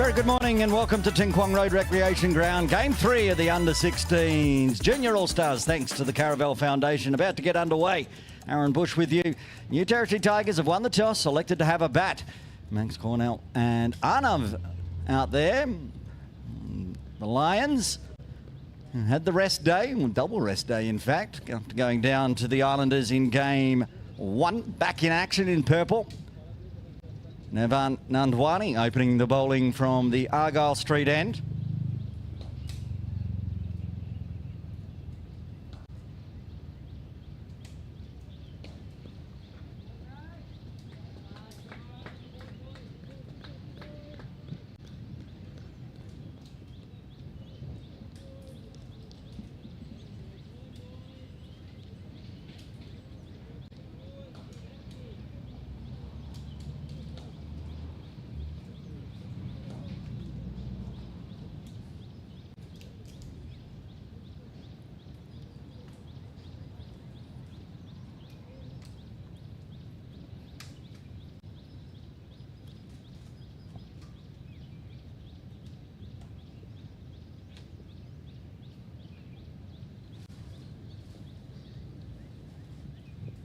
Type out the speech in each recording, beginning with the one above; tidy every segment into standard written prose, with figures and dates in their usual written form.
Very good morning and welcome to Ting Kwong Road Recreation Ground. Game 3 of the Under-16s Junior All-Stars, thanks to the Caravel Foundation. About to get underway. Aaron Bush with you. New Territory Tigers have won the toss, selected to have a bat. Max Cornell and Arnav out there. The Lions had the rest day, double rest day in fact, after going down to the Islanders in game 1. Back in action in purple. Nevan Nandwani opening the bowling from the Argyle Street end.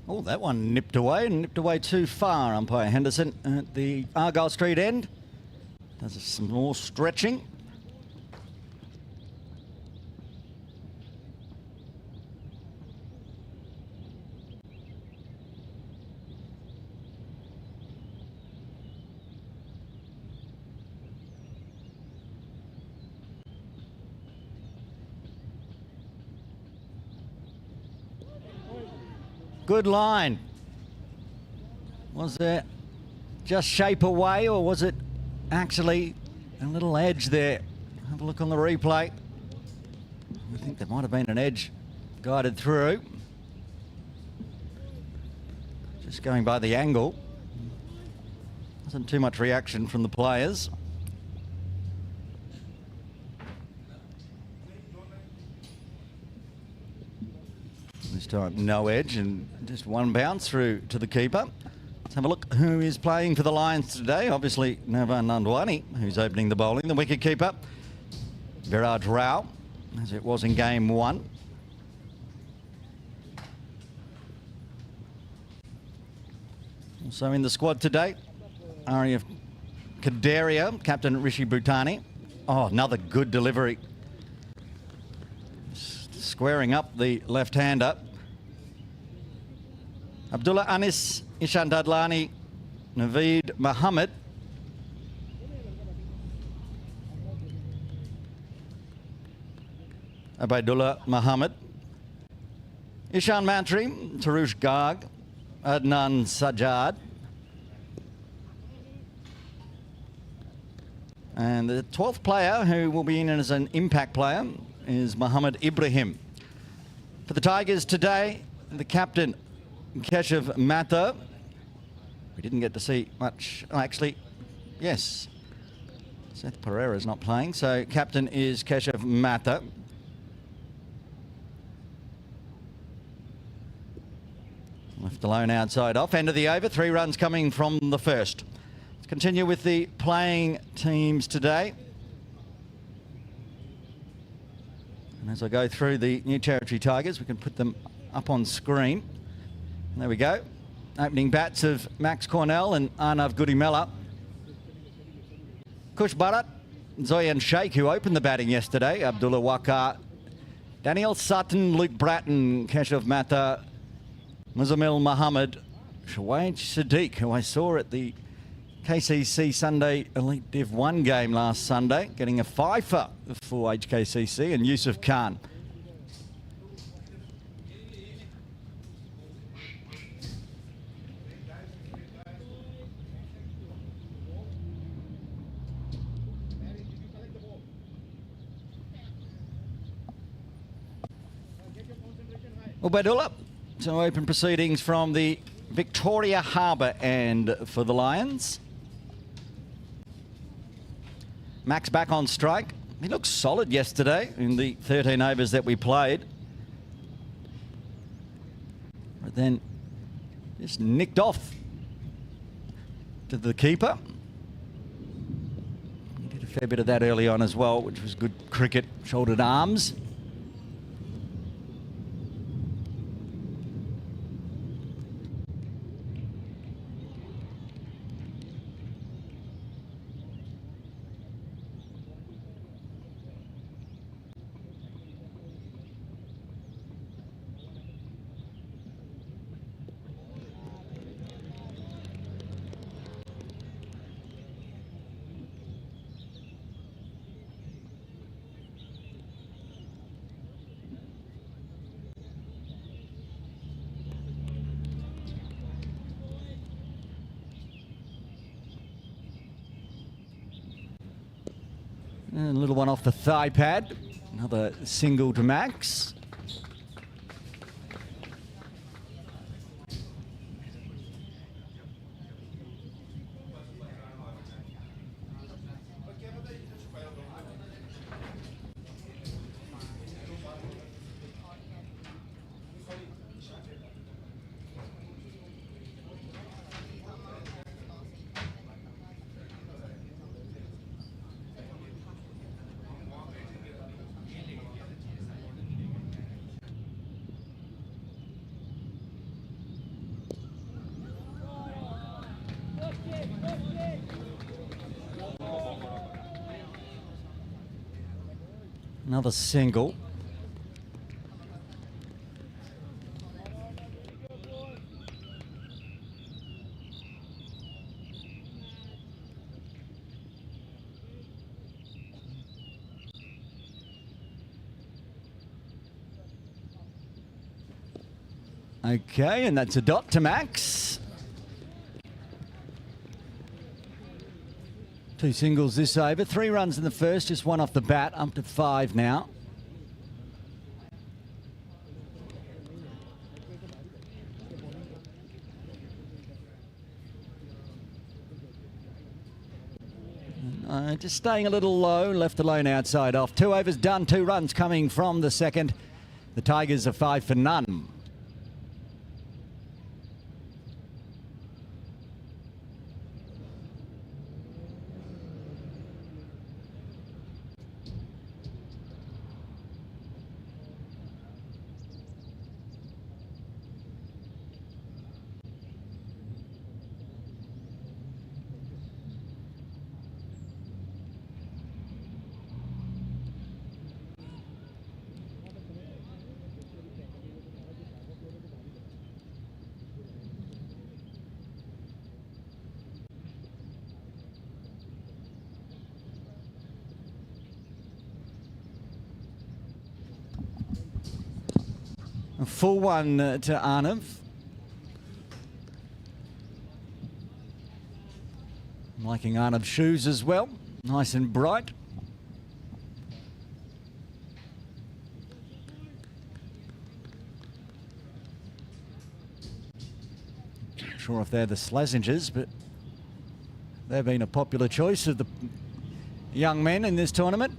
Oh, that one nipped away too far, umpire Henderson at the Argyle Street end. Does some more stretching. Good line. Was there just shape away or was it actually a little edge there? Have a look on the replay. I think there might have been an edge guided through. Just going by the angle. Wasn't too much reaction from the players. This time no edge and just one bounce through to the keeper. Let's have a look who is playing for the Lions today. Obviously Navan Nandwani, who's opening the bowling. The wicket keeper, Viraj Rao, as it was in game 1. Also in the squad today, Arya Kadaria, captain Rishi Bhutani. Oh, another good delivery. Squaring up the left-hander. Abdullah Anis, Ishan Dadlani, Naveed Muhammad. Abaidullah Muhammad. Ishan Mantri, Tarush Garg, Adnan Sajjad. And the 12th player who will be in as an impact player is Muhammad Ibrahim. For the Tigers today, the captain, Keshav Matha. We didn't get to see much. Oh, actually, yes. Seth Pereira's not playing, so captain is Keshav Matha. Left alone outside off. End of the over. 3 runs coming from the first. Let's continue with the playing teams today. And as I go through the New Territory Tigers, we can put them up on screen. And there we go. Opening bats of Max Cornell and Arnav Gudimella. Kush Bharat, Zoyan Sheikh, who opened the batting yesterday. Abdullah Waqar, Daniel Sutton, Luke Bratton, Keshav Matha, Muzammil Muhammad, Shawaj Sadiq, who I saw at the KCC Sunday Elite Div 1 game last Sunday, getting a fifer for HKCC, and Yusuf Khan. Ubaidullah, so open proceedings from the Victoria Harbour end for the Lions. Max back on strike. He looked solid yesterday in the 13 overs that we played. But then just nicked off to the keeper. He did a fair bit of that early on as well, which was good cricket, shouldered arms. And a little one off the thigh pad. Another single to Max. Another single. Okay, and that's a dot to Max. 2 singles this over. 3 runs in the first, just 1 off the bat, up to 5 now. Just staying a little low, left alone outside off. 2 overs done, 2 runs coming from the second. The Tigers are 5 for none. A full one to Arnav. I'm liking Arnav's shoes as well. Nice and bright. Not sure if they're the Slazengers, but they've been a popular choice of the young men in this tournament.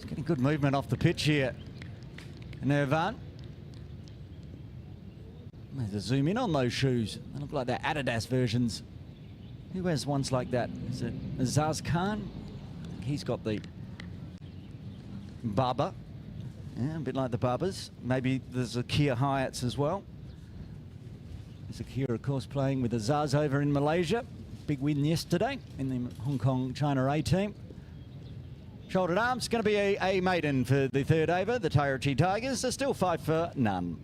Getting good movement off the pitch here. And Irvan. There's a zoom in on those shoes. They look like they're Adidas versions. Who has ones like that? Is it Azaz Khan? I think he's got the Barber. Yeah, a bit like the Barbers. Maybe there's a Kia Hyats as well. There's a Kia, of course, playing with Azaz over in Malaysia. Big win yesterday in the Hong Kong China A team. Shouldered arms, going to be a maiden for the third over. The Territory Tigers are still 5 for none.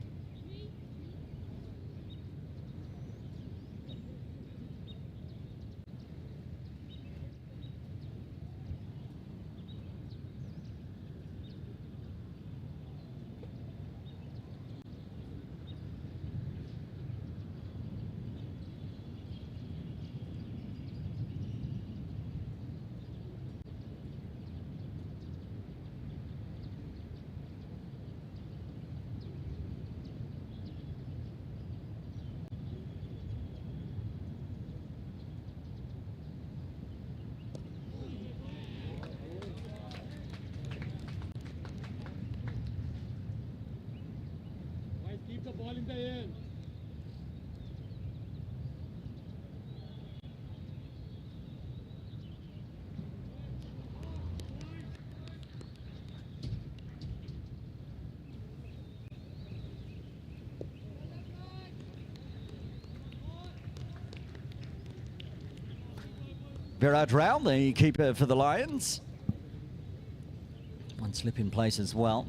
Keep the ball in the air. Viraj Rao, the keeper for the Lions. One slip in place as well.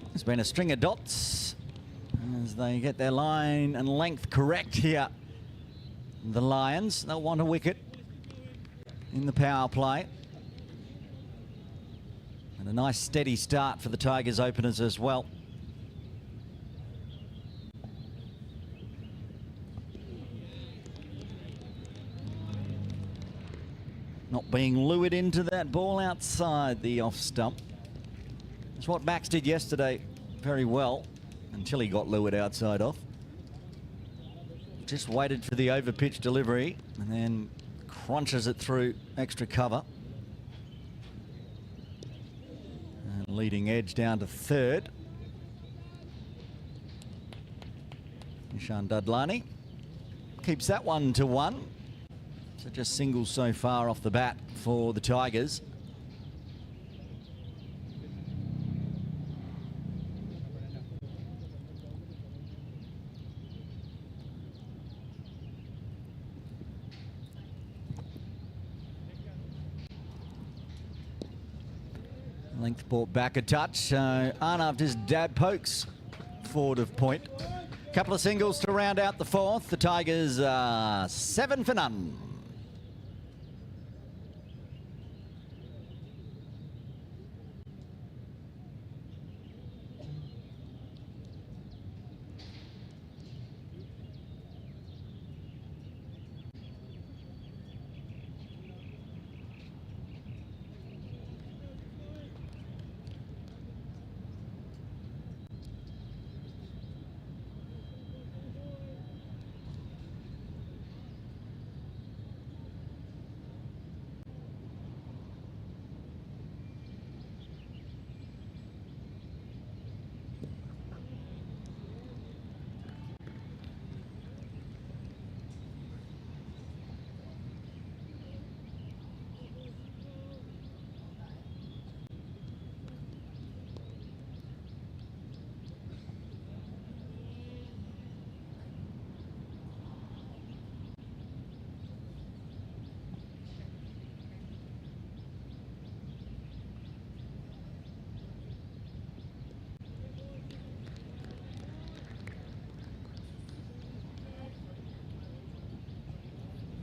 There's been a string of dots as they get their line and length correct here. The Lions, they'll want a wicket in the power play. And a nice steady start for the Tigers openers as well. Not being lured into that ball outside the off stump. It's what Max did yesterday very well until he got lured outside off. Just waited for the over pitch delivery and then crunches it through extra cover. And leading edge down to third. Nishan Dadlani keeps that 1-1. So just singles so far off the bat for the Tigers. Length brought back a touch. Arnav just dab pokes forward of point. Couple of singles to round out the fourth. The Tigers 7 for none.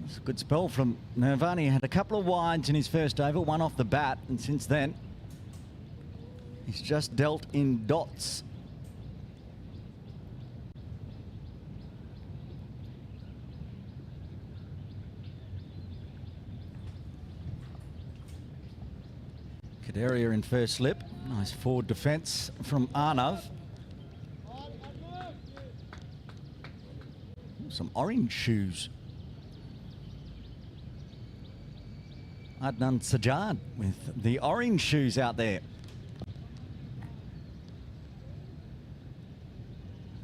It's a good spell from Nirvani. Had a couple of wides in his first over, one off the bat, and since then he's just dealt in dots. Kaderia in first slip. Nice forward defence from Arnav. Some orange shoes Adnan Sajjad with the orange shoes out there.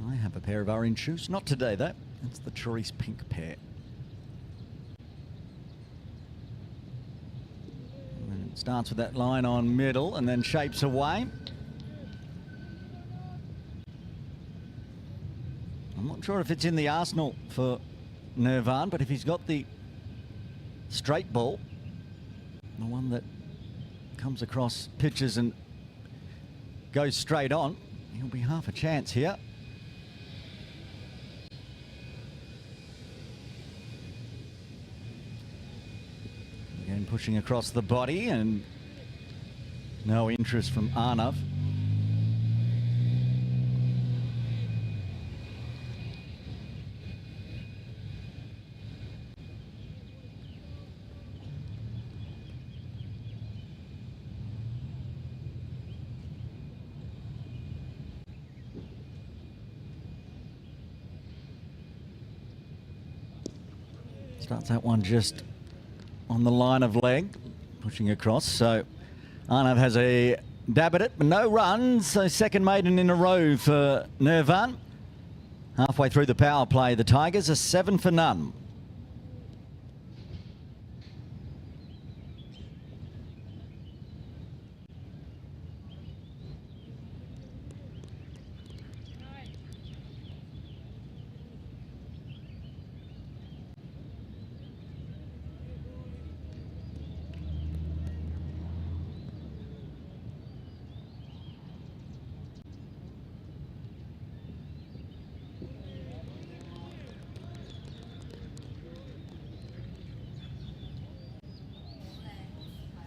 I have a pair of orange shoes. Not today, though. It's the choice pink pair. And it starts with that line on middle and then shapes away. I'm not sure if it's in the arsenal for Nirvan, but if he's got the straight ball, the one that comes across pitches and goes straight on, he'll be half a chance here. Again, pushing across the body and no interest from Arnav. Starts that one just on the line of leg, pushing across. So Arnav has a dab at it, but no runs. So second maiden in a row for Nirvan. Halfway through the power play, the Tigers are 7 for none.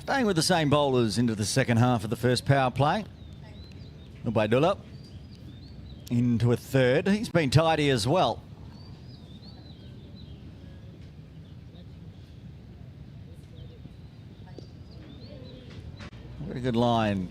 Staying with the same bowlers into the second half of the first power play. Ubaidullah into a third. He's been tidy as well. Very good line.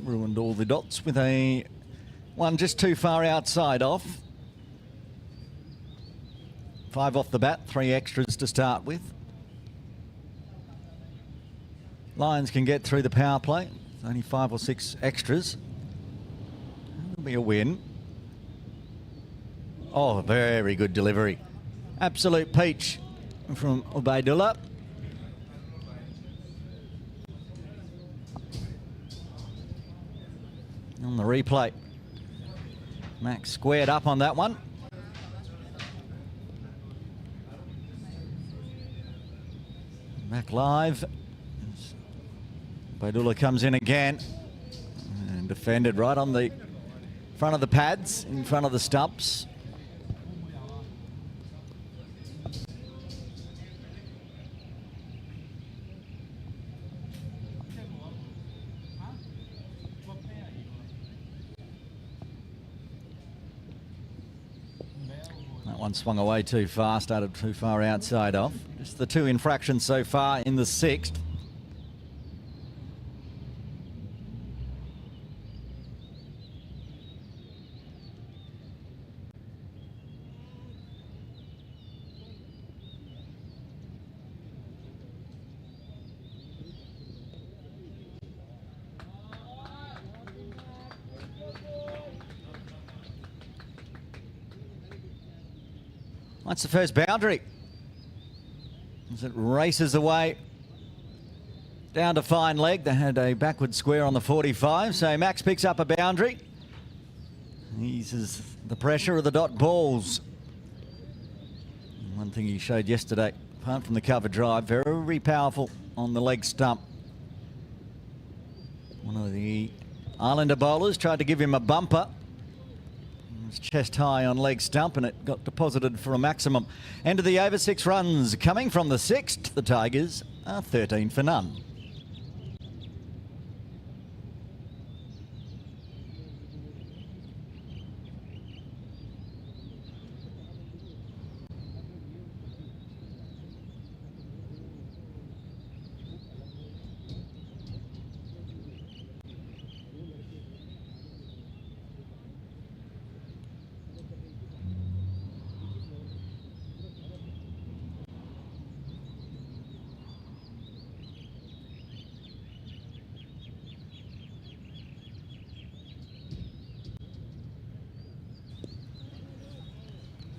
Ruined all the dots with a one just too far outside off. 5 off the bat, 3 extras to start with. Lions can get through the power play. Only 5 or 6 extras. That'll be a win. Oh, very good delivery. Absolute peach from Ubaidullah. On the replay, Max squared up on that one. Back live. Ubaidullah comes in again and defended right on the front of the pads, in front of the stumps. One swung away too far, started too far outside off. Just the 2 infractions so far in the 6th. That's the first boundary. As it races away down to fine leg. They had a backward square on the 45, so Max picks up a boundary. Eases the pressure of the dot balls. One thing he showed yesterday, apart from the cover drive, very powerful on the leg stump. One of the Islander bowlers tried to give him a bumper. It's chest high on leg stump and it got deposited for a maximum. End of the over, 6 runs coming from the 6th. The Tigers are 13 for none.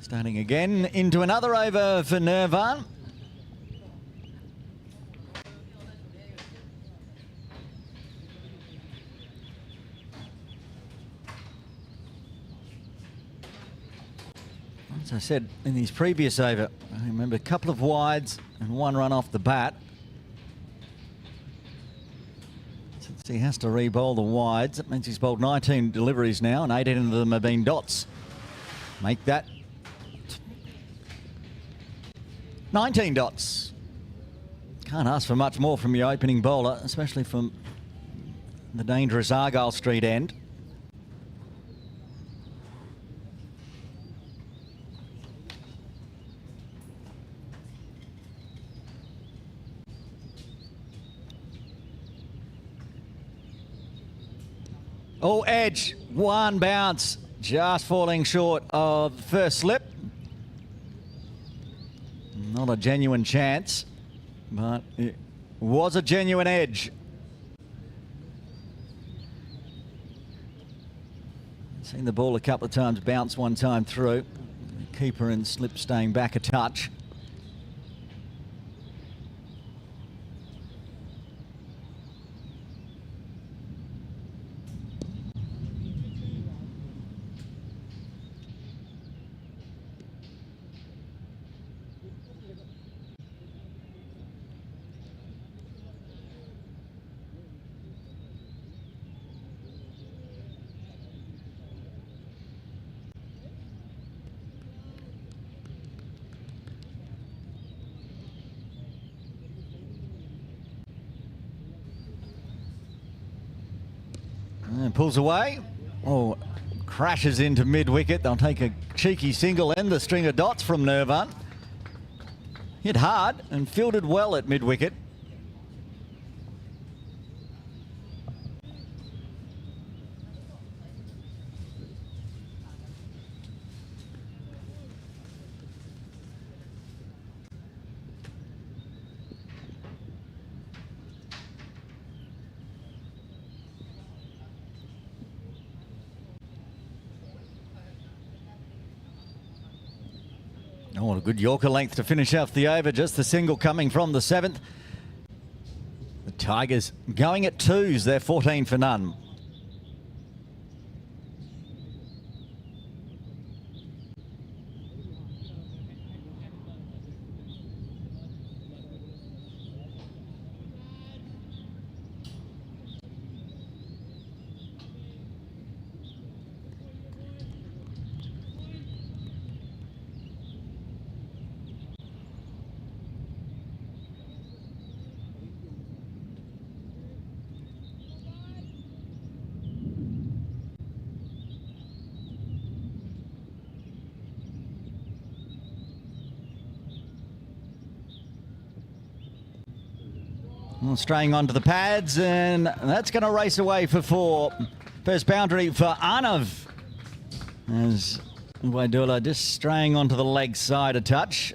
Starting again into another over for Nirvan. As I said in his previous over, I remember a couple of wides and one run off the bat. Since he has to re-bowl the wides, that means he's bowled 19 deliveries now and 18 of them have been dots. Make that 19 dots. Can't ask for much more from your opening bowler, especially from the dangerous Argyle Street end. Oh, edge, one bounce, just falling short of the first slip. Not a genuine chance, but it was a genuine edge. Seen the ball a couple of times bounce one time through. Keeper and slip staying back a touch. And pulls away. Oh, crashes into mid-wicket. They'll take a cheeky single and the string of dots from Nirvan. Hit hard and fielded well at mid-wicket. Oh, a good Yorker length to finish off the over. Just the single coming from the 7th. The Tigers going at 2s. They're 14 for none. Well, straying onto the pads, and that's going to race away for 4. First boundary for Arnav. As Waidula just straying onto the leg side a touch.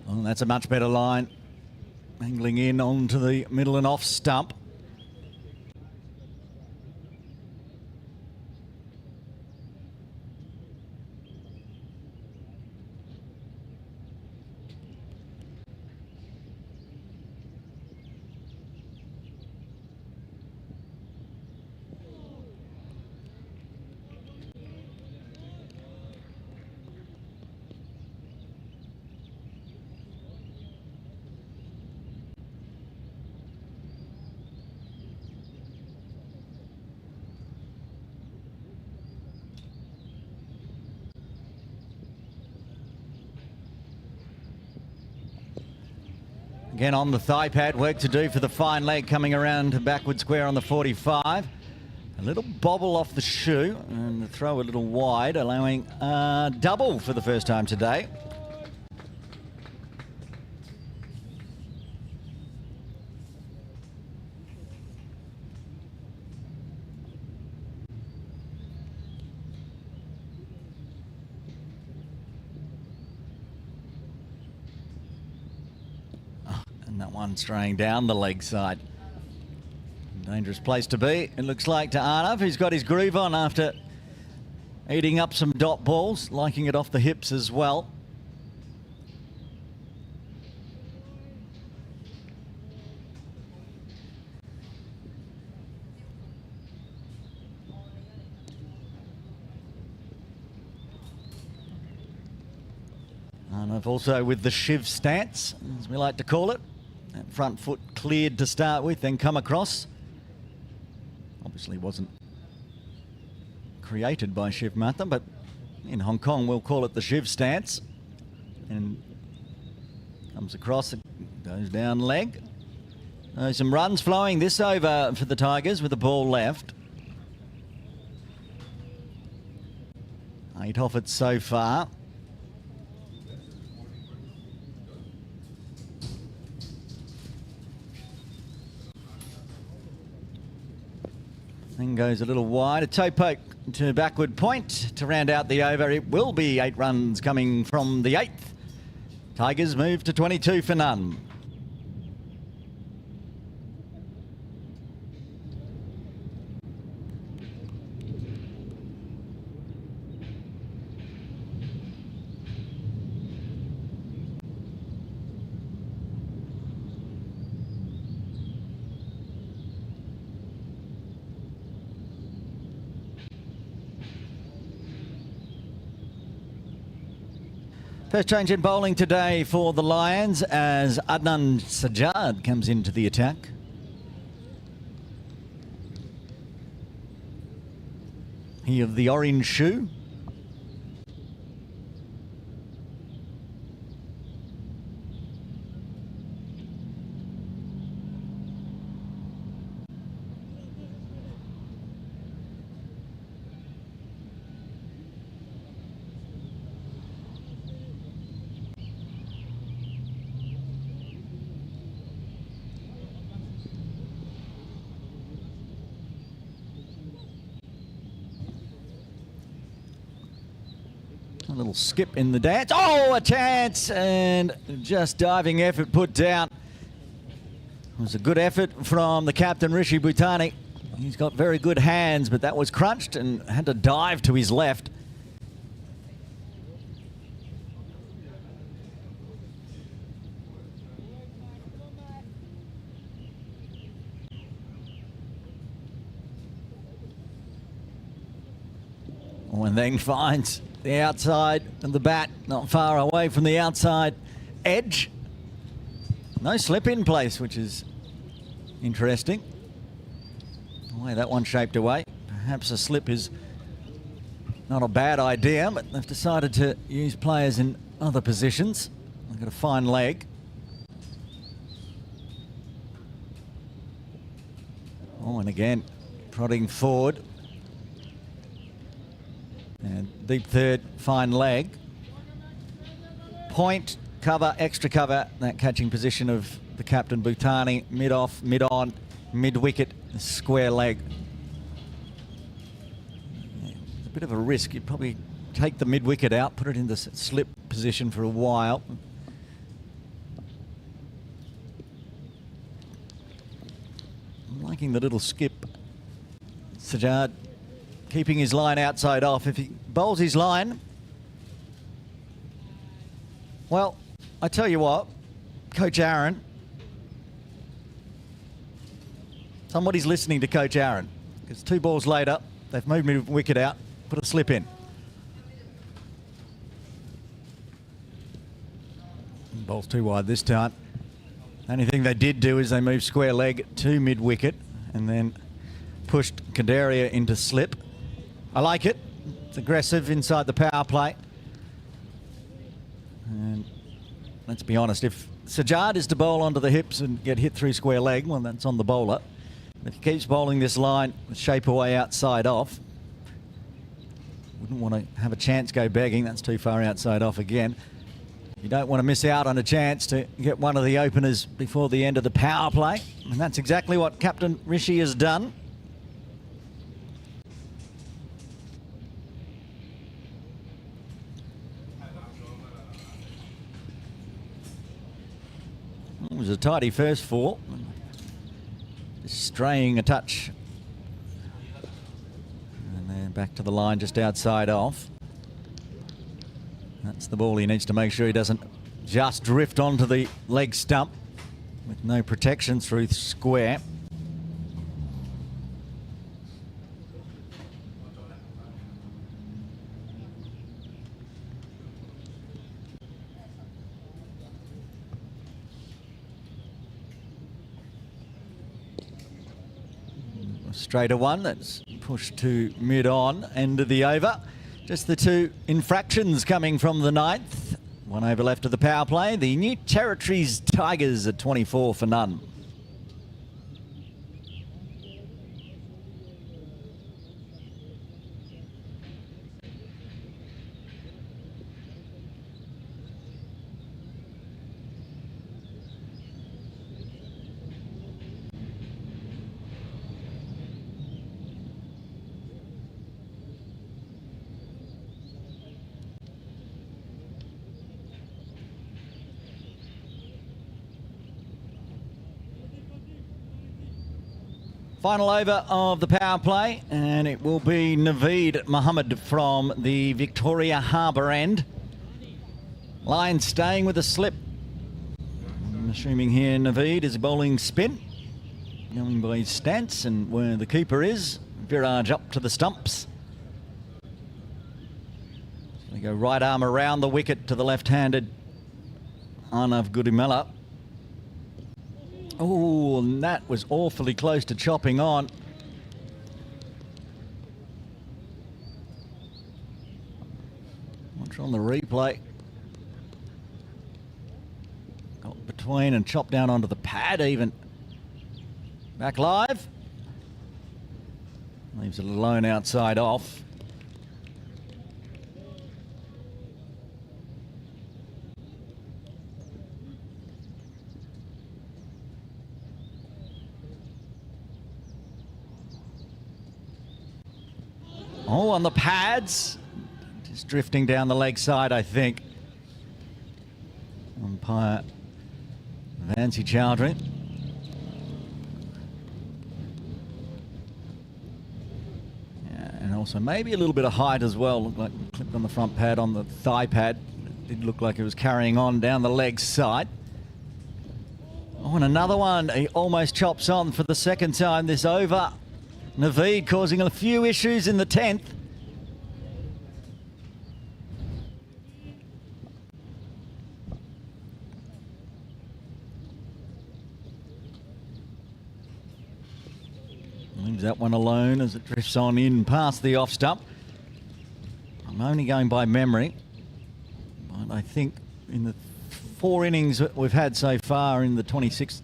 Well, that's a much better line. Angling in onto the middle and off stump. Again on the thigh pad, work to do for the fine leg coming around to backward square on the 45. A little bobble off the shoe and the throw a little wide, allowing a double for the first time today. And that one straying down the leg side. Dangerous place to be, it looks like, to Arnav, who's got his groove on after eating up some dot balls, liking it off the hips as well. Arnav also with the Shiv stance, as we like to call it. That front foot cleared to start with, then come across. Obviously wasn't created by Shiv Matha, but in Hong Kong we'll call it the Shiv stance. And comes across, goes down leg. Some runs flowing this over for the Tigers with the ball left. 8 off it so far. Then goes a little wide, a toe poke to backward point to round out the over. It will be 8 runs coming from the 8th. Tigers move to 22 for none. First change in bowling today for the Lions as Adnan Sajjad comes into the attack. He of the orange shoe. A little skip in the dance. Oh, a chance, and just diving effort put down. It was a good effort from the captain, Rishi Bhutani. He's got very good hands, but that was crunched and had to dive to his left. Oh, and then finds the outside of the bat, not far away from the outside edge. No slip in place, which is interesting. The way that one shaped away. Perhaps a slip is not a bad idea, but they've decided to use players in other positions. They've got a fine leg. Oh, and again, prodding forward. And deep third, fine leg. Point, cover, extra cover, that catching position of the captain Bhutani. Mid off, mid on, mid wicket, square leg. Yeah, it's a bit of a risk. You'd probably take the mid wicket out, put it in the slip position for a while. I'm liking the little skip. Sajjad keeping his line outside off. If he bowls his line, well, I tell you what, Coach Aaron, somebody's listening to Coach Aaron, because 2 balls later, they've moved me wicket out, put a slip in. Ball's too wide this time. Only thing they did do is they moved square leg to mid wicket and then pushed Kandaria into slip. I like it. It's aggressive inside the power play. And let's be honest, if Sajjad is to bowl onto the hips and get hit through square leg, well, that's on the bowler. If he keeps bowling this line with shape away outside off, wouldn't want to have a chance go begging. That's too far outside off again. You don't want to miss out on a chance to get one of the openers before the end of the power play. And that's exactly what Captain Rishi has done. was a tidy first four. Just straying a touch. And then back to the line just outside off. That's the ball he needs to make sure he doesn't just drift onto the leg stump with no protection through square. Straighter one that's pushed to mid-on, end of the over. Just the two infractions coming from the ninth. One over left of the power play. The New Territories Tigers at 24 for none. Final over of the power play, and it will be Naveed Mohammed from the Victoria Harbour end. Lions staying with a slip. I'm assuming here Naveed is bowling spin, going by his stance and where the keeper is. Viraj up to the stumps. They go right arm around the wicket to the left-handed Arnav Gudimella. Oh, and that was awfully close to chopping on. Watch on the replay. Got between and chopped down onto the pad even. Back live. Leaves it alone outside off. Oh, on the pads. Just drifting down the leg side, I think. Umpire Vancy Chowdhury. Yeah, and also maybe a little bit of height as well. Looked like it clipped on the front pad, on the thigh pad. It did look like it was carrying on down the leg side. Oh, and another one. He almost chops on for the second time this over. Naveed causing a few issues in the 10th. Leaves that one alone as it drifts on in past the off stump. I'm only going by memory, but I think in the 4 innings that we've had so far in the 26th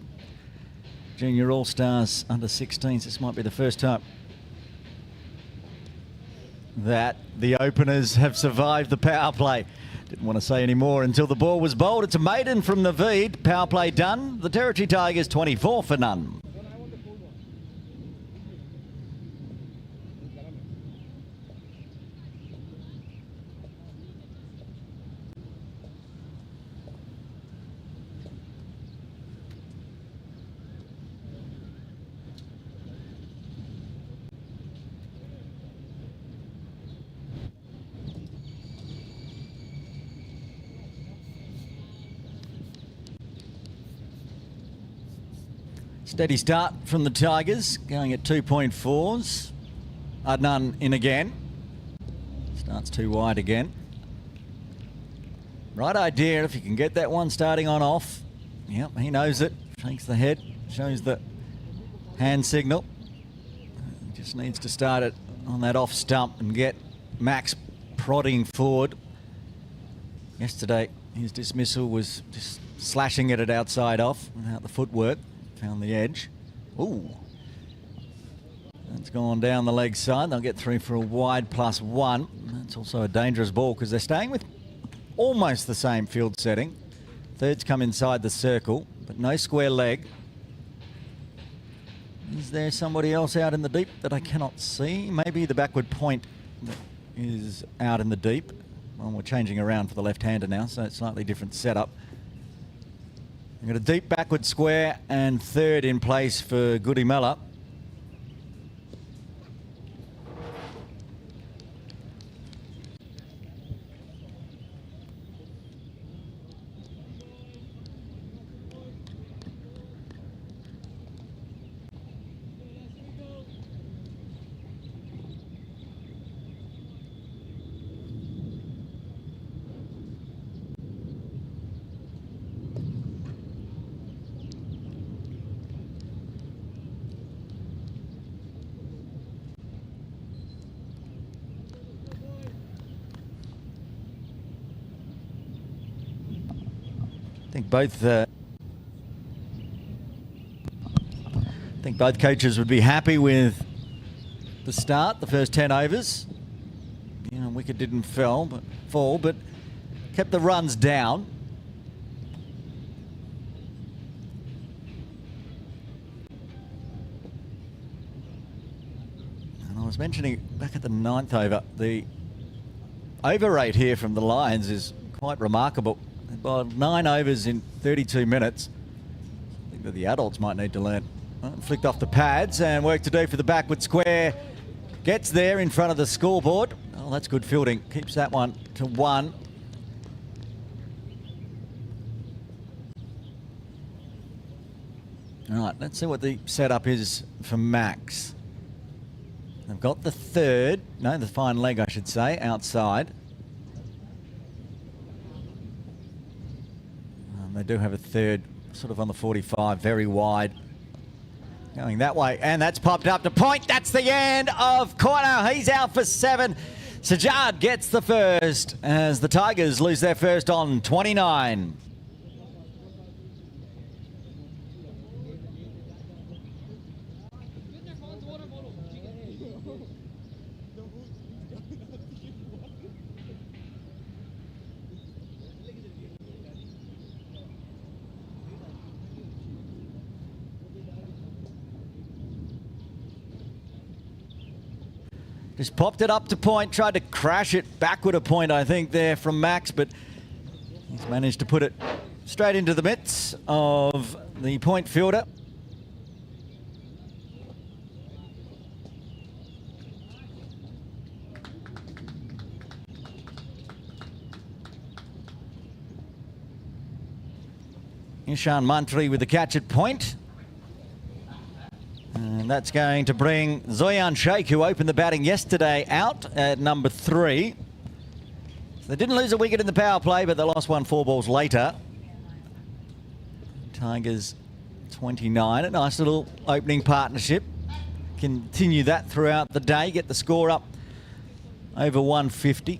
Junior All-Stars under 16s, this might be the first time that the openers have survived the power play. Didn't want to say any more until the ball was bowled. It's a maiden from Naveed. Power play done. The Territory Tigers 24 for none. Steady start from the Tigers, going at 2.4s. Adnan in again. Starts too wide again. Right idea if you can get that one starting on off. Yep, he knows it. Shakes the head, shows the hand signal. Just needs to start it on that off stump and get Max prodding forward. Yesterday, his dismissal was just slashing at it outside off without the footwork. Found the edge. Ooh. That's gone down the leg side. They'll get through for a wide +1. That's also a dangerous ball because they're staying with almost the same field setting. Thirds come inside the circle, but no square leg. Is there somebody else out in the deep that I cannot see? Maybe the backward point is out in the deep. Well, we're changing around for the left-hander now, so it's slightly different setup. We've got a deep backward square and third in place for Goodimella. I think both coaches would be happy with the start, the first 10 overs. You know, wicket didn't fall, but kept the runs down. And I was mentioning back at the 9th over, the over rate here from the Lions is quite remarkable. By 9 overs in 32 minutes. I think that the adults might need to learn. Flicked off the pads and work to do for the backward square. Gets there in front of the scoreboard. Oh, that's good fielding. Keeps that one to 1. All right, let's see what the setup is for Max. They've got the the fine leg, I should say, outside. They do have a third sort of on the 45, very wide. Going that way, and that's popped up to point. That's the end of corner. He's out for 7. Sajjad gets the first as the Tigers lose their first on 29. Just popped it up to point, tried to crash it backward a point, I think, there from Max, but he's managed to put it straight into the mitts of the point fielder. Ishan Mantri with the catch at point. And that's going to bring Zoyan Sheikh, who opened the batting yesterday, out at number 3. So they didn't lose a wicket in the power play, but they lost one 4 balls later. Tigers 29, a nice little opening partnership. Continue that throughout the day, get the score up over 150.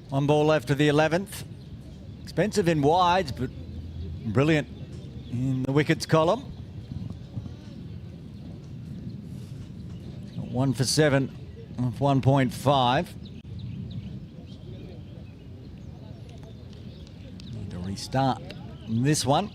One ball left of the 11th. Expensive in wides, but brilliant in the wickets column. 1 for 7 off 1.5. Need to restart this one.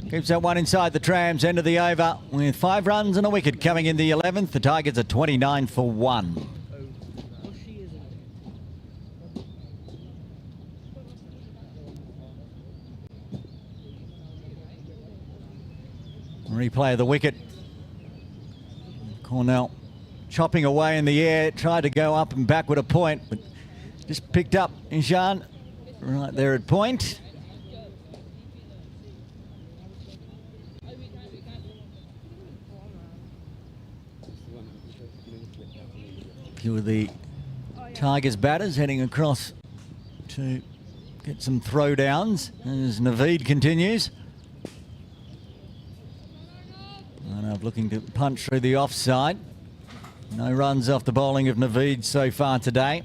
Keeps that one inside the trams, end of the over, with 5 runs and a wicket coming in the 11th. The Tigers are 29 for 1. Replay of the wicket. Cornell chopping away in the air, tried to go up and backward a point, but just picked up Jean right there at point. A few of the Tigers batters heading across to get some throwdowns as Naveed continues. Arnav looking to punch through the offside. No runs off the bowling of Naveed so far today.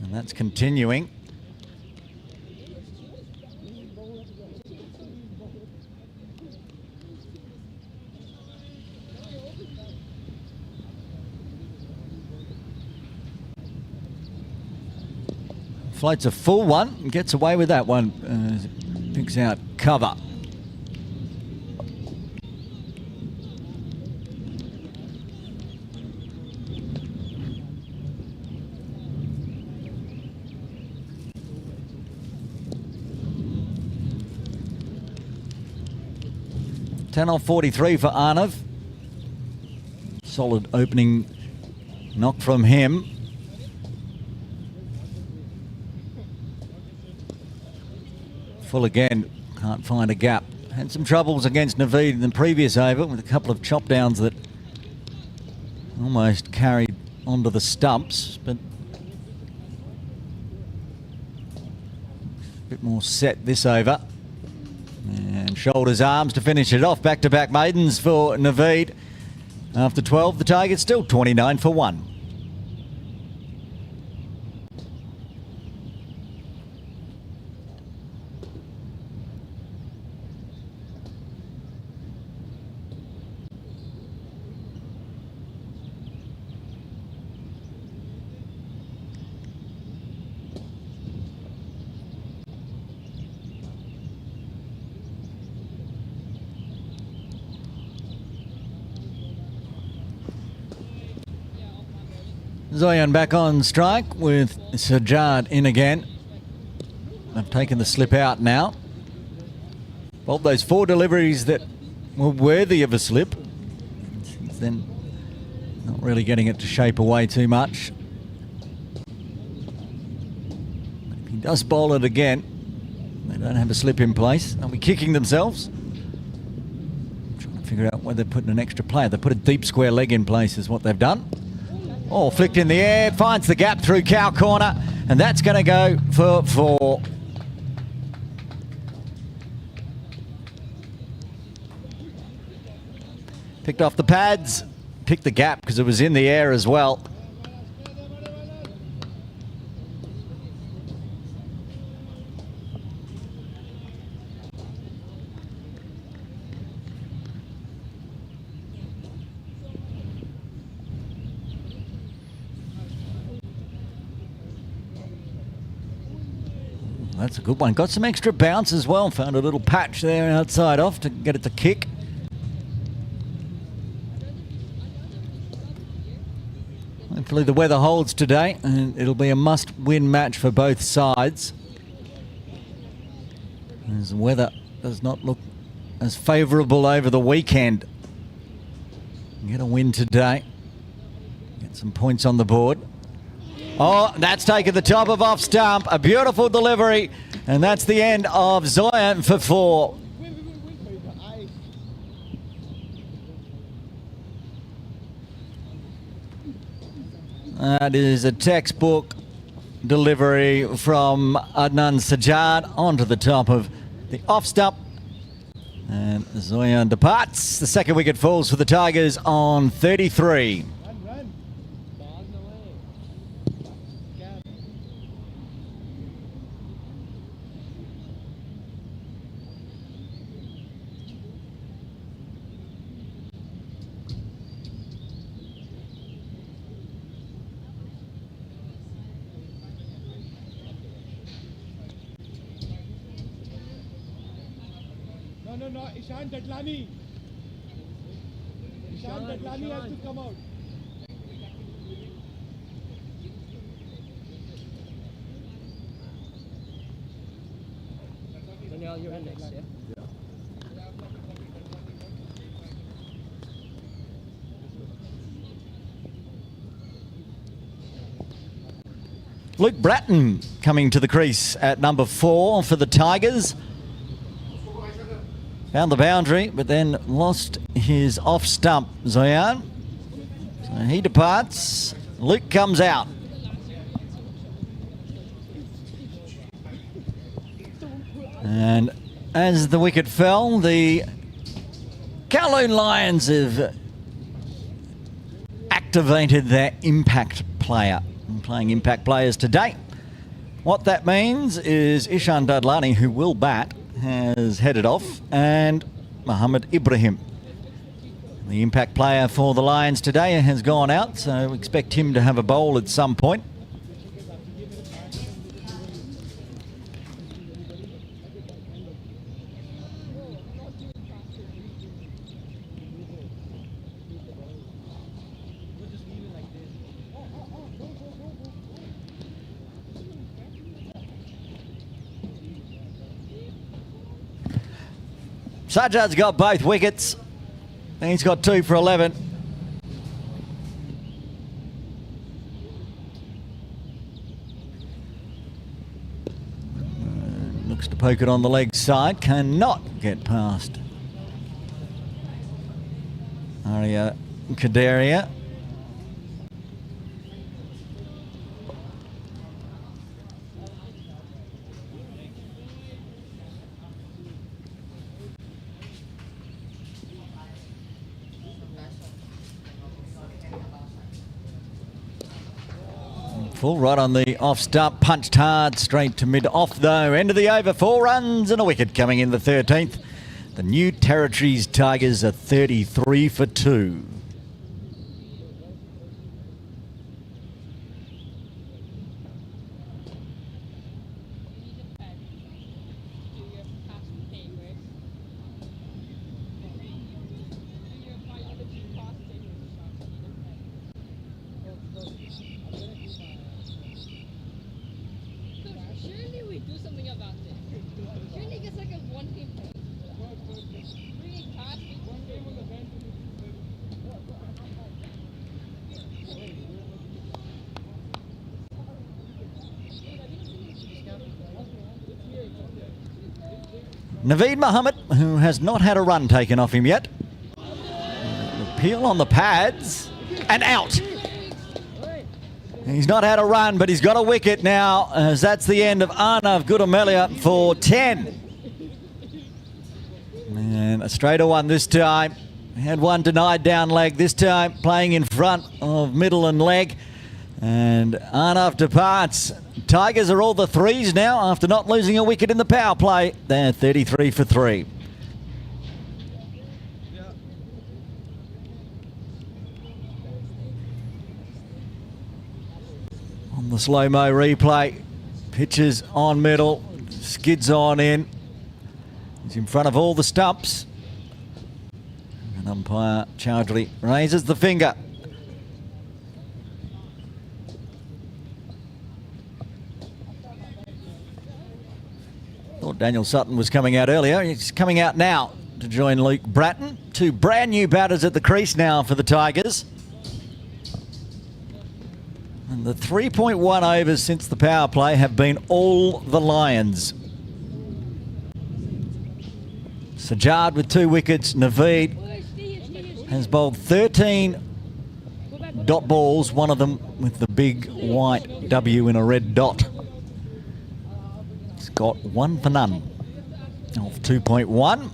And that's continuing. Floats a full one and gets away with that one. Picks out cover. Ten off 43 for Arnav. Solid opening knock from him. Full again, can't find a gap. Had some troubles against Naveed in the previous over with a couple of chop downs that almost carried onto the stumps, but a bit more set this over. And shoulders, arms to finish it off. Back-to-back maidens for Naveed. After 12, the target still 29 for 1. Zoyan back on strike with Sajjad in again. They've taken the slip out now. Well, those 4 deliveries that were worthy of a slip. Since then, not really getting it to shape away too much. If he does bowl it again, they don't have a slip in place. They'll be kicking themselves. Trying to figure out whether they're putting an extra player. They put a deep square leg in place is what they've done. Oh, flicked in the air, finds the gap through cow corner, and that's going to go for 4. Picked off the pads, picked the gap because it was in the air as well. That's a good one. Got some extra bounce as well. Found a little patch there outside off to get it to kick. Hopefully the weather holds today and it'll be a must-win match for both sides. As the weather does not look as favourable over the weekend. Get a win today. Get some points on the board. Oh, that's taken the top of off stump. A beautiful delivery. And that's the end of Zoyan for 4. That is a textbook delivery from Adnan Sajjad onto the top of the off stump. And Zoyan departs. The second wicket falls for the Tigers on 33. No, Ishan Datlani. Ishan Datlani has to come out. Well, you're Index, yeah? Luke Bratton coming to the crease at number 4 for the Tigers. Found the boundary, but then lost his off stump, Zoyan. So he departs. Luke comes out. And as the wicket fell, the Kowloon Lions have activated their impact player. Playing impact players today. What that means is Ishan Dadlani, who will bat, has headed off, and Mohammed Ibrahim. The impact player for the Lions today has gone out, so expect him to have a bowl at some point. Sajjad's got both wickets. And he's got 2 for 11. Looks to poke it on the leg side. Cannot get past Arya Kadaria. Full right on the off stump, punched hard, straight to mid-off though. End of the over, 4 runs and a wicket coming in the 13th. The New Territories Tigers are 33 for 2. Naveed Mohammed, who has not had a run taken off him yet. Appeal on the pads and out. He's not had a run, but he's got a wicket now, as that's the end of Arnav Gudamelia for 10. And a straighter one this time. Had one denied down leg this time, playing in front of middle and leg. And Arnav departs. Tigers are all the 3s now after not losing a wicket in the power play. They're 33 for 3. On the slow-mo replay, pitches on middle, skids on in. He's in front of all the stumps. And umpire Chowdhury raises the finger. Thought Daniel Sutton was coming out earlier. He's coming out now to join Luke Bratton. 2 brand new batters at the crease now for the Tigers. And the 3.1 overs since the power play have been all the Lions. Sajjad with 2 wickets. Naveed has bowled 13 dot balls, one of them with the big white W in a red dot. He's got 1 for none of 2.1.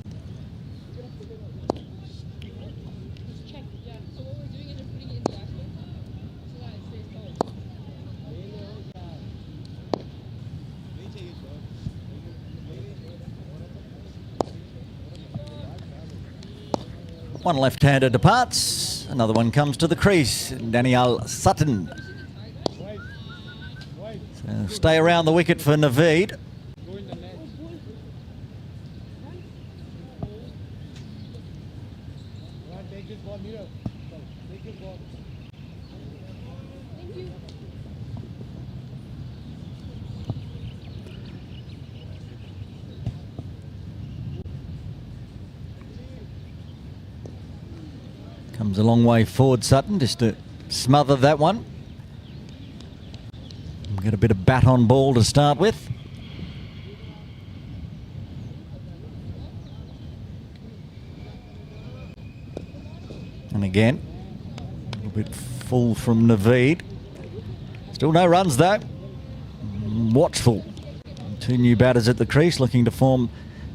One left-hander departs, another one comes to the crease. Daniel Sutton. So stay around the wicket for Naveed. Comes a long way forward, Sutton, just to smother that one. Get a bit of bat on ball to start with. And again, a little bit full from Naveed. Still no runs though. Watchful. Two new batters at the crease looking to form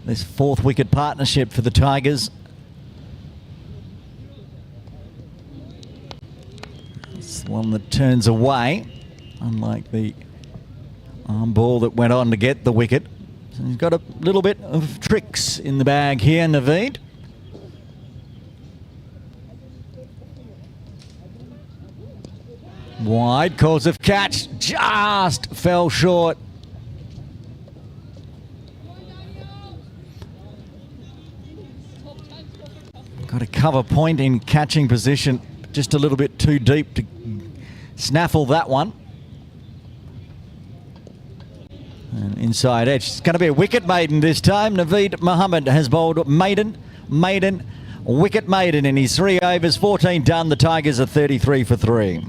this fourth wicket partnership for the Tigers. It's the one that turns away, unlike the arm ball that went on to get the wicket. So he's got a little bit of tricks in the bag here, Naveed. Wide, cause of catch, just fell short. Got a cover point in catching position, just a little bit too deep to snaffle that one. And inside edge, it's going to be a wicket maiden this time. Naveed Mohammed has bowled maiden, wicket maiden in his 3 overs, 14 done. The Tigers are 33 for 3.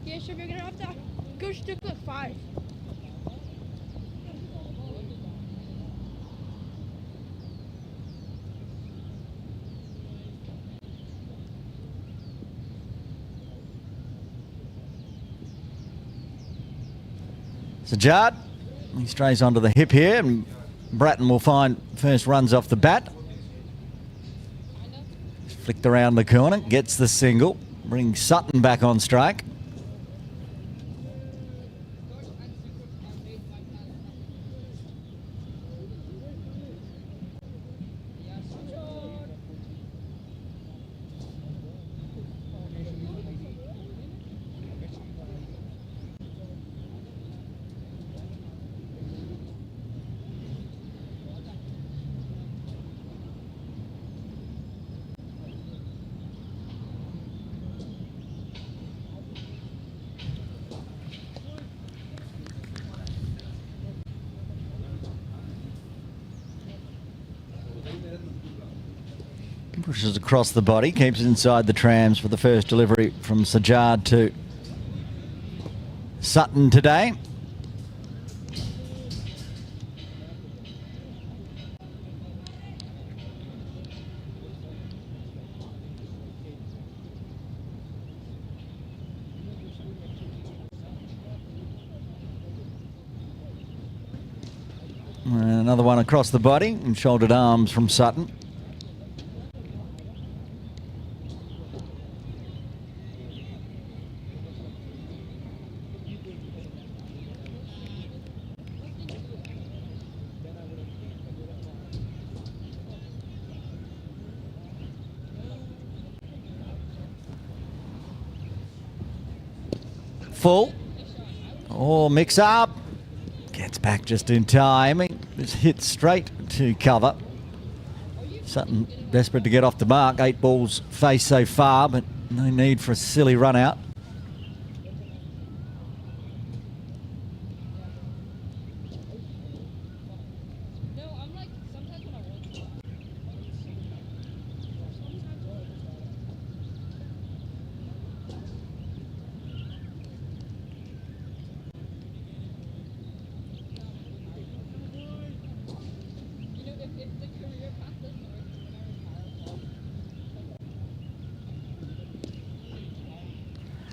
Yeah, so we're gonna have to go stick with 5. Sajjad, he strays onto the hip here, and Bratton will find first runs off the bat. Flicked around the corner, gets the single, brings Sutton back on strike. Pushes across the body, keeps it inside the trams for the first delivery from Sajjad to Sutton today. And another one across the body and shouldered arms from Sutton. Full. Oh, mix up. Gets back just in time. It's hit straight to cover. Sutton desperate to get off the mark. 8 balls faced so far, but no need for a silly run out.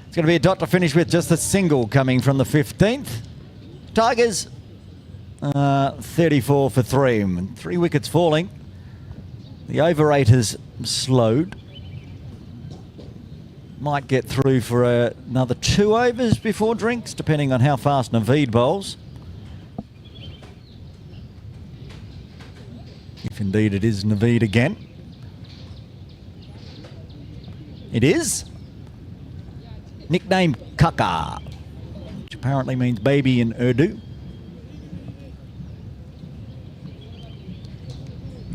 It's going to be a dot to finish with, just a single coming from the 15th. Tigers 34 for 3. And 3 wickets falling. The over 8 has slowed. Might get through for another 2 overs before drinks, depending on how fast Naveed bowls. If indeed it is Naveed again. It is. Nicknamed Kaka, which apparently means baby in Urdu.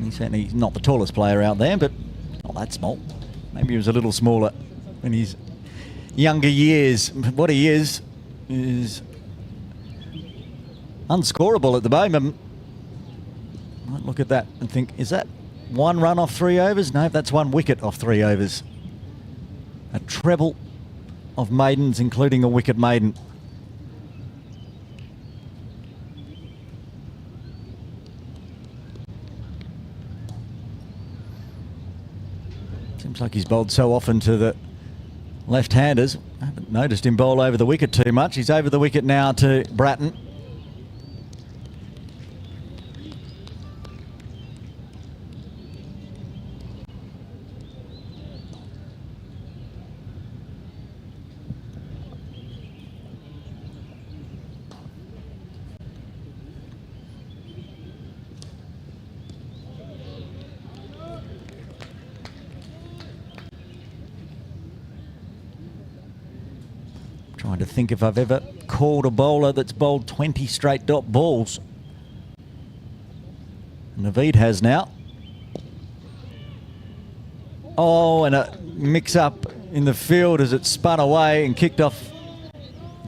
He's certainly not the tallest player out there, but not that small. Maybe he was a little smaller in his younger years. What he is unscorable at the moment. Might look at that and think, is that 1 run off 3 overs? No, that's 1 wicket off 3 overs. A treble of maidens, including a wicket maiden. Seems like he's bowled so often to the left-handers. I haven't noticed him bowl over the wicket too much. He's over the wicket now to Bratton. Trying to think if I've ever called a bowler that's bowled 20 straight dot balls. Naveed has now. Oh, and a mix-up in the field as it spun away and kicked off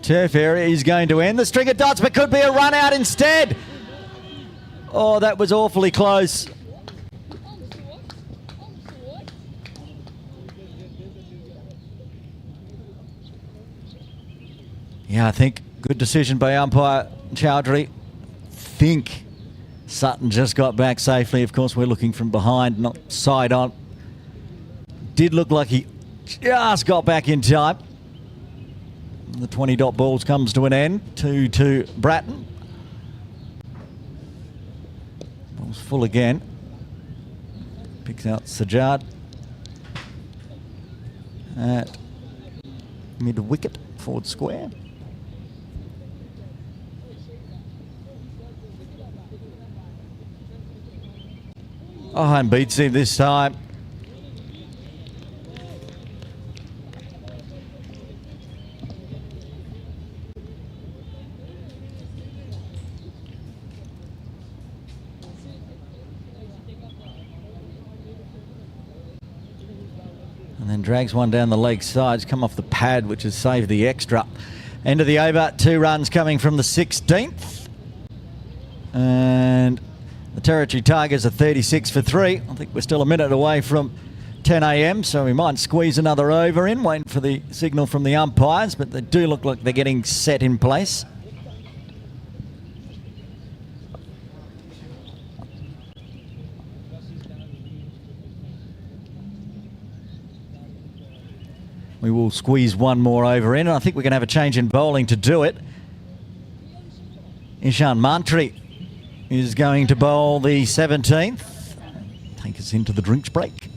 turf area. He's going to end the string of dots, but could be a run out instead. Oh, that was awfully close. Yeah, I think good decision by umpire Chowdhury. Think Sutton just got back safely. Of course, we're looking from behind, not side on. Did look like he just got back in time. The 20 dot balls comes to an end. 2 to Bratton. Ball's full again. Picks out Sajjad at mid wicket, forward square. Oh, and beats him this time. And then drags one down the leg side. It's come off the pad, which has saved the extra. End of the over, 2 runs coming from the 16th. And the Territory Tigers are 36 for 3. I think we're still a minute away from 10 a.m, so we might squeeze another over in, waiting for the signal from the umpires, but they do look like they're getting set in place. We will squeeze one more over in, and I think we're going to have a change in bowling to do it. Ishan Mantri is going to bowl the 17th. Take us into the drinks break.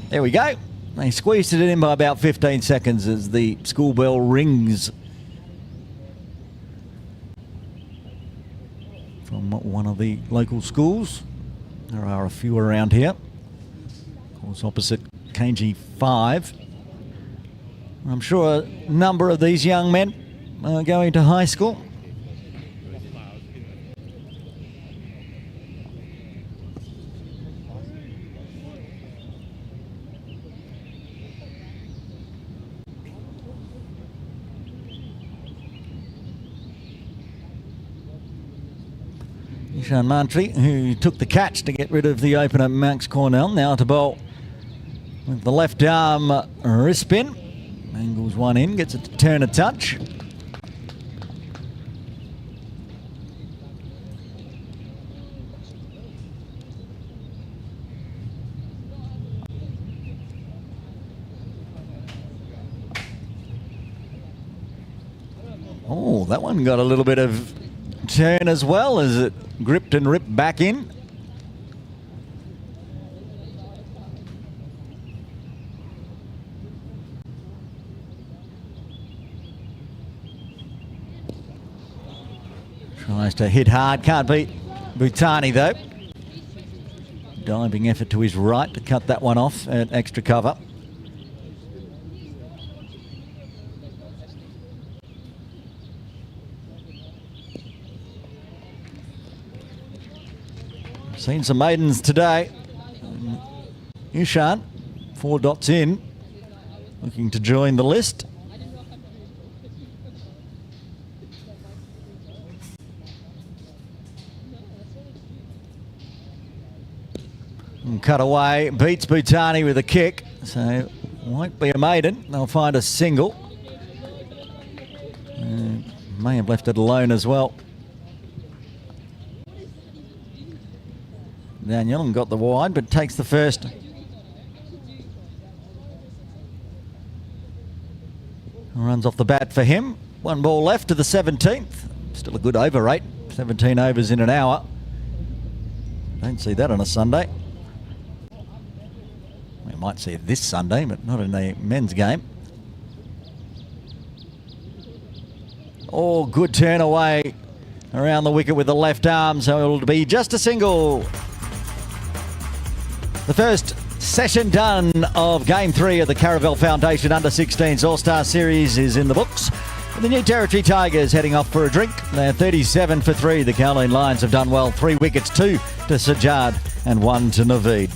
There we go. They squeezed it in by about 15 seconds as the school bell rings from one of the local schools. There are a few around here. Of course, opposite KG 5. I'm sure a number of these young men are going to high school. Ishan Mantri, who took the catch to get rid of the opener Max Cornell, now to bowl with the left arm wrist spin. Angles one in, gets it to turn a touch. Oh, that one got a little bit of turn as well as it gripped and ripped back in. Tries to hit hard, can't beat Bhutani though. Diving effort to his right to cut that one off at extra cover. Seen some maidens today. Yushan, 4 dots in, looking to join the list. And cut away, beats Bhutani with a kick, so won't be a maiden. They'll find a single. May have left it alone as well. Daniel got the wide, but takes the first. Runs off the bat for him. 1 ball left to the 17th. Still a good over rate. 17 overs in an hour. Don't see that on a Sunday. We might see it this Sunday, but not in the men's game. Oh, good turn away around the wicket with the left arm, so it'll be just a single. The first session done of Game 3 of the Caravel Foundation Under-16s All-Star Series is in the books. The New Territory Tigers heading off for a drink. They're 37 for 3. The Kowloon Lions have done well. 3 wickets, 2 to Sajjad and 1 to Naveed.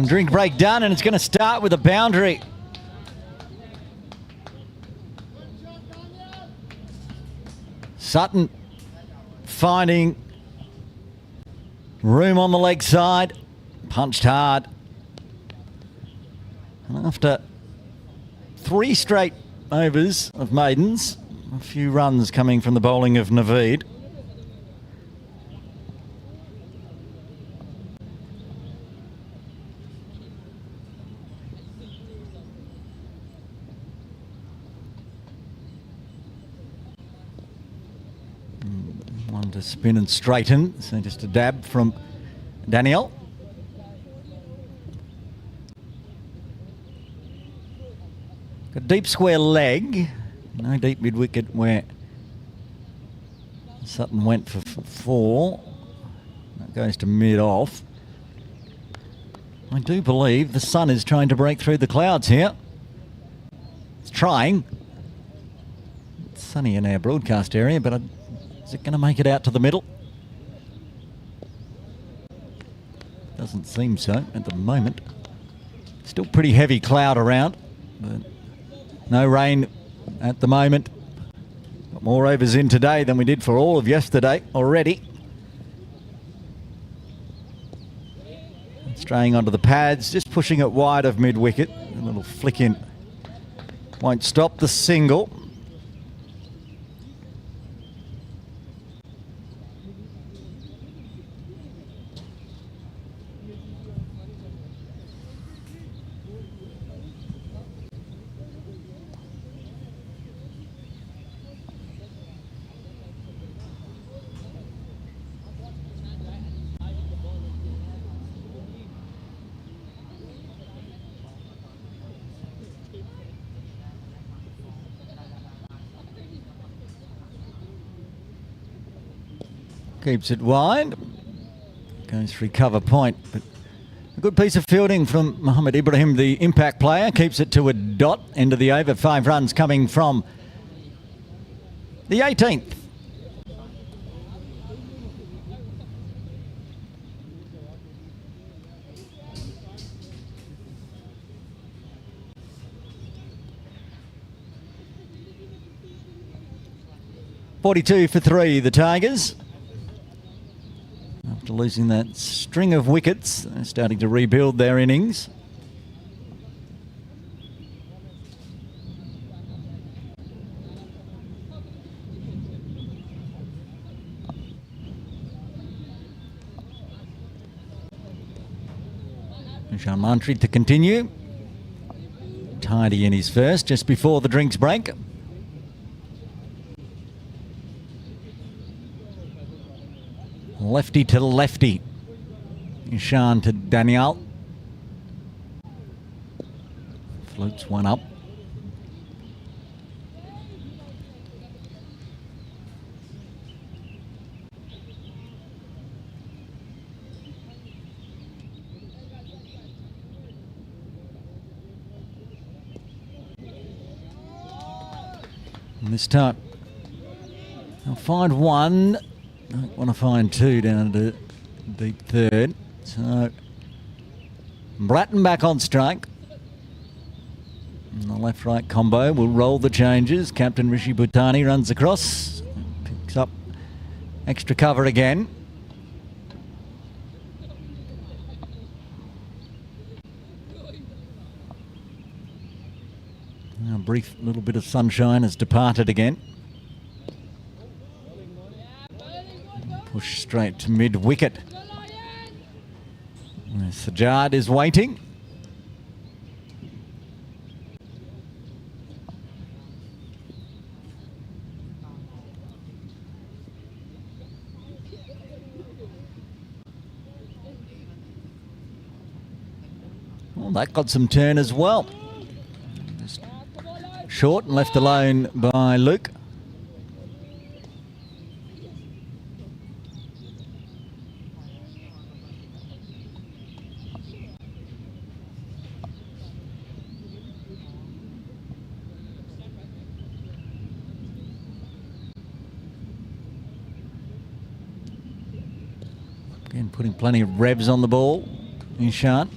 And drink break done, and it's going to start with a boundary. Sutton finding room on the leg side, punched hard. And after 3 straight overs of maidens, a few runs coming from the bowling of Naveed. One to spin and straighten, so just a dab from Daniel. A deep square leg, no deep mid-wicket where Sutton went for 4. That goes to mid-off. I do believe the sun is trying to break through the clouds here. It's trying. It's sunny in our broadcast area, but is it going to make it out to the middle? Doesn't seem so at the moment. Still pretty heavy cloud around, but no rain at the moment. Got more overs in today than we did for all of yesterday already. Straying onto the pads, just pushing it wide of mid-wicket. A little flick in. Won't stop the single. Keeps it wide. Goes for recover point, but a good piece of fielding from Mohammed Ibrahim, the impact player. Keeps it to a dot. End of the over. 5 runs coming from the 18th. .42 for 3, the Tigers. After losing that string of wickets, they're starting to rebuild their innings. Ishan Mantri to continue. Tidy in his first, just before the drinks break. Lefty to lefty. Ishan to Daniel. Floats one up. And this time, I'll find one. Don't want to find 2 down to deep third. So Bratton back on strike. And the left-right combo will roll the changes. Captain Rishi Bhutani runs across. Picks up extra cover again. Now a brief little bit of sunshine has departed again. Push straight to mid-wicket. Sajjad is waiting. Well, that got some turn as well. Just short and left alone by Luke. Again, putting plenty of revs on the ball, Ishan.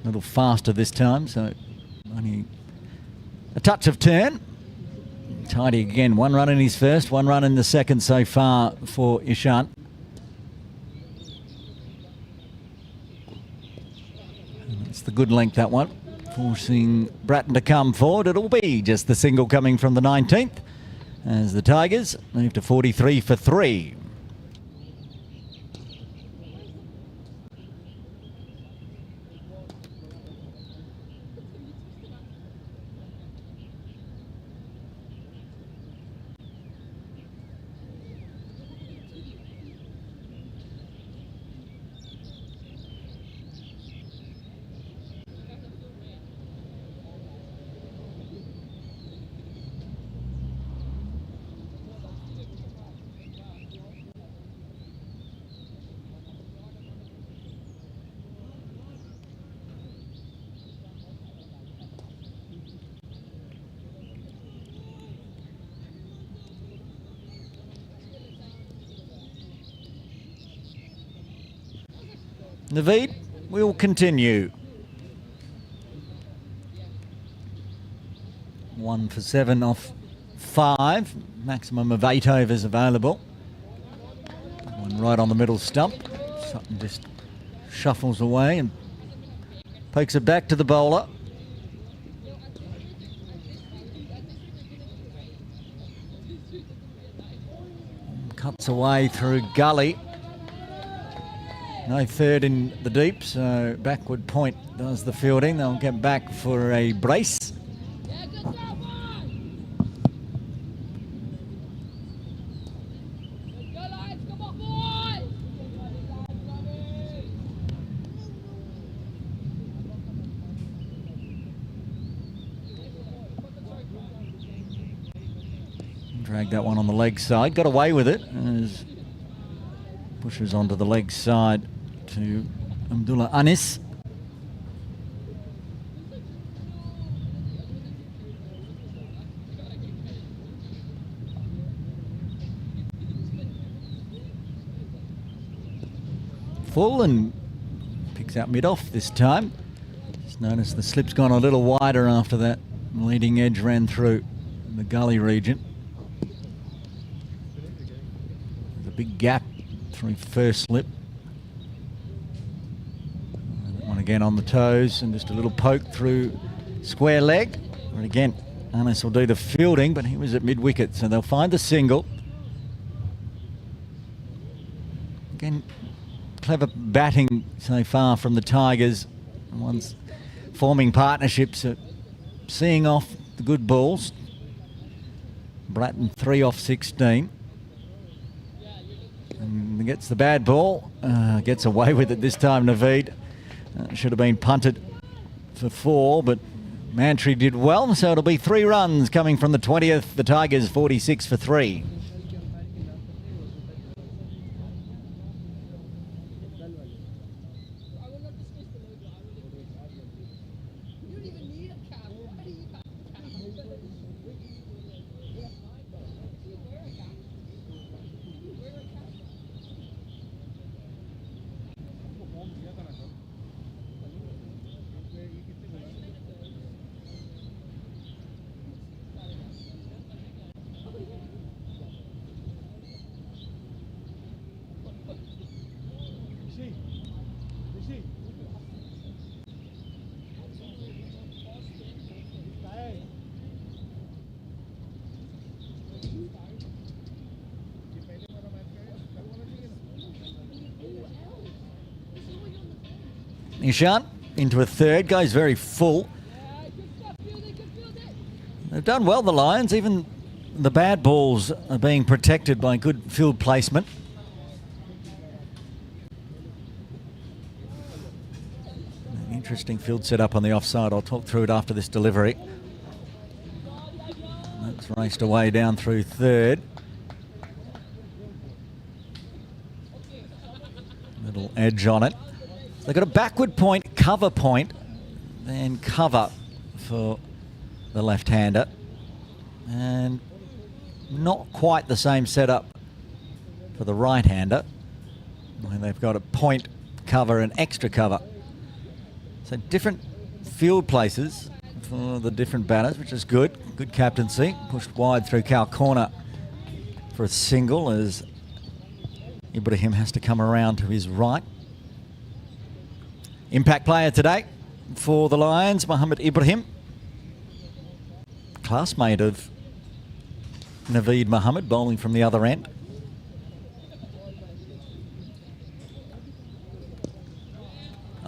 A little faster this time, so only a touch of turn. Tidy again. 1 run in his first, 1 run in the second so far for Ishant. It's the good length, that one. Forcing Bratton to come forward. It'll be just the single coming from the 19th as the Tigers move to 43 for 3. Naveed will continue. 1 for 7 off 5. Maximum of 8 overs available. One right on the middle stump. Sutton just shuffles away and pokes it back to the bowler. Cuts away through gully. No third in the deep, so backward point does the fielding. They'll get back for a brace. Drag that one on the leg side. Got away with it as pushes onto the leg side to Abdullah Anis. Full and picks out mid-off this time. Just notice the slip's gone a little wider after that leading edge ran through the gully region. There's a big gap through first slip. That one again on the toes and just a little poke through square leg. And again, Anis will do the fielding, but he was at mid-wicket, so they'll find the single. Again, clever batting so far from the Tigers. One's forming partnerships, seeing off the good balls. Bratton 3 off 16. And gets the bad ball. Gets away with it this time, Naveed. Should have been punted for 4, but Mantry did well, so it'll be 3 runs coming from the 20th. The Tigers 46 for 3. Ishant into a third, goes very full. They've done well, the Lions. Even the bad balls are being protected by good field placement. An interesting field setup on the offside. I'll talk through it after this delivery. That's raced away down through third. Little edge on it. They've got a backward point, cover point, then cover for the left-hander. And not quite the same setup for the right-hander. They've got a point, cover and extra cover. So different field places for the different batters, which is good. Good captaincy. Pushed wide through cow corner for a single as Ibrahim has to come around to his right. Impact player today for the Lions, Mohammed Ibrahim. Classmate of Naveed Mohammed, bowling from the other end.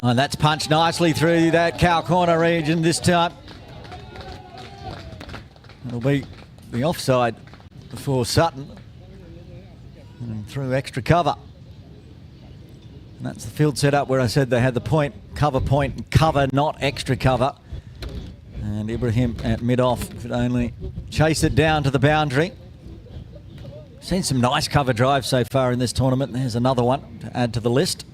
And that's punched nicely through that cow corner region this time. It'll be the offside for Sutton. And through extra cover. And that's the field setup where I said they had the point, cover, not extra cover. And Ibrahim at mid-off could only chase it down to the boundary. Seen some nice cover drives so far in this tournament. There's another one to add to the list.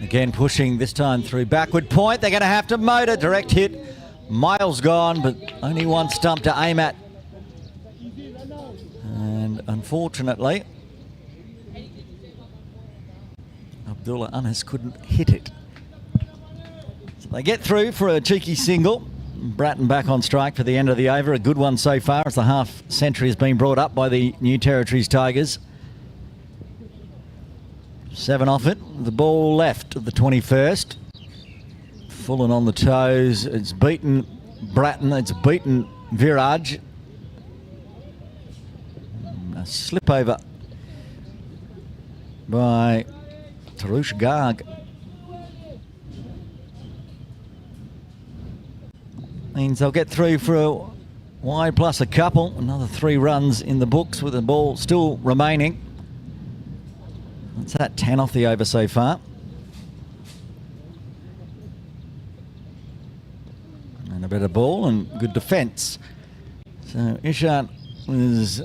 Again pushing this time through backward point. They're going to have to motor. Direct hit. Miles gone, but only one stump to aim at. And unfortunately, Abdullah Anas couldn't hit it. So they get through for a cheeky single. Bratton back on strike for the end of the over. A good one so far as the half century has been brought up by the New Territories Tigers. 7 off it. The ball left of the 21st. Fullen on the toes. It's beaten Bratton. It's beaten Viraj. A slip over by Tarush Garg. Means they'll get through for a wide plus a couple. Another 3 runs in the books with the ball still remaining. What's that? 10 off the over so far. And a better ball and good defence. So Ishan was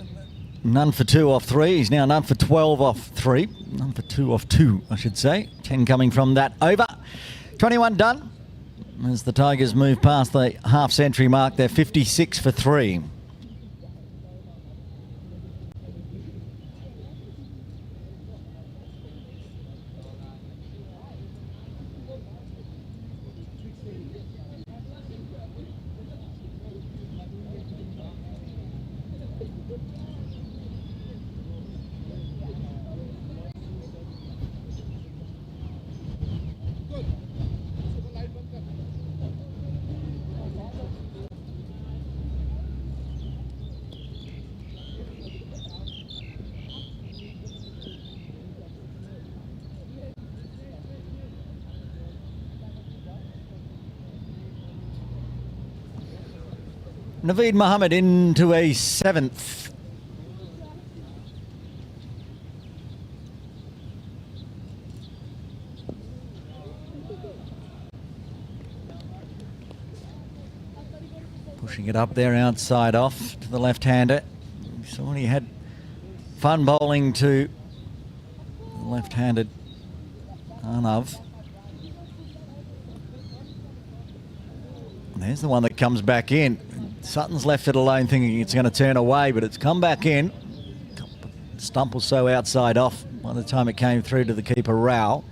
none for 2 off 3. He's now none for 12 off 3. None for 2 off 2, I should say. 10 coming from that over. 21 done. As the Tigers move past the half-century mark, they're 56 for 3. Naveed Mohammed into a 7th. Pushing it up there outside off to the left-hander. So when he had fun bowling to the left-handed Arnav. There's the one that comes back in. Sutton's left it alone thinking it's going to turn away, but it's come back in. Stump or so outside off by the time it came through to the keeper, Rao.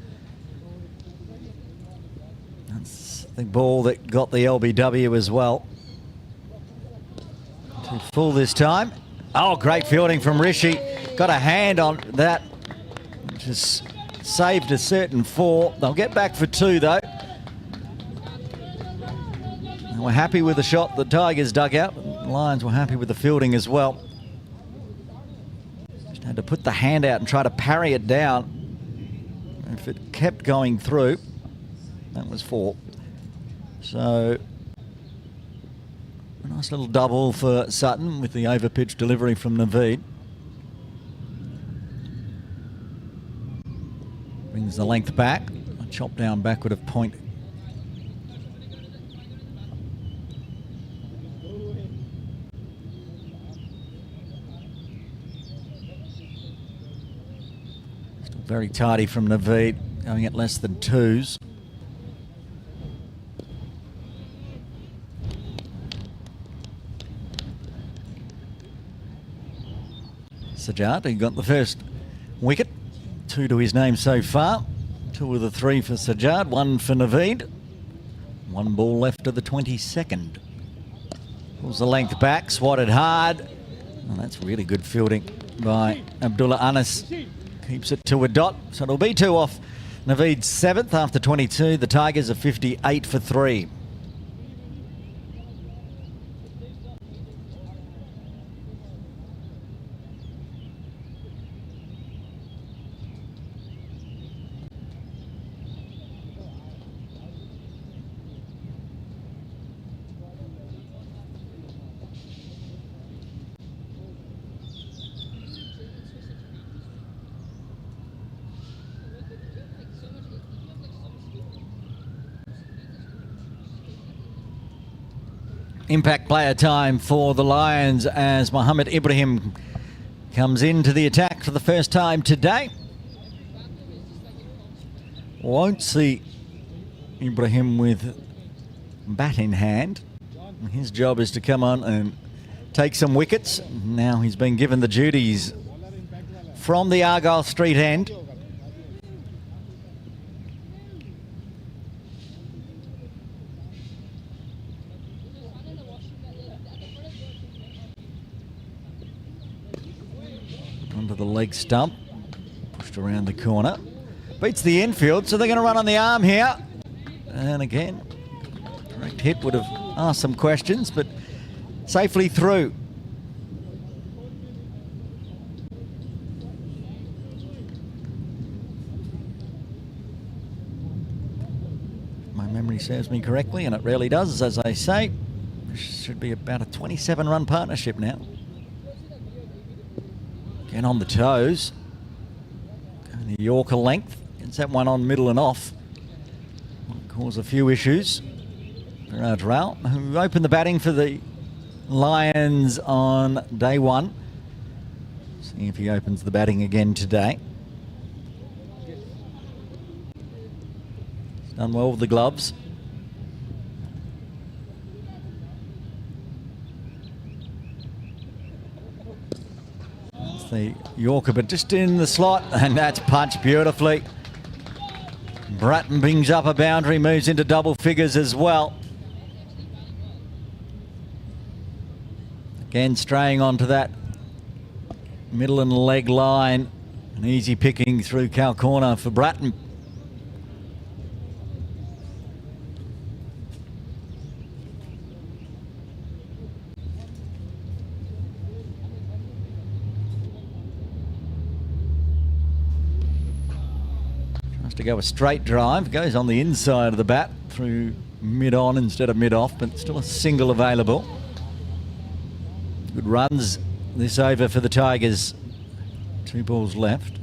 That's the ball that got the LBW as well. Too full this time. Oh, great fielding from Rishi. Got a hand on that, which has saved a certain 4. They'll get back for 2 though. We're happy with the shot the Tigers dug out. The Lions were happy with the fielding as well. Just had to put the hand out and try to parry it down. If it kept going through, that was 4. So a nice little double for Sutton with the over-pitch delivery from Naveed. Brings the length back. A chop down backward of point. Very tidy from Naveed, going at less than 2s. Sajjad, he got the first wicket. 2 to his name so far. 2 of the 3 for Sajjad, 1 for Naveed. 1 ball left of the 22nd. Pulls the length back, swatted hard. Oh, that's really good fielding by Abdullah Anas. Keeps it to a dot, so it'll be 2 off Naveed's 7th after 22. The Tigers are 58 for 3. Impact player time for the Lions as Mohammed Ibrahim comes into the attack for the first time today. Won't see Ibrahim with bat in hand. His job is to come on and take some wickets. Now he's been given the duties from the Argyle Street end. Onto the leg stump, pushed around the corner. Beats the infield, so they're going to run on the arm here. And again, correct hit would have asked some questions, but safely through. My memory serves me correctly, and it rarely does, as I say. Should be about a 27-run partnership now. Again on the toes. Going to Yorker length. Gets that one on middle and off. Might cause a few issues. Caravel, who opened the batting for the Lions on day 1. See if he opens the batting again today. He's done well with the gloves. The Yorker, but just in the slot, and that's punched beautifully. Bratton brings up a boundary, moves into double figures as well. Again, straying onto that middle and leg line. An easy picking through cow corner for Bratton. To go a straight drive, goes on the inside of the bat through mid-on instead of mid-off, but still a single available. Good runs this over for the Tigers. 2 balls left.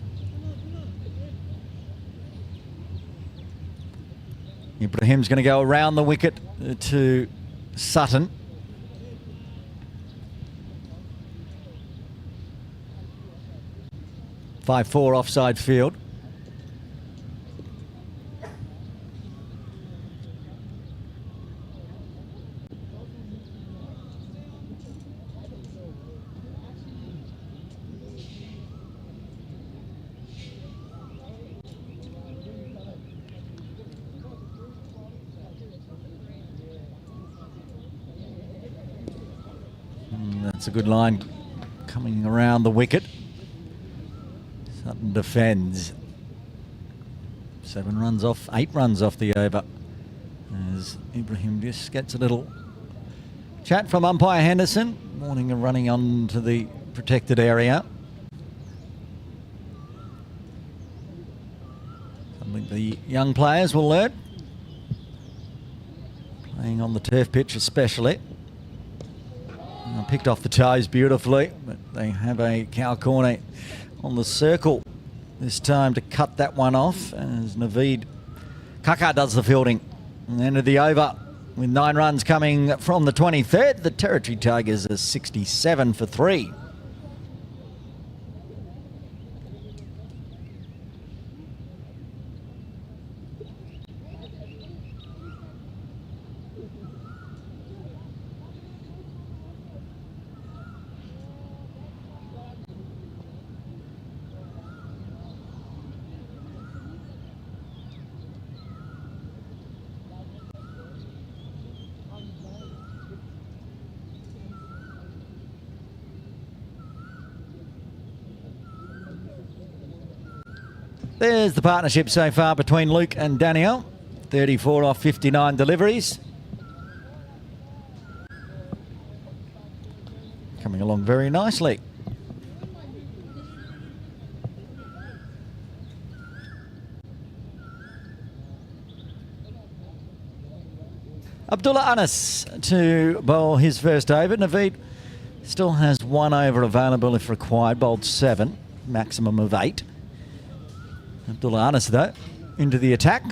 Ibrahim's going to go around the wicket to Sutton. "5-4" offside field. That's a good line coming around the wicket. Sutton defends. 7 runs off, 8 runs off the over. As Ibrahim just gets a little chat from umpire Henderson. Warning of running onto the protected area. Something the young players will learn. Playing on the turf pitch especially. Picked off the toes beautifully, but they have a cow corner on the circle this time to cut that one off as Naveed Kaka does the fielding. And the end of the over with 9 runs coming from the 23rd. The Territory Tigers are 67 for 3. There's the partnership so far between Luke and Danielle. 34 off 59 deliveries. Coming along very nicely. Abdullah Anas to bowl his first over. Naveed still has 1 over available if required. Bowled 7, maximum of 8. Abdullah Anas, though, into the attack.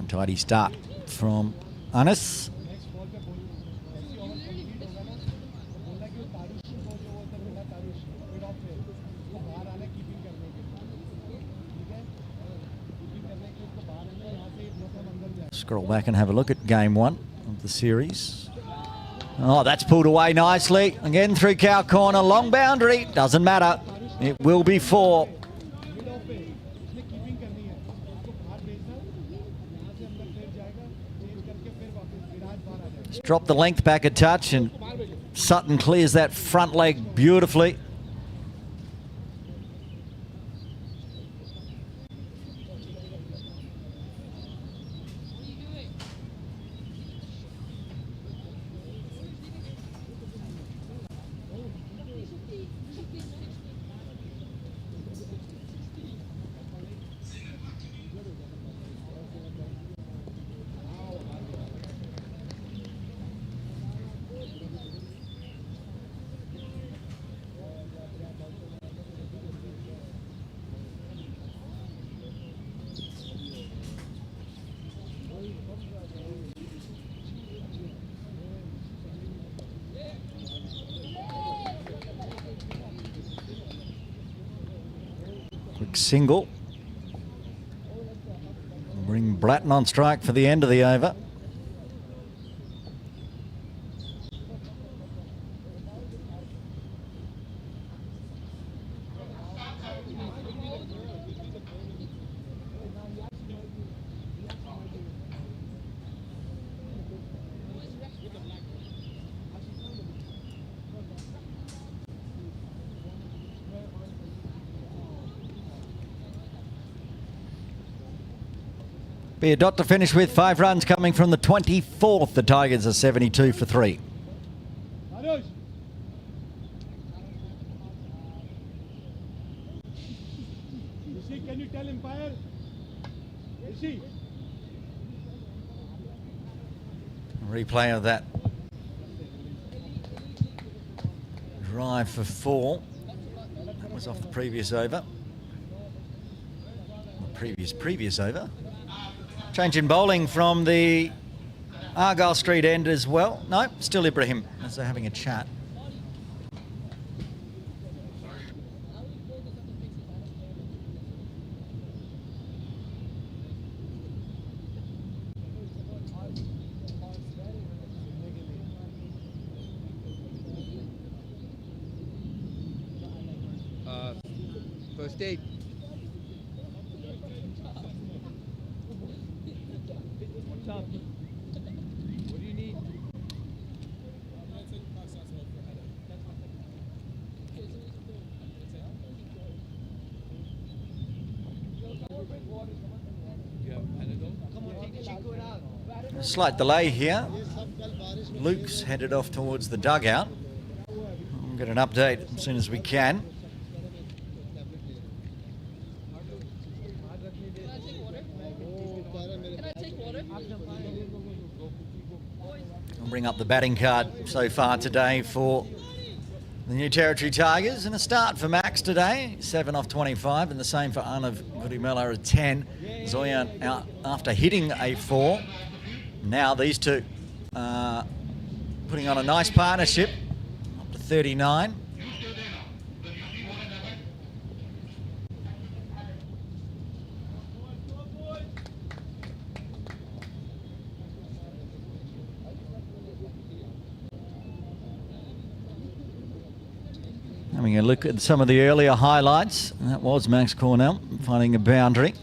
Tidy start from Anas. Scroll back and have a look at game 1 of the series. Oh, that's pulled away nicely. Again through cow corner, long boundary. Doesn't matter. It will be 4. Drop the length back a touch and Sutton clears that front leg beautifully. Quick single. Bring Blatton on strike for the end of the over. Be a dot to finish with. 5 runs coming from the 24th. The Tigers are 72 for 3. Anush. Rishi, can you tell umpire? Rishi. Replay of that drive for 4. That was off the previous over. The previous over. Change in bowling from the Argyle Street end as well. No, still Ibrahim as they're having a chat. First aid. What's up? What do you need? A slight delay here. Luke's headed off towards the dugout. We'll get an update as soon as we can. I'll bring up the batting card so far today for the New Territory Tigers, and a start for Max today, 7 off 25, and the same for Arnav Gudimella at 10. Zoya out after hitting a 4. Now these two putting on a nice partnership, up to 39. Having a look at some of the earlier highlights. That was Max Cornell finding a boundary.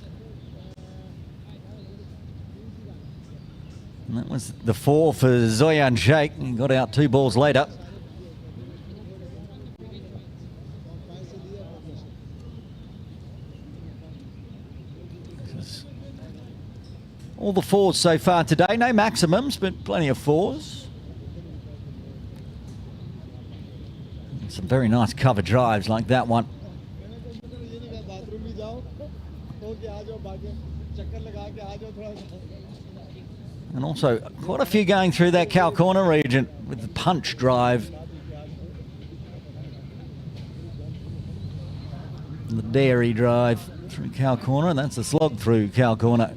And that was the 4 for Zoyan Sheikh. He got out 2 balls later. All the 4s so far today. No maximums, but plenty of 4s. Some very nice cover drives like that one. And also quite a few going through that cow corner region with the punch drive. And the dairy drive through cow corner, and that's the slog through cow corner.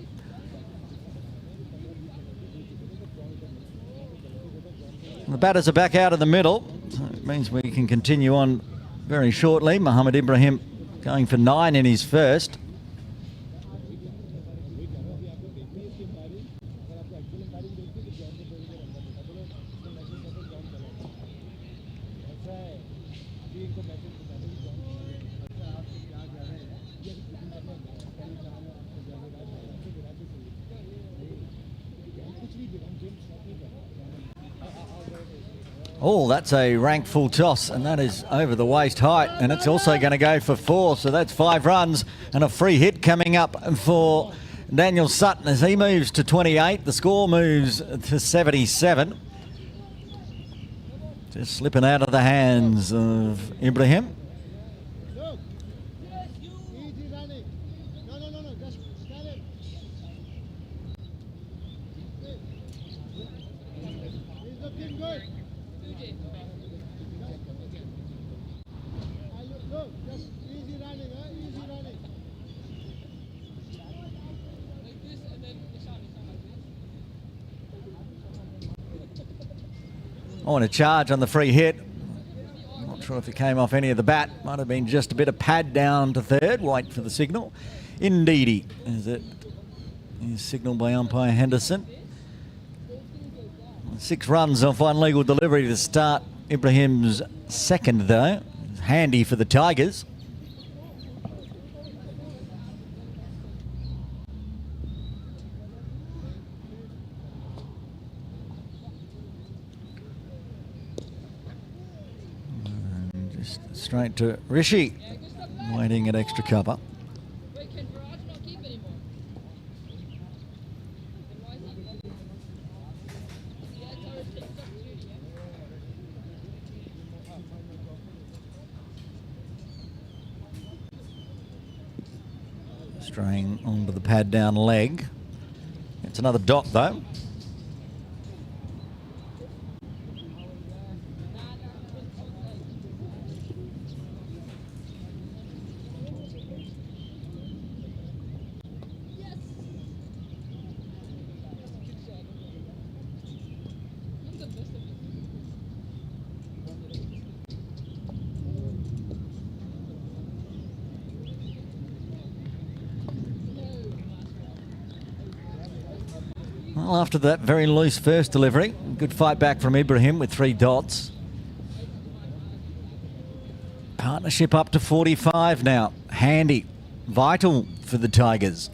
And the batters are back out of the middle, so it means we can continue on very shortly. Mohammed Ibrahim going for 9 in his first. Oh, that's a rank full toss, and that is over the waist height, and it's also going to go for 4, so that's 5 runs and a free hit coming up for Daniel Sutton as he moves to 28. The score moves to 77. Just slipping out of the hands of Ibrahim. On a charge on the free hit. Not sure if it came off any of the bat. Might have been just a bit of pad down to third. Wait for the signal. Indeedy, as it is signalled by umpire Henderson. 6 runs off one legal delivery to start Ibrahim's second, though. Handy for the Tigers. Straight to Rishi, waiting at extra cover. Straying onto the pad down leg. It's another dot though. Well, after that very loose first delivery, good fight back from Ibrahim with 3 dots. Partnership up to 45 now. Handy, vital for the Tigers.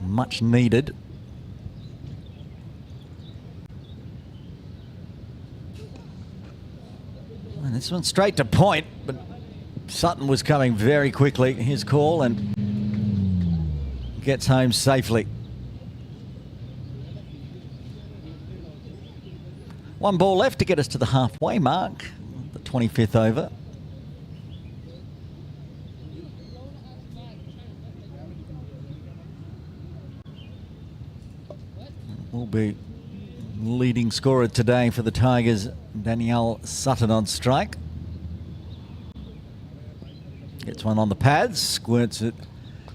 Much needed. And this one straight to point, but Sutton was coming very quickly. His call and gets home safely. 1 ball left to get us to the halfway mark, the 25th over. Will be leading scorer today for the Tigers, Danielle Sutton on strike. Gets one on the pads, squirts it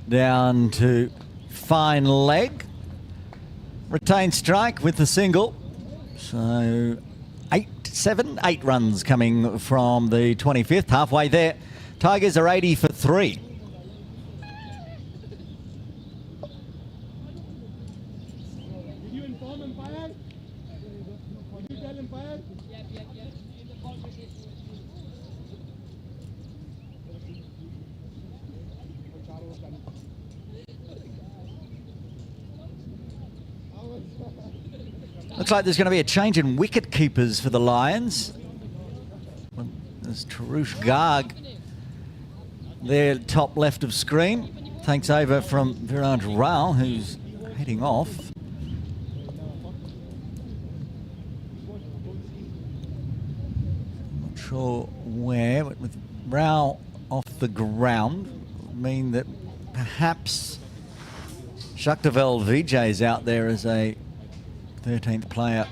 down to fine leg. Retained strike with the single. So 8 runs coming from the 25th, halfway there. Tigers are 80 for 3. Did you inform umpire? Did you tell umpire? looks like there's going to be a change in wicket keepers for the Lions. Well, there's Tarush Garg there, top left of screen. Takes over from Viraj Rao, who's heading off. Not sure where, but with Rao off the ground, would mean that perhaps Caravel Vijay's out there as a 13th player,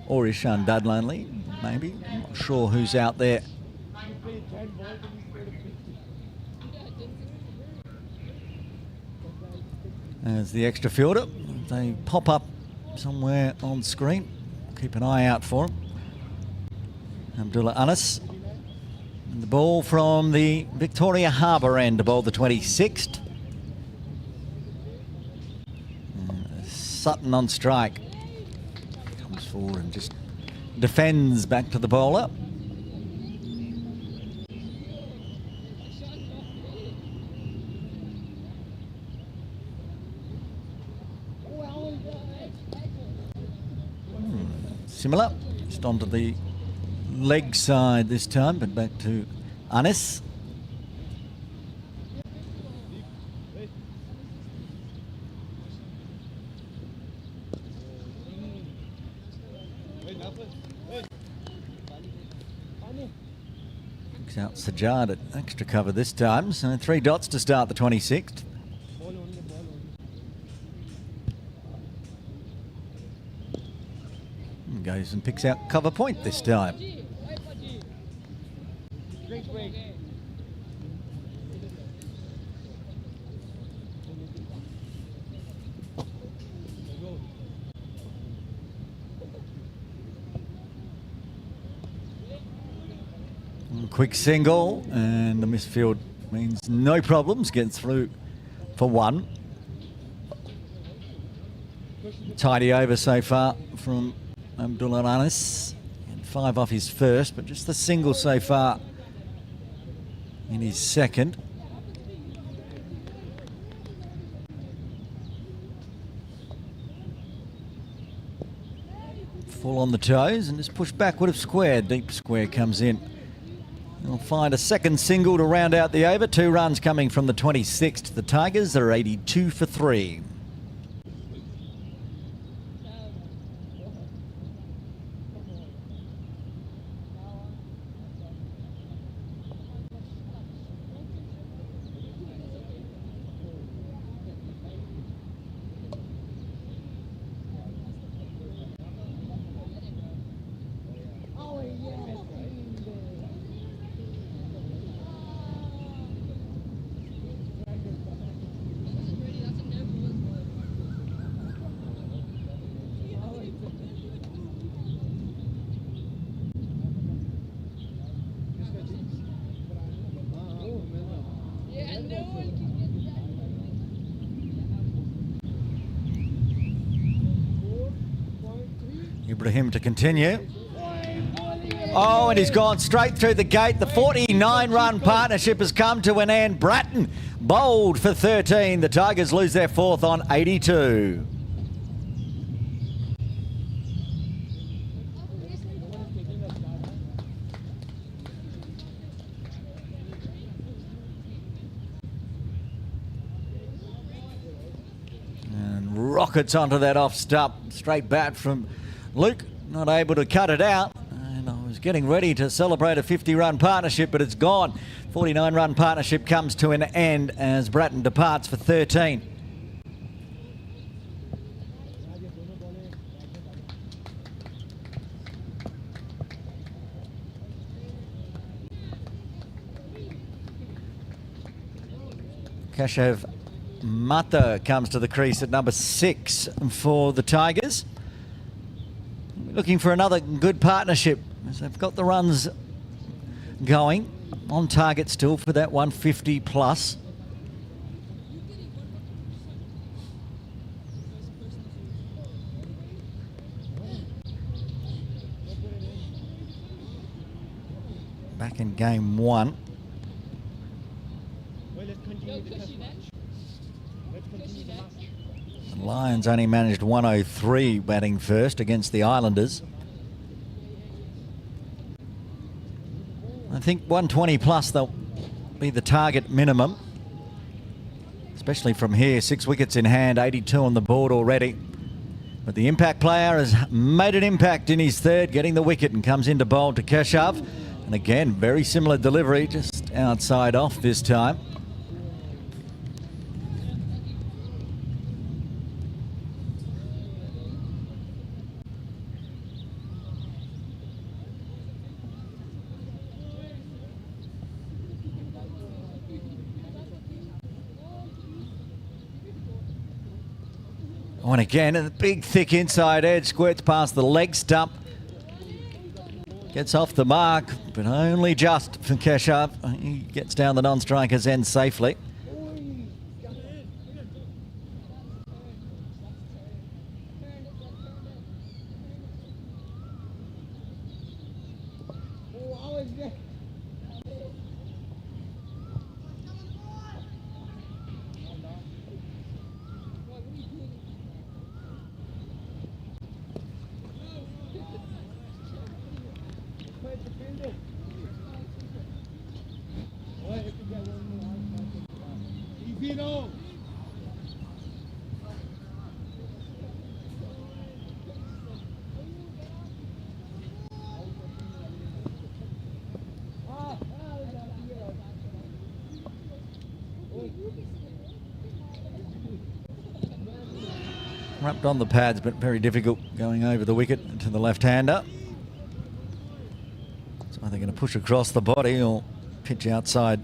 or Ishan Dudlonley, maybe. I'm not sure who's out there. As the extra fielder, they pop up somewhere on screen. Keep an eye out for them. Abdullah Anas. And the ball from the Victoria Harbour end to bowl the 26th. Sutton on strike. Comes forward and just defends back to the bowler. Similar, just onto the leg side this time, but back to Anis. Picks out Sajjad at extra cover this time, so 3 dots to start the 26th. Goes and picks out cover point this time. Quick single, and the misfield means no problems, gets through for 1. Tidy over so far from Abdullah Anis, and 5 off his first, but just the single so far in his second. Full on the toes and just push backward of square. Deep square comes in. They'll find a second single to round out the over. 2 runs coming from the 26th. The Tigers are 82 for 3. Ibrahim to continue. Oh, and he's gone straight through the gate. The 49-run partnership has come to an end. Bratton bowled for 13. The Tigers lose their 4th on 82. And rockets onto that off stump. Straight bat from Luke, not able to cut it out. And I was getting ready to celebrate a 50-run partnership, but it's gone. 49-run partnership comes to an end as Bratton departs for 13. Kashav Mata comes to the crease at number 6 for the Tigers. Looking for another good partnership as they've got the runs going. On target still for that 150 plus. Back in game 1. The Lions only managed 103 batting first against the Islanders. I think 120 plus they'll be the target minimum, especially from here. 6 wickets in hand, 82 on the board already. But the impact player has made an impact in his third, getting the wicket, and comes into bowl to Keshav. And again, very similar delivery, just outside off this time. Oh, and again, a big, thick inside edge, squirts past the leg stump. Gets off the mark, but only just for Keshav. He gets down the non-striker's end safely. Wrapped on the pads, but very difficult going over the wicket to the left-hander. So they're going to push across the body or pitch outside.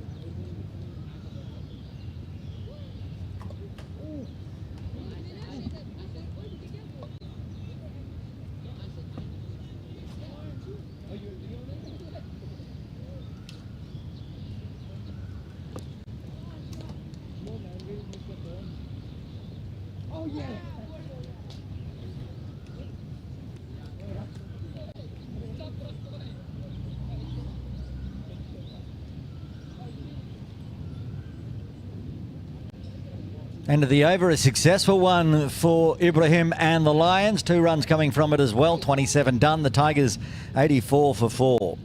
End of the over, a successful one for Ibrahim and the Lions. 2 runs coming from it as well, 27 done. The Tigers 84 for 4.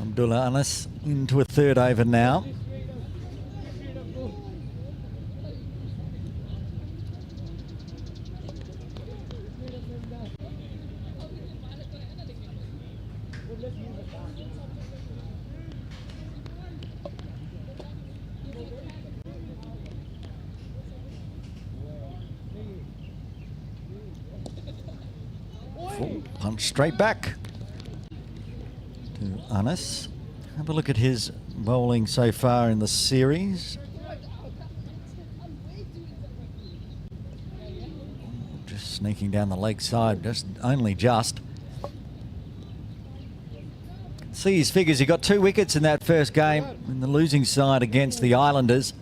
Abdullah Anas into a third over now. Full punch straight back to Anas. Have a look at his bowling so far in the series. Just sneaking down the leg side, only just. See his figures, he got 2 wickets in that first game in the losing side against the Islanders.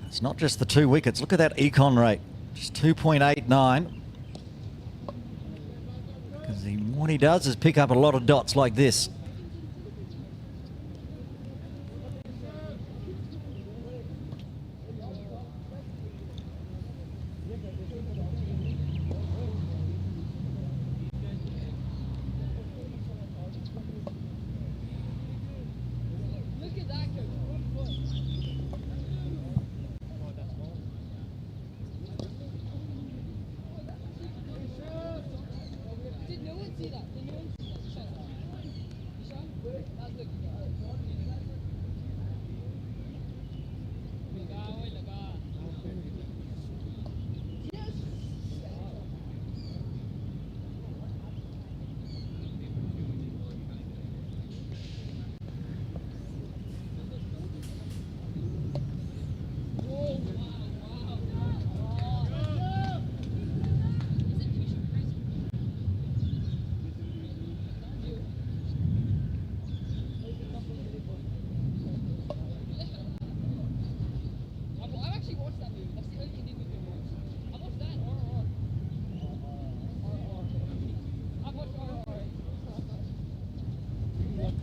It's not just the 2 wickets, look at that econ rate, just 2.89. What he does is pick up a lot of dots like this.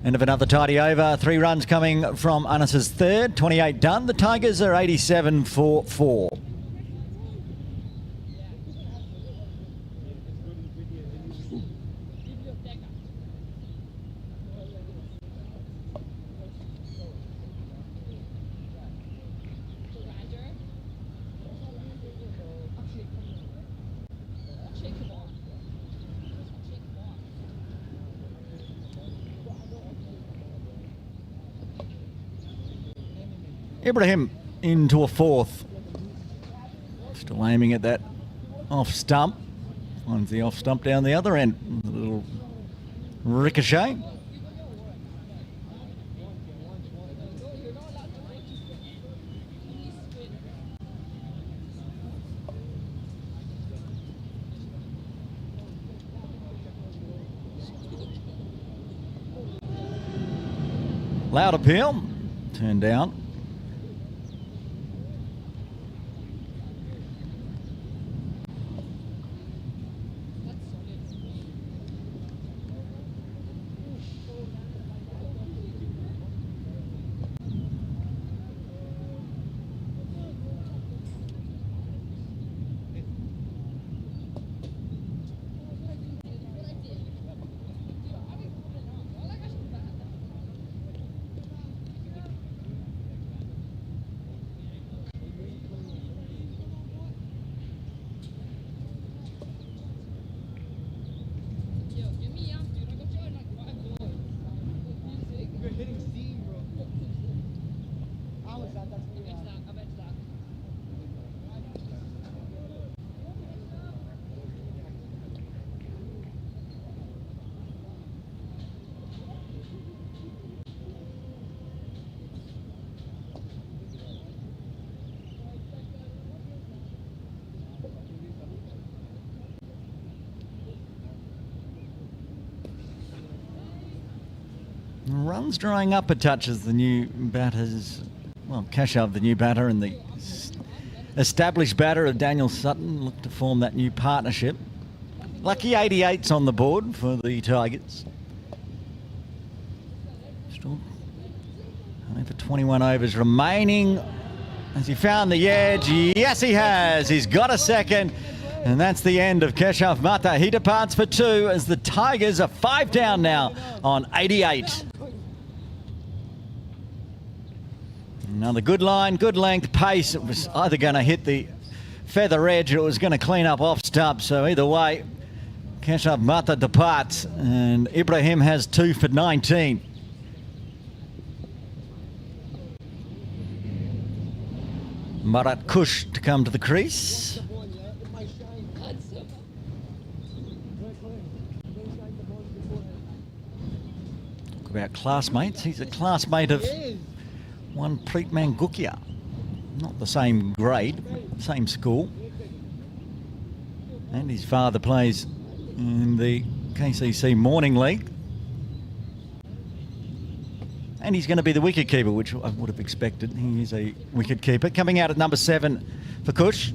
End of another tidy over. 3 runs coming from Annis's third. 28 done. The Tigers are 87 for 4. Ibrahim into a 4th. Still aiming at that off stump. Finds the off stump down the other end. A little ricochet. Loud appeal. Turned down. Runs drying up a touch as the new batters, well, Kashav, the new batter, and the established batter of Daniel Sutton look to form that new partnership. Lucky 88's on the board for the Tigers. Still only for 21 overs remaining. Has he found the edge? Yes, he has. He's got a second. And that's the end of Keshav Mata. He departs for 2 as the Tigers are 5 down now on 88. Another good line, good length, pace. It was either going to hit the feather edge or it was going to clean up off stump. So either way, Keshav Mata departs and Ibrahim has 2 for 19. Marat Kush to come to the crease. Talk about classmates. He's a classmate of one Preet Mangukia. Not the same grade, same school. And his father plays in the KCC Morning League. And he's going to be the wicket keeper, which I would have expected. He is a wicket keeper. Coming out at number 7 for Kush.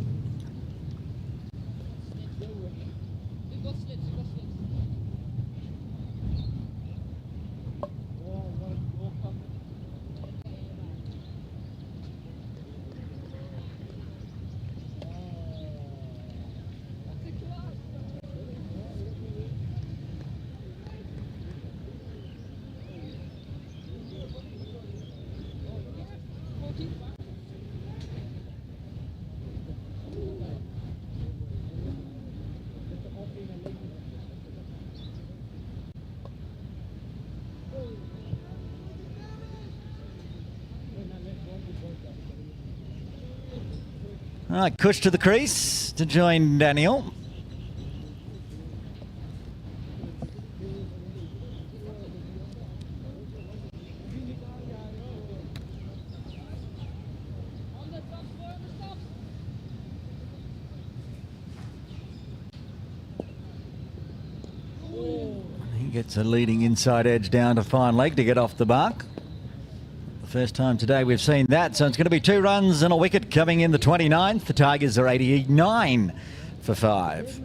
All right, Kush to the crease to join Daniel. He gets a leading inside edge down to fine leg to get off the mark. First time today we've seen that, so it's going to be 2 runs and a wicket coming in the 29th. The Tigers are 89 for 5.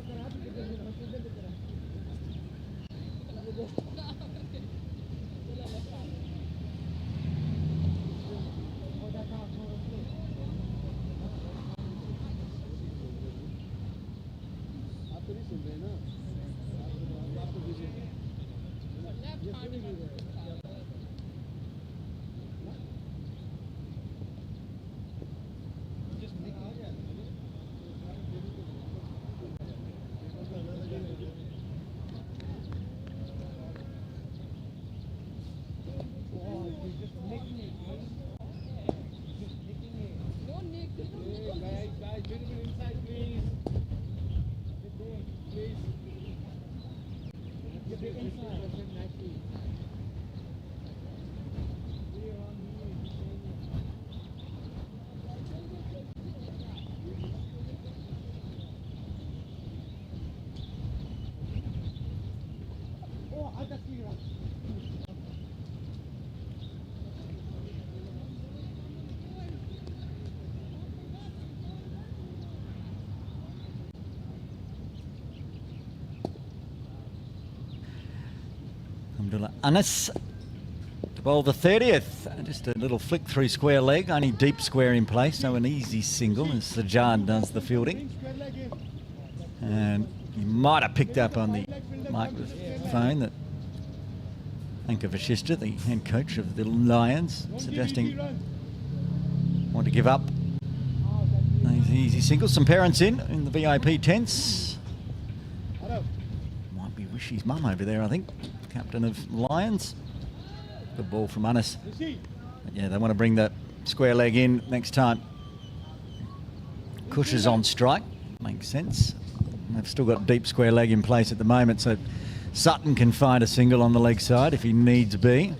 Anis to bowl the 30th. Just a little flick through square leg, only deep square in place, so an easy single as Sajan does the fielding. And you might have picked up on the microphone that Anka Vashishta, the head coach of the Lions, suggesting want to give up those easy singles. Some parents in the VIP tents. Might be Wishy's mum over there, I think. Captain of Lions. Good ball from Anis. But yeah, they want to bring the square leg in next time. Kush is on strike. Makes sense. They've still got deep square leg in place at the moment, so Sutton can find a single on the leg side if he needs be.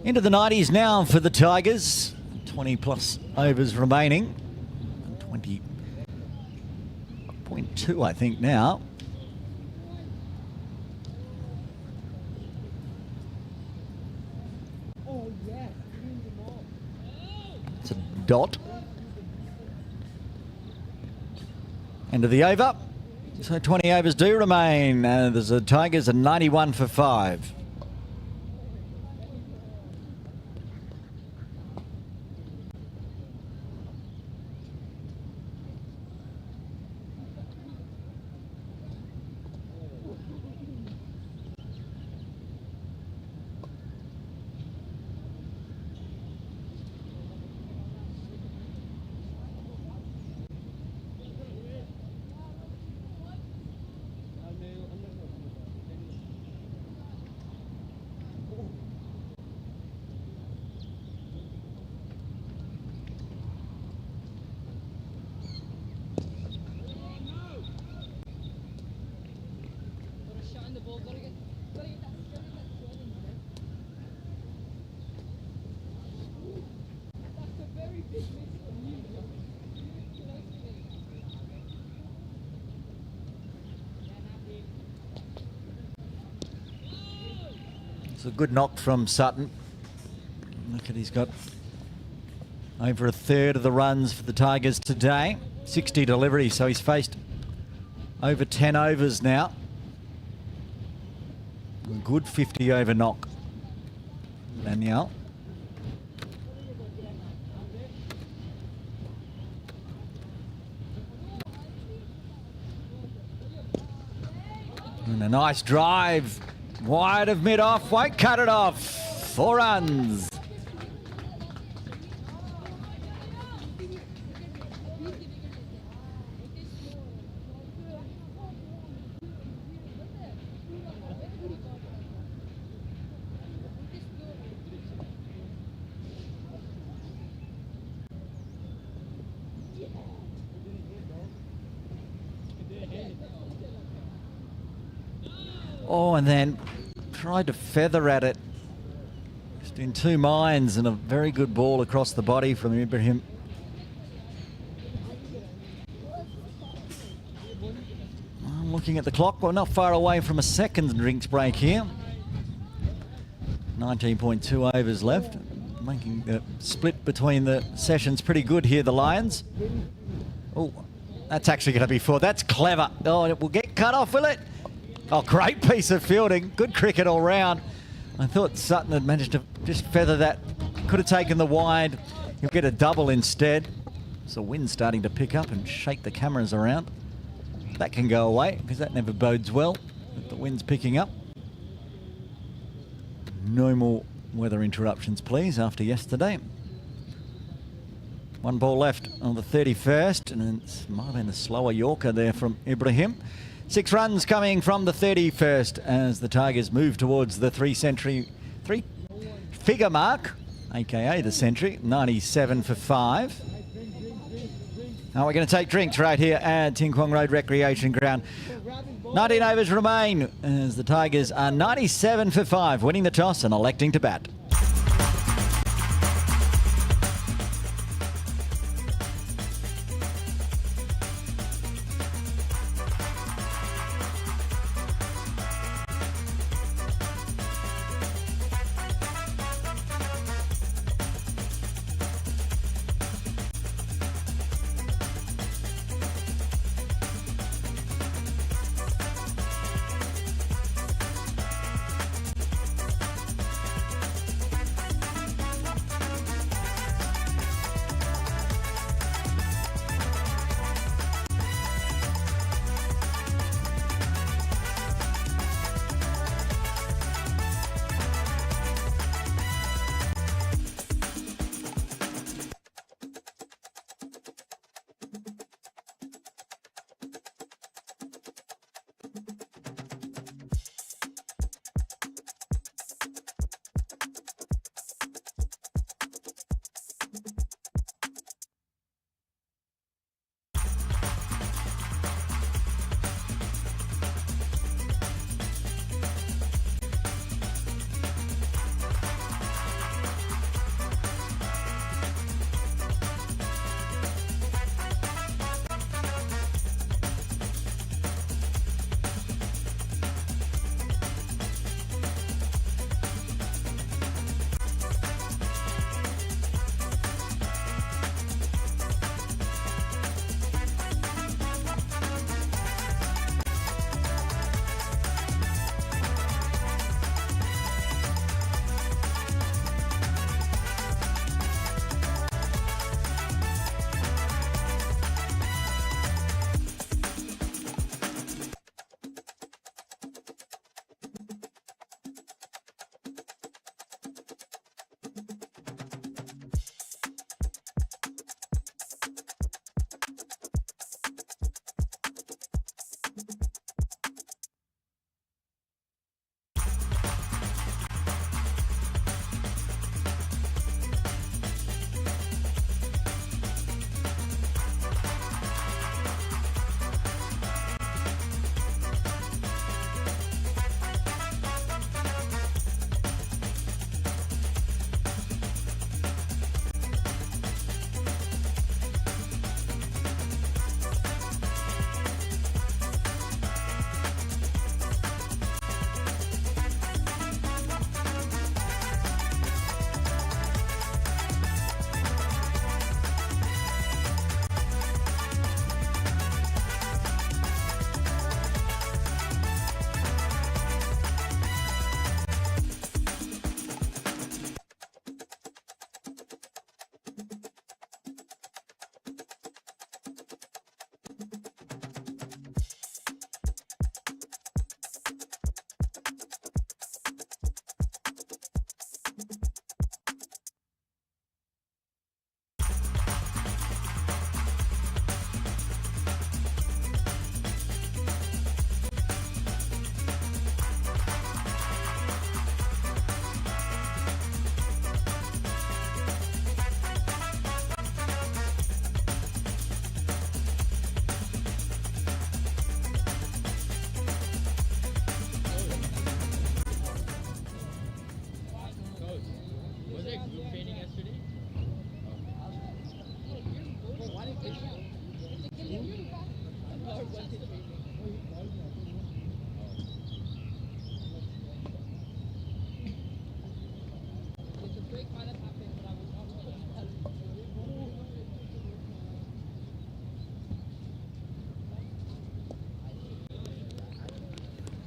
Into the 90s now for the Tigers. 20 plus overs remaining. 20.2 I think now. It's a dot. End of the over. So 20 overs do remain. There's the Tigers are 91 for 5. A good knock from Sutton. Look at, he's got over a third of the runs for the Tigers today. 60 delivery, so he's faced over 10 overs now. A good 50 over knock. Danielle. And a nice drive. Wide of mid-off, won't cut it off. 4 runs. Oh, and then tried to feather at it. Just in two minds, and a very good ball across the body from Ibrahim. I'm looking at the clock. We're not far away from a second drinks break here. 19.2 overs left. making the split between the sessions pretty good here, the Lions. Oh, that's actually going to be 4. That's clever. Oh, it will get cut off, will it? Oh, great piece of fielding. Good cricket all round. I thought Sutton had managed to just feather that. Could have taken the wide. He'll get a double instead. So wind's starting to pick up and shake the cameras around. That can go away because that never bodes well if the wind's picking up. No more weather interruptions, please, after yesterday. 1 ball left on the 31st, and it might have been a slower Yorker there from Ibrahim. 6 runs coming from the 31st as the Tigers move towards the three-figure mark, aka the century, 97 for 5. Now we're going to take drinks right here at Ting Kwong Road Recreation Ground. 19 overs remain as the Tigers are 97 for 5, winning the toss and electing to bat.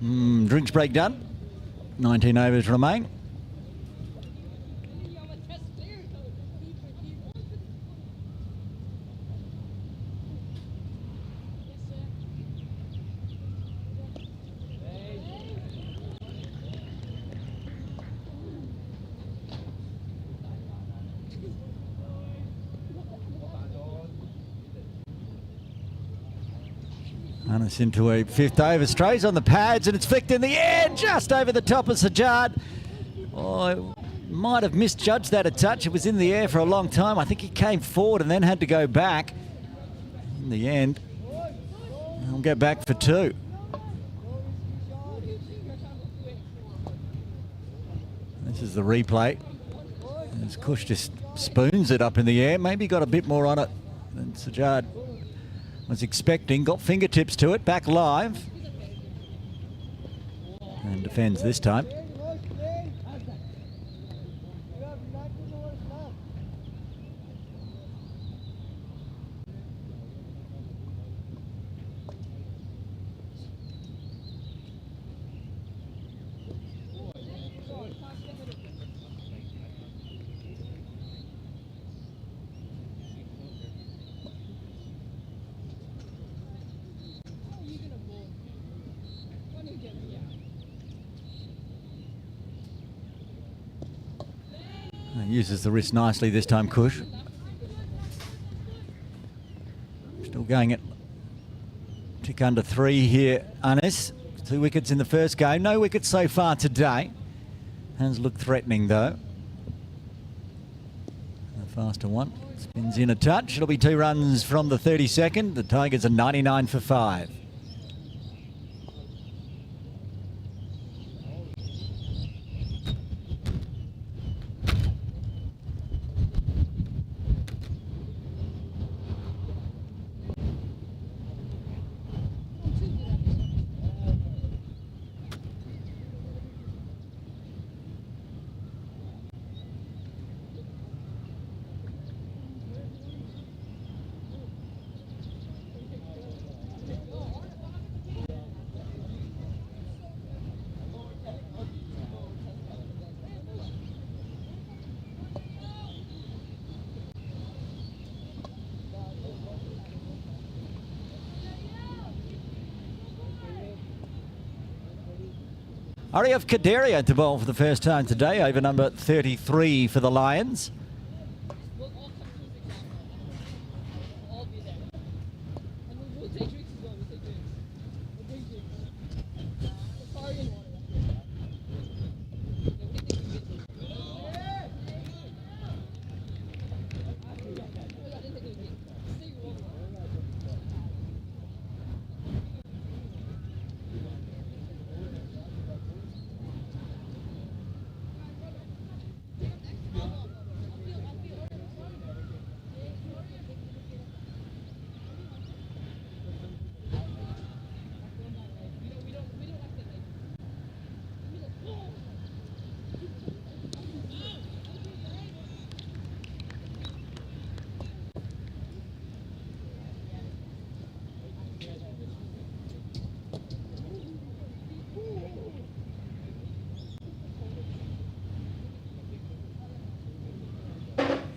Drinks break done. 19 overs remain. And it's into a fifth over, strays on the pads, and it's flicked in the air, just over the top of Sajjad. Oh, might have misjudged that a touch. It was in the air for a long time. I think he came forward and then had to go back. In the end, he'll go back for two. This is the replay. As Kush just spoons it up in the air. Maybe got a bit more on it than Sajjad was expecting. Got fingertips to it, back live. And defends this time. Uses the wrist nicely this time, Kush. Still going at tick under 3 here, Anis. 2 wickets in the first game. No wickets so far today. Hands look threatening though. A faster one. Spins in a touch. It'll be 2 runs from the 32nd. The Tigers are 99 for 5. Arif Kaderia to bowl for the first time today, over number 33 for the Lions.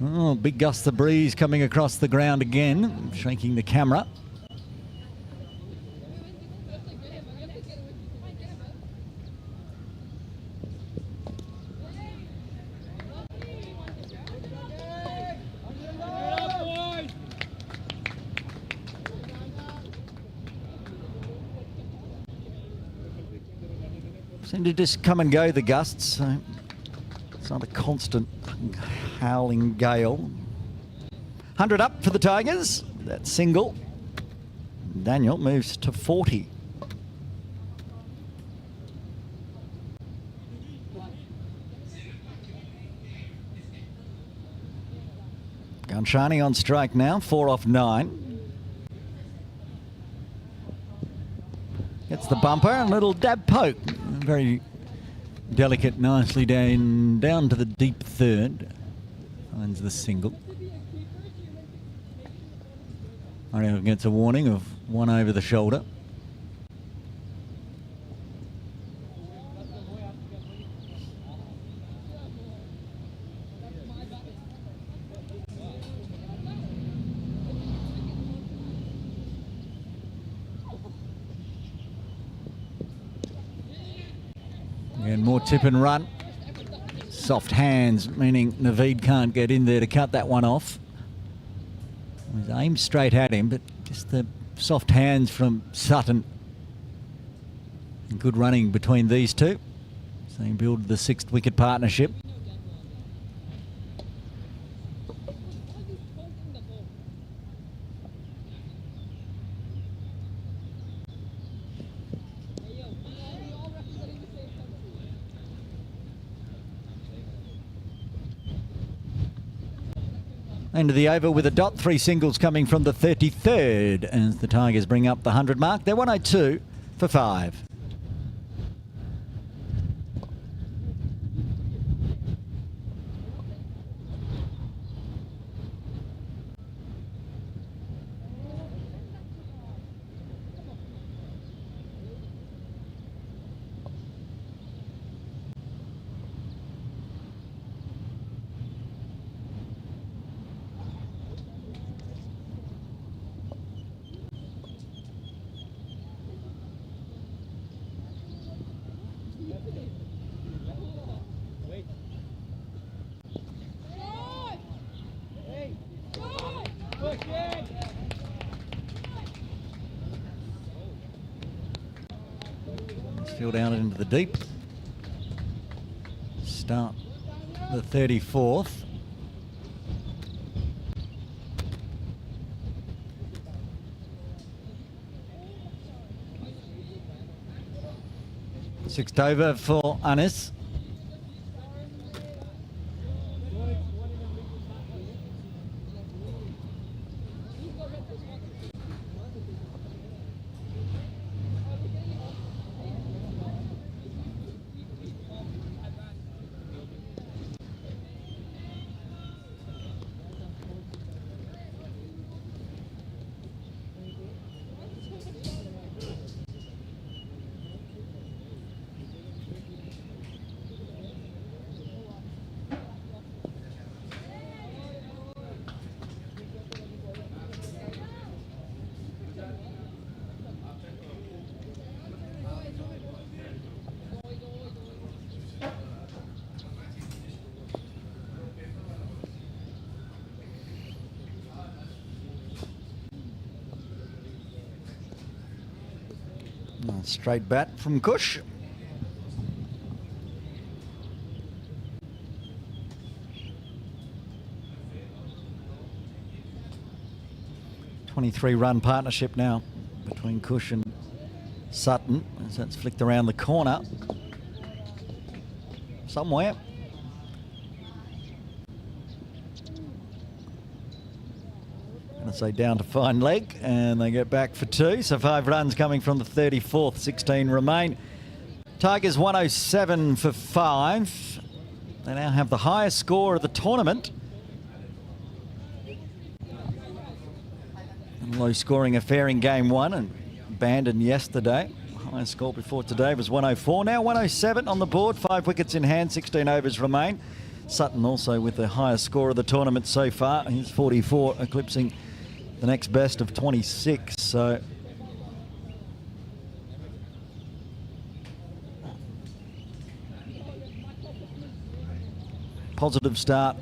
Oh, big gust of breeze coming across the ground again, shaking the camera. Seem to just come and go, the gusts, so it's not a constant howling gale. 100 up for the Tigers. That single. Daniel moves to 40. Ganshani on strike now, 4 off 9. Gets the bumper and a little dab poke. Very delicate, nicely down to the deep third. Finds the single. Ariel gets a warning of 1 over the shoulder. And more tip and run. Soft hands, meaning Naveed can't get in there to cut that one off. It was aimed straight at him, but just the soft hands from Sutton. And good running between these two. So they build the 6th wicket partnership. End of the over with a dot, 3 singles coming from the 33rd as the Tigers bring up the 100 mark. They're 102 for 5. Field out into the deep. Start the 34th. Sixth over for Anis. Straight bat from Kush. .23-run partnership now between Kush and Sutton as that's flicked around the corner somewhere. Gonna say down to fine leg, and they get back for 2. So 5 runs coming from the 34th, 16 remain. Tigers 107 for 5. They now have the highest score of the tournament. And low scoring affair in game 1 and abandoned yesterday. Highest score before today was 104. Now 107 on the board, 5 wickets in hand, 16 overs remain. Sutton also with the highest score of the tournament so far. He's 44, eclipsing the next best of 26. So positive start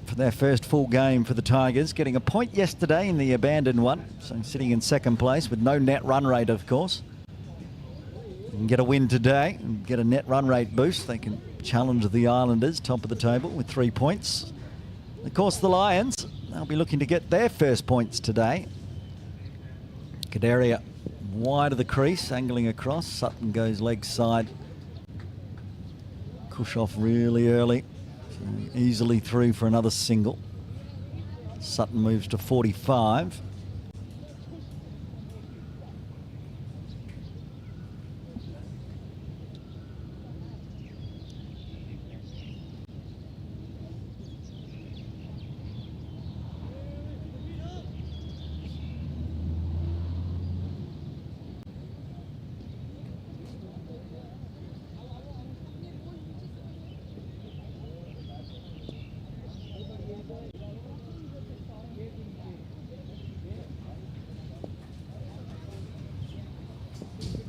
for their first full game for the Tigers, getting a point yesterday in the abandoned one, so sitting in second place with no net run rate, of course. And get a win today and get a net run rate boost. They can challenge the Islanders top of the table with 3 points. Of course, the Lions, they'll be looking to get their first points today. Kadaria wide of the crease, angling across. Sutton goes leg side. Kush off really early. So easily through for another single. Sutton moves to 45.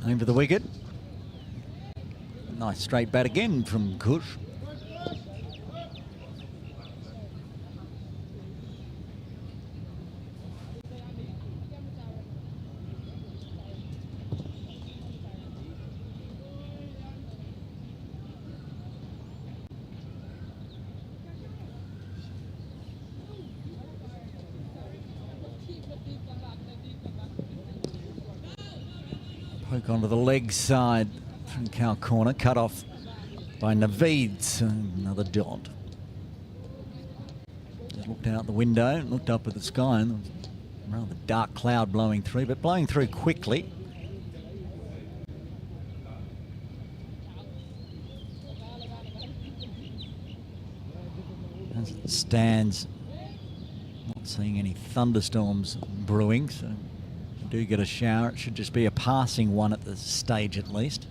Over the wicket. Nice straight bat again from Kush. Poke onto the leg side from cow corner, cut off by Naveed. So another dot. Just looked out the window, looked up at the sky, and there was a rather dark cloud blowing through, but blowing through quickly. As it stands, not seeing any thunderstorms brewing, so if you do get a shower, it should just be a passing one at this stage at least.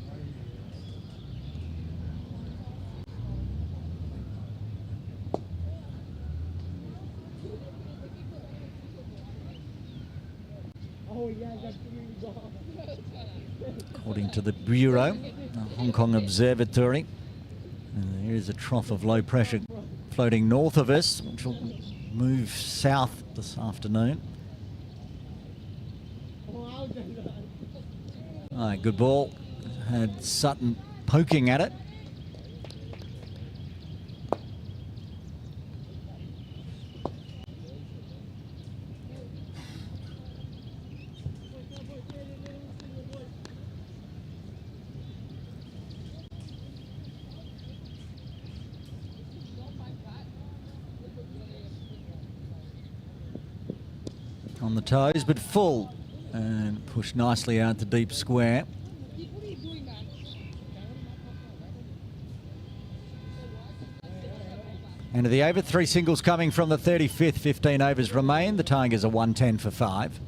According to the Bureau, the Hong Kong Observatory, there is a trough of low pressure floating north of us, which will move south this afternoon. Good ball. Had Sutton poking at it. On the toes, but full, and pushed nicely out to deep square. And to the over, 3 singles coming from the 35th, 15 overs remain. The Tigers are 110 for 5.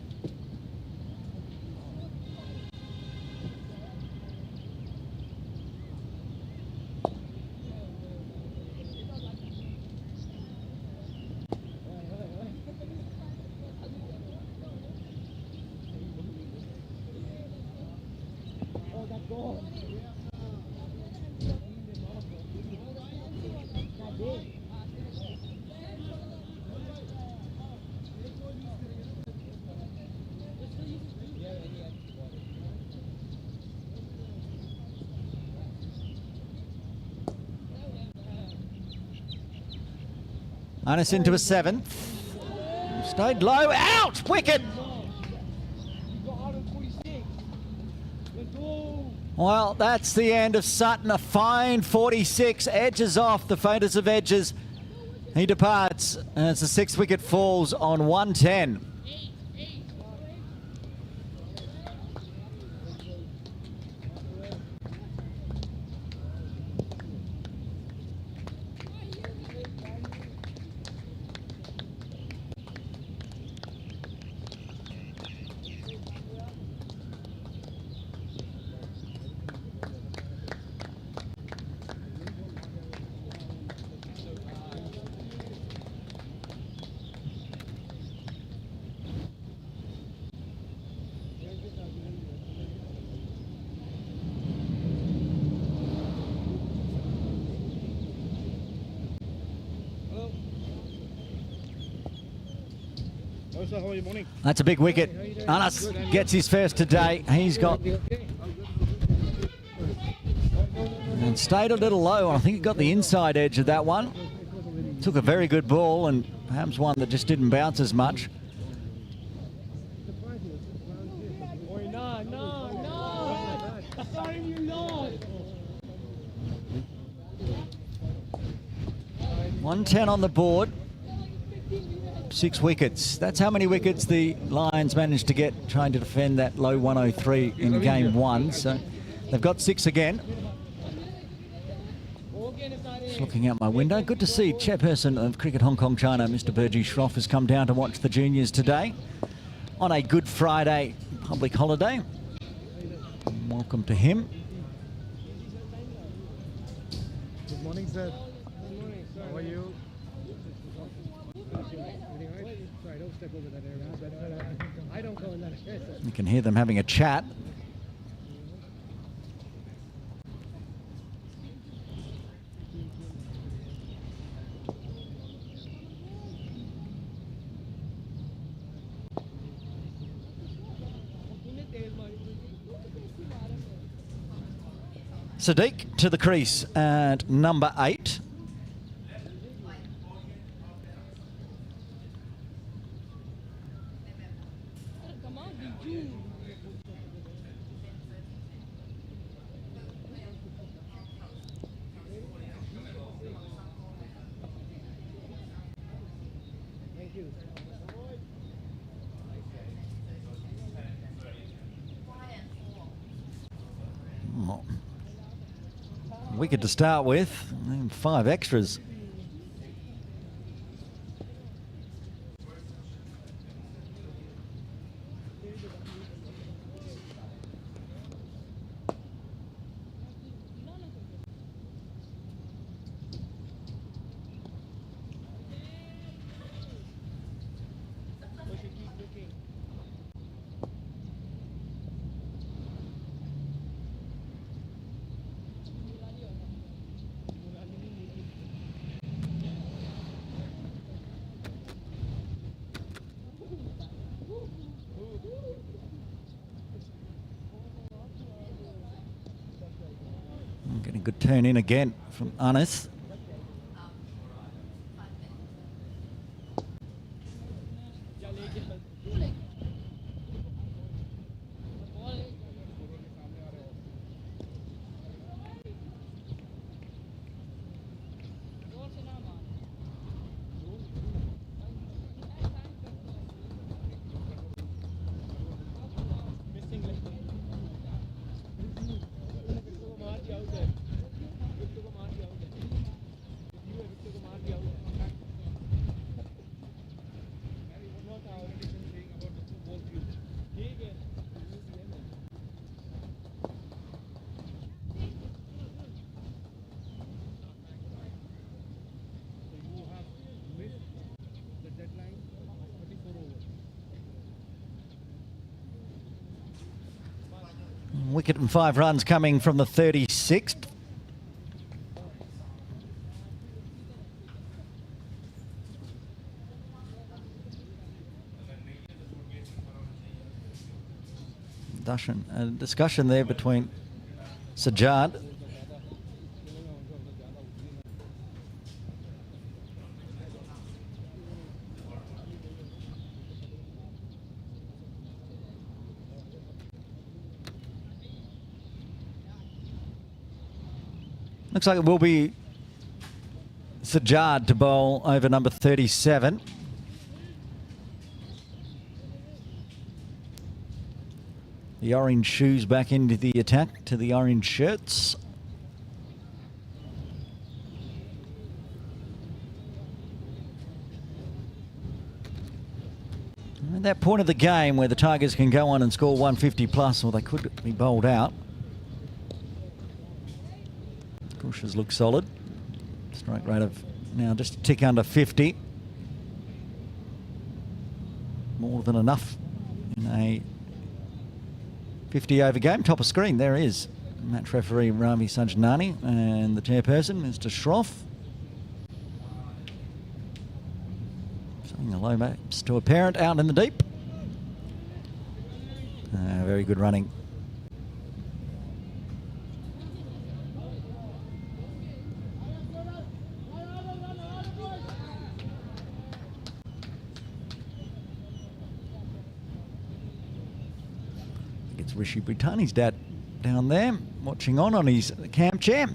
Minus into a 7th. Stayed low. Out! Wicket! Well, that's the end of Sutton. A fine 46. Edges off, the faintest of edges. He departs, and it's the 6th wicket falls on 110. That's a big wicket. Anas gets his first today. He's got... And stayed a little low. I think he got the inside edge of that one. Took a very good ball, and perhaps one that just didn't bounce as much. $110 on the board. 6 wickets. That's how many wickets the Lions managed to get trying to defend that low 103 in game 1. So they've got 6 again. Just looking out my window. Good to see Chairperson of Cricket Hong Kong China, Mr. Burji Shroff, has come down to watch the juniors today on a Good Friday public holiday. Welcome to him. Good morning, sir. Good morning, sir. How are you? Sorry, don't step over that area. I don't go in that area. You can hear them having a chat. Sadiq to the crease at number 8. Thank you. Wicket to start with, and 5 extras. Getting a good turn in again from Anis. Wicket and 5 runs coming from the 36th. Discussion there between Sajjad . Looks like it will be Sajjad to bowl over number 37. The orange shoes back into the attack to the orange shirts. At that point of the game where the Tigers can go on and score 150 plus, or they could be bowled out. Bushes look solid. Strike rate of now just a tick under 50. More than enough in a 50 over game. Top of screen, there is match referee Ravi Sajnani and the chairperson, Mr. Shroff. Saying hello, mates, to a parent out in the deep. Very good running. It's Rishi Britani's dad down there, watching on his camp chair.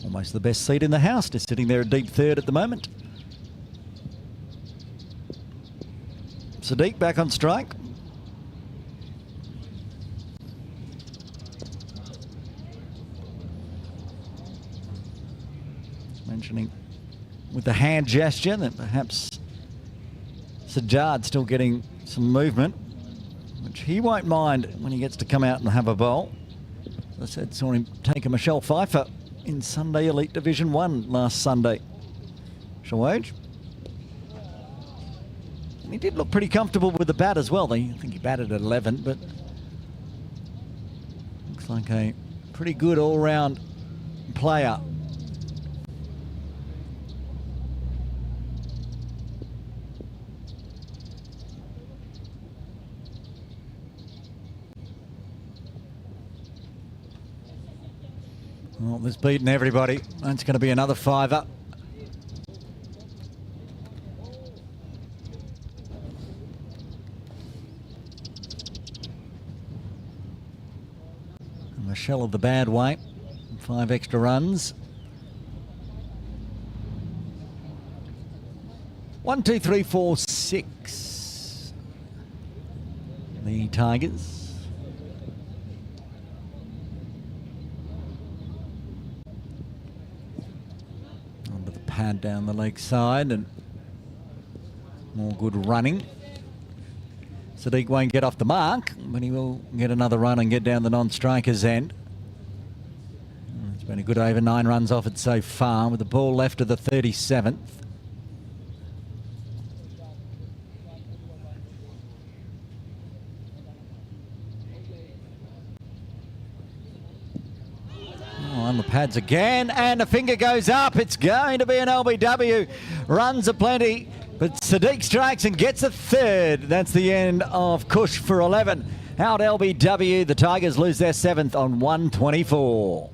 Almost the best seat in the house, just sitting there at deep third at the moment. Sadiq back on strike. Mentioning with the hand gesture that perhaps Sajjad still getting some movement, which he won't mind when he gets to come out and have a bowl. As I said, saw him take a Michelle Pfeiffer in Sunday Elite Division 1 last Sunday. Shawaj. And he did look pretty comfortable with the bat as well. I think he batted at 11, but looks like a Pretty good all-round player. Well, there's beaten everybody. That's going to be another fiver. Michelle of the bad way. 5 extra runs. 1, 2, 3, 4, 6. The Tigers. Onto the pad down the leg side and more good running. Sadiq won't get off the mark, but he will get another run and get down the non-striker's end. It's been a good over 9 runs off it so far, with the ball left of the 37th. On the pads again, and a finger goes up. It's going to be an LBW. Runs aplenty, but Sadiq strikes and gets a third. That's the end of Kush for 11. Out LBW, the Tigers lose their 7th on 124.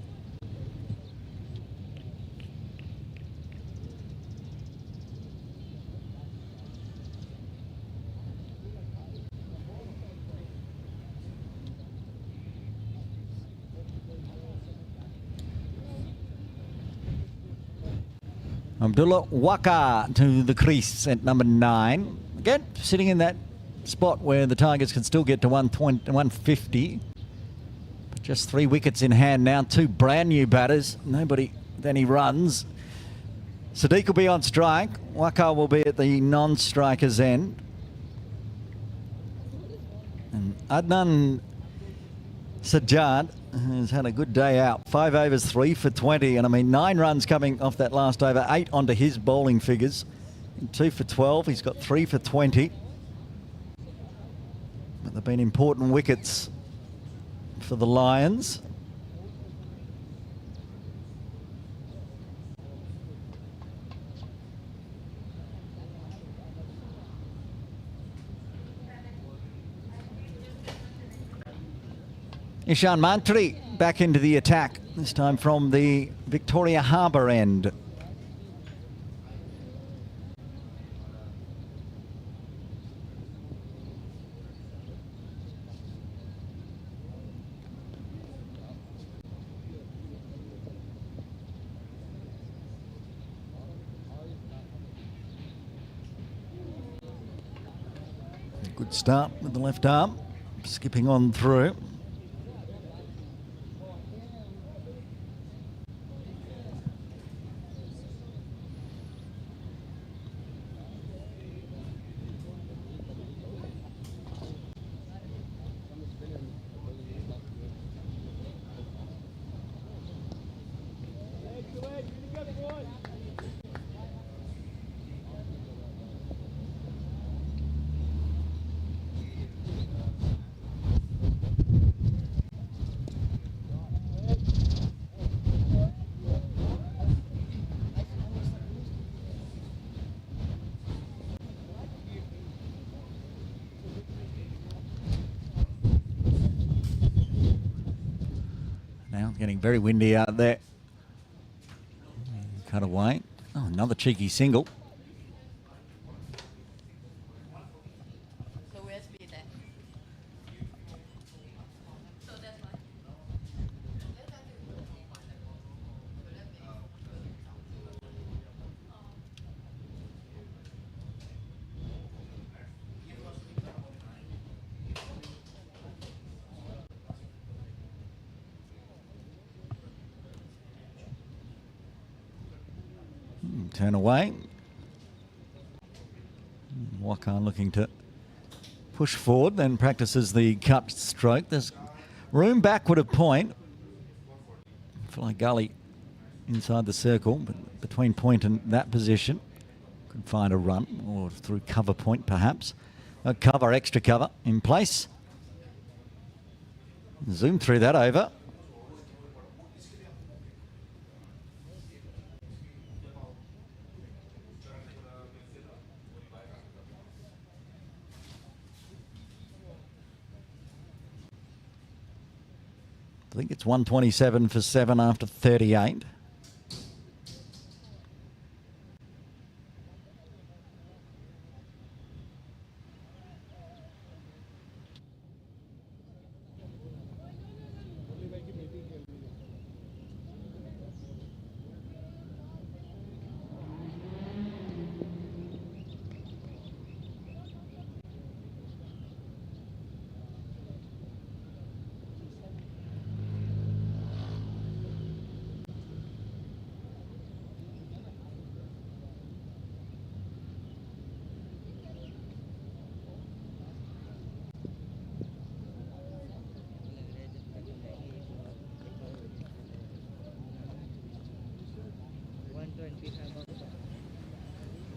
Abdullah Waka to the crease at number 9. Again, sitting in that spot where the Tigers can still get to 150. But just 3 wickets in hand now. 2 brand new batters. Nobody with any runs. Sadiq will be on strike. Waka will be at the non-striker's end. And Adnan Sajjad has had a good day out. 5 overs, 3 for 20. And I mean, 9 runs coming off that last over. 8 onto his bowling figures. 2 for 12. He's got 3 for 20. But they've been important wickets for the Lions. Ishan Mantri back into the attack, this time from the Victoria Harbour end. Good start with the left arm, skipping on through. Getting very windy out there. Cut away. Oh, another cheeky single. So where's be there? So that's why. Turn away. Wakan looking to push forward, then practices the cut stroke. There's room backward of point. Fly gully inside the circle, but between point and that position. Could find a run, or through cover point perhaps. A cover, extra cover in place. Zoom through that over. I think it's 127 for 7 after 38.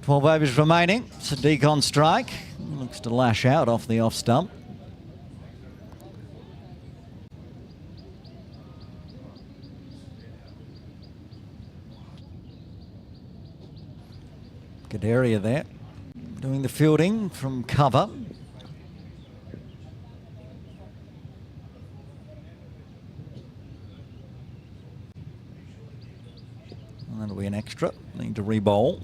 Twelve overs remaining. Sadiq on strike. Looks to lash out off the off stump. Good area there. Doing the fielding from cover. And that'll be an extra. Need to re-bowl.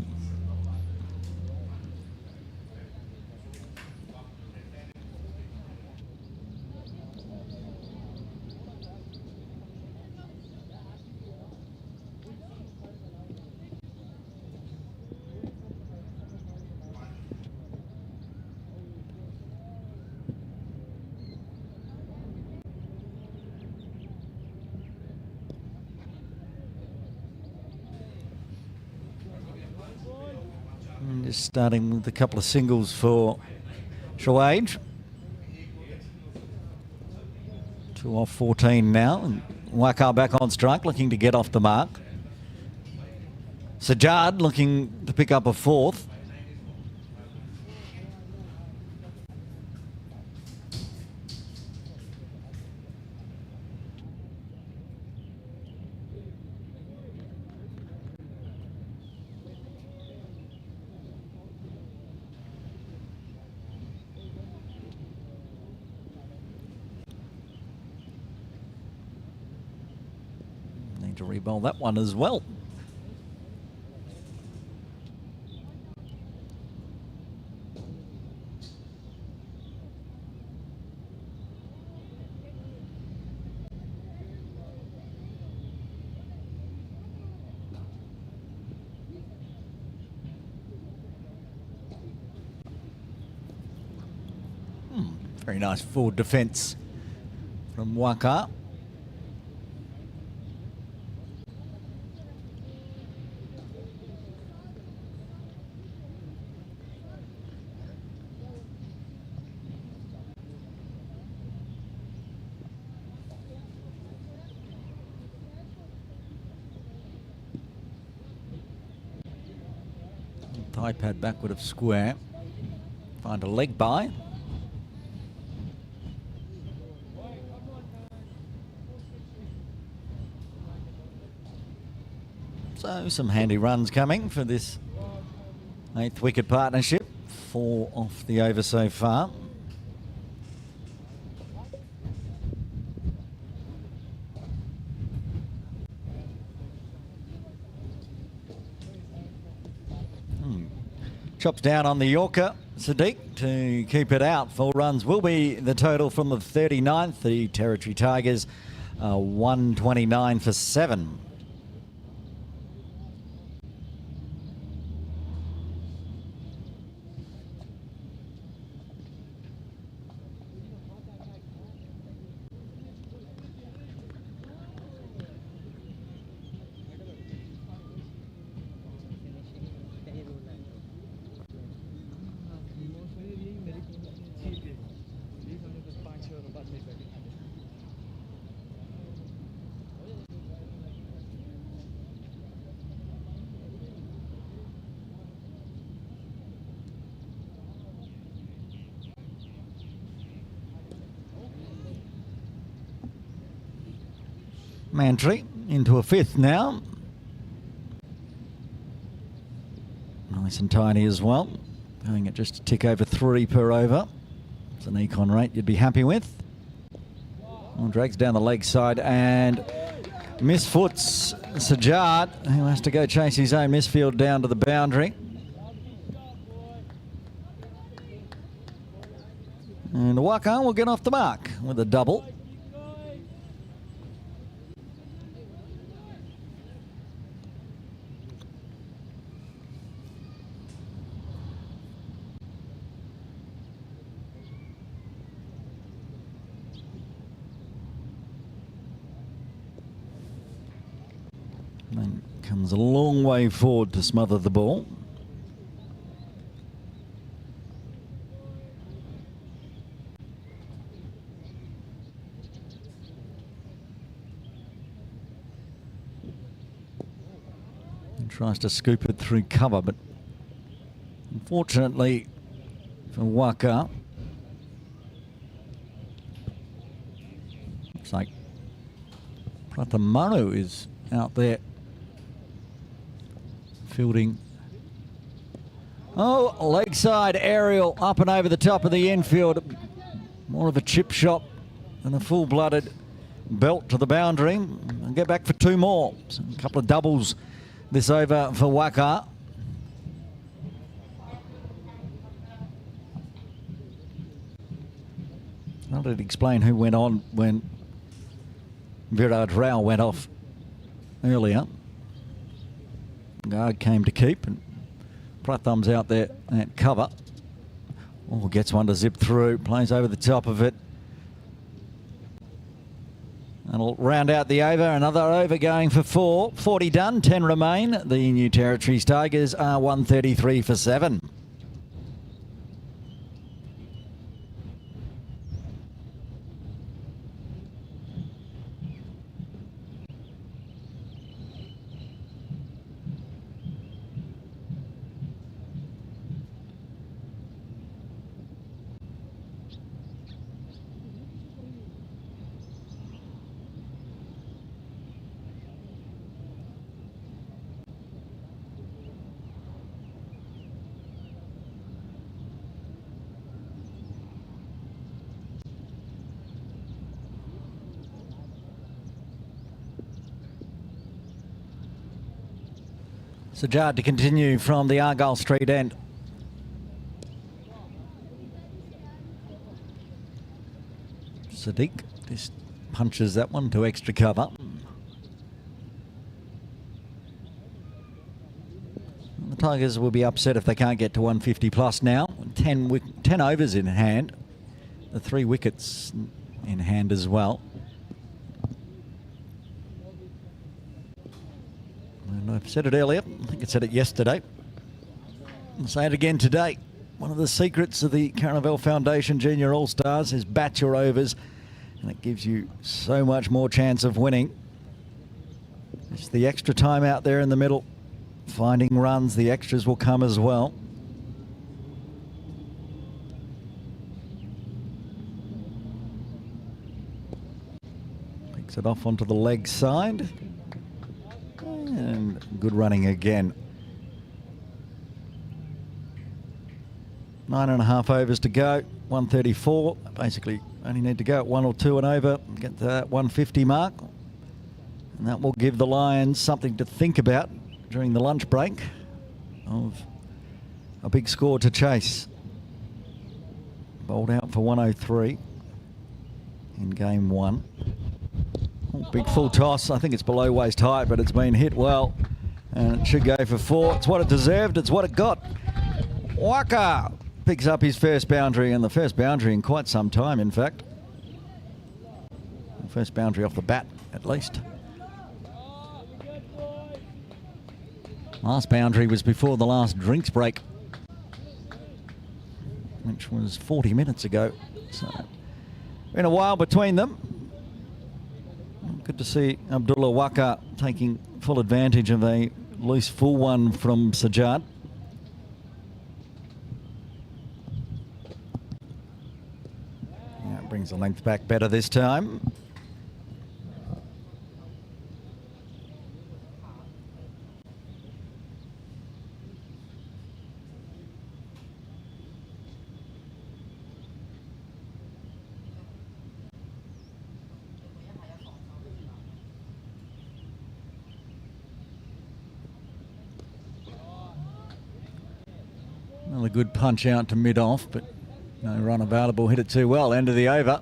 Just starting with a couple of singles for Shoaib. 2 off 14 now. And Waka back on strike, looking to get off the mark. Sajjad looking to pick up a fourth. To re-bowl that one as well. Very nice forward defence from Waka. Thigh pad backward of square. Find a leg by. So some handy runs coming for this 8th wicket partnership. 4 off the over so far. Chops down on the Yorker, Sadiq, to keep it out. 4 runs will be the total from the 39th. The Territory Tigers 129 for 7. Mantry into a 5th now. Nice and tiny as well. Going at just a tick over 3 per over. It's an econ rate you'd be happy with. Well, drags down the leg side and misfoots Sajjad, who has to go chase his own misfield down to the boundary. And Waka will get off the mark with a double. And comes a long way forward to smother the ball. And tries to scoop it through cover, but unfortunately for Waka, looks like Pratamaru is out there fielding. Oh, leg side aerial up and over the top of the infield. More of a chip shot than a full-blooded belt to the boundary. And get back for two more. So a couple of doubles this over for Waka. How did it explain who went on when Viraj Rao went off earlier? Guard came to keep, and Pratham's out there at cover. Oh, gets one to zip through, plays over the top of it. That'll round out the over. Another over going for 4. 40 done, 10 remain. The New Territories Tigers are 133 for 7. Sajjad to continue from the Argyle Street end. Sadiq just punches that one to extra cover. The Tigers will be upset if they can't get to 150 plus now. 10 overs in hand. The 3 wickets in hand as well. And I've said it earlier, I think I said it yesterday. I'll say it again today. One of the secrets of the Caravel Foundation Junior All-Stars is bat your overs, and it gives you so much more chance of winning. It's the extra time out there in the middle. Finding runs, the extras will come as well. Picks it off onto the leg side. And good running again. 9.5 overs to go. 134. Basically, only need to go at 1 or 2 and over. Get to that 150 mark. And that will give the Lions something to think about during the lunch break of a big score to chase. Bowled out for 103 in game 1. Oh, big full toss. I think it's below waist height, but it's been hit well. And it should go for 4. It's what it deserved. It's what it got. Waka picks up his first boundary, and the first boundary in quite some time, in fact. The first boundary off the bat, at least. Last boundary was before the last drinks break, which was 40 minutes ago. So, been a while between them. Good to see Abdullah Waka taking full advantage of a loose full one from Sajjad. Yeah, brings the length back better this time. Another good punch out to mid-off, but no run available. Hit it too well. End of the over.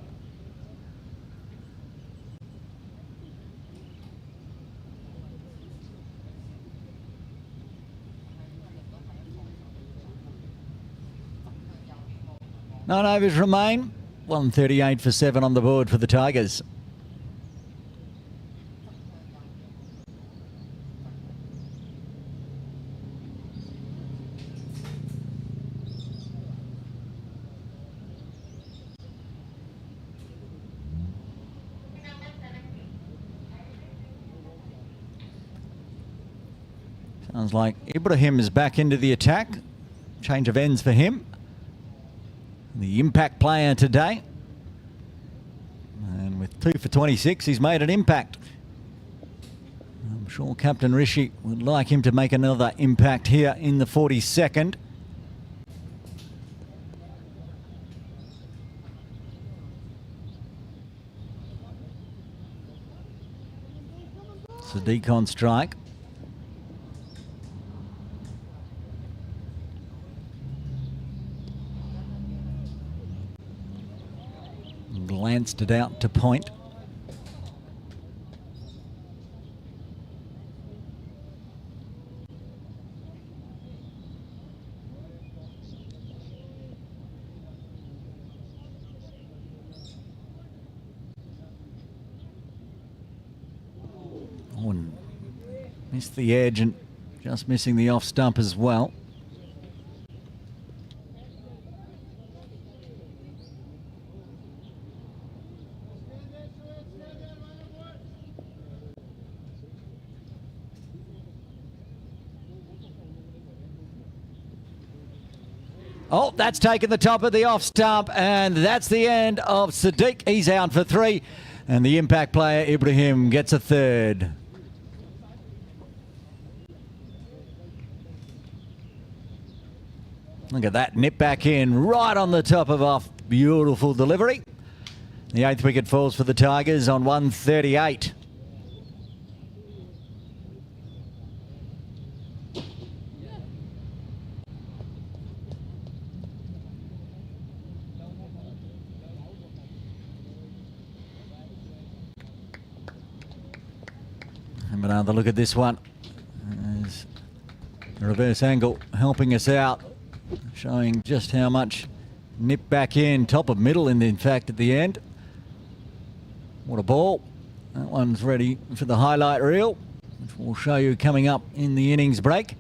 Nine overs remain. 138 for 7 on the board for the Tigers. Sounds like Ibrahim is back into the attack. Change of ends for him. The impact player today. And with 2 for 26, he's made an impact. I'm sure Captain Rishi would like him to make another impact here in the 42nd. It's a decon strike. Glanced it out to point. Oh, and missed the edge and just missing the off stump as well. Oh, that's taken the top of the off stump, and that's the end of Sadiq. He's out for 3, and the impact player, Ibrahim, gets a 3rd. Look at that, nip back in, right on the top of off. Beautiful delivery. The 8th wicket falls for the Tigers on 138. Have another look at this one. There's the reverse angle helping us out, showing just how much nip back in, top of middle in fact at the end. What a ball. That one's ready for the highlight reel, which we'll show you coming up in the innings break.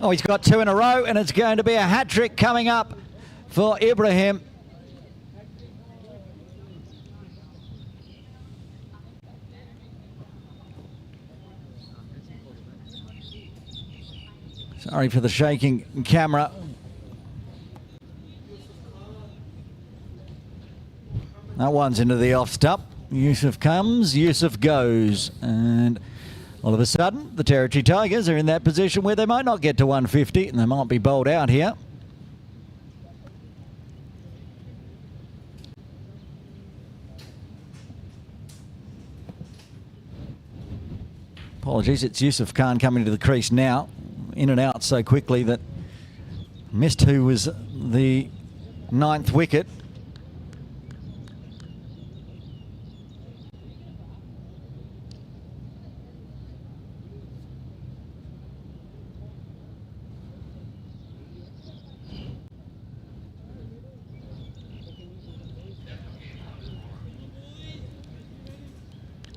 Oh, he's got 2 in a row, and it's going to be a hat-trick coming up for Ibrahim. Sorry for the shaking camera. That one's into the off stump. Yusuf comes, Yusuf goes, and all of a sudden, the Territory Tigers are in that position where they might not get to 150 and they might be bowled out here. Apologies, it's Yusuf Khan coming to the crease now. In and out so quickly that missed who was the 9th wicket.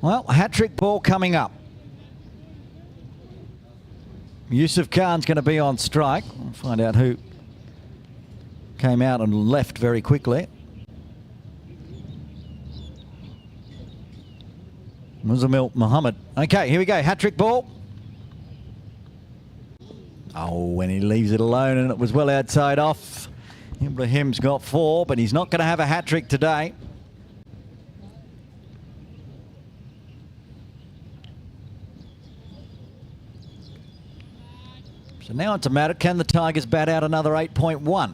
Well, hat-trick ball coming up. Yusuf Khan's going to be on strike. We'll find out who came out and left very quickly. Muzamil Muhammad. Okay, here we go. Hat-trick ball. Oh, when he leaves it alone, and it was well outside off. Ibrahim's got 4, but he's not going to have a hat-trick today. So now it's a matter, can the Tigers bat out another 8.1?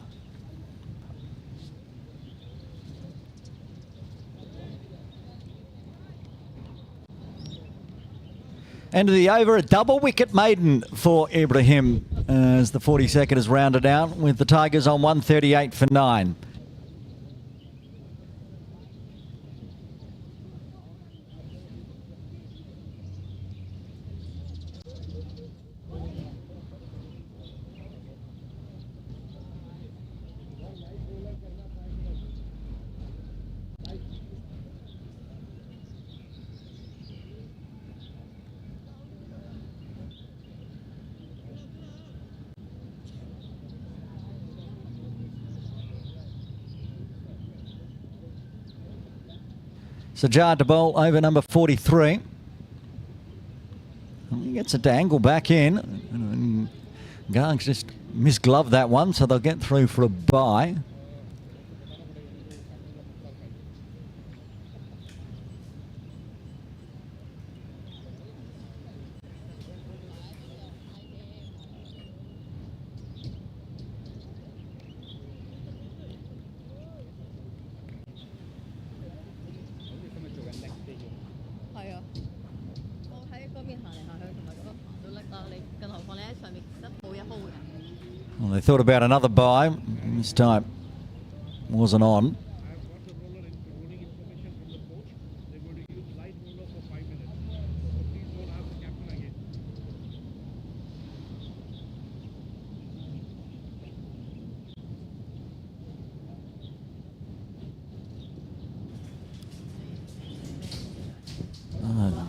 End of the over, a double wicket maiden for Ibrahim as the 42nd is rounded out with the Tigers on 138 for 9. Sajjad to bowl over number 43. He gets a dangle back in. Garg's just misgloved that one, so they'll get through for a bye. Well, they thought about another bye. This time wasn't on.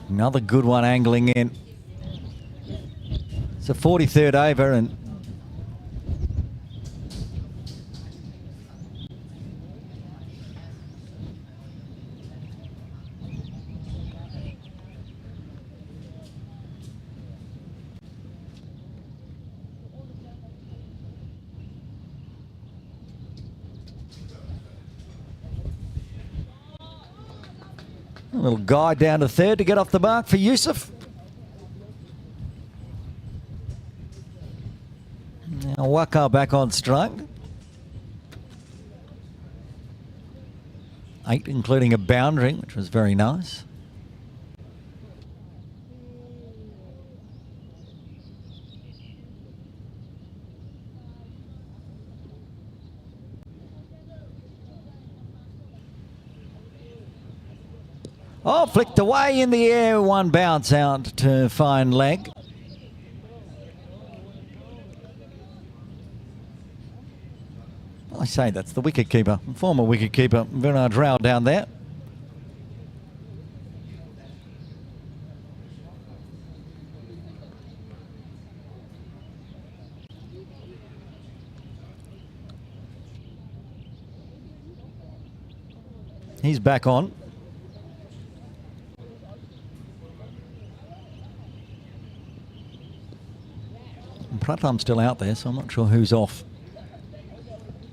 Another good one angling in. It's a 43rd over, and a little guide down to third to get off the mark for Yusuf. Now Waka back on strike. 8, including a boundary, which was very nice. Oh, flicked away in the air, one bounce out to fine leg. I say that's the wicketkeeper, former wicketkeeper, Bernard Rao down there. He's back on. Pratam's still out there, so I'm not sure who's off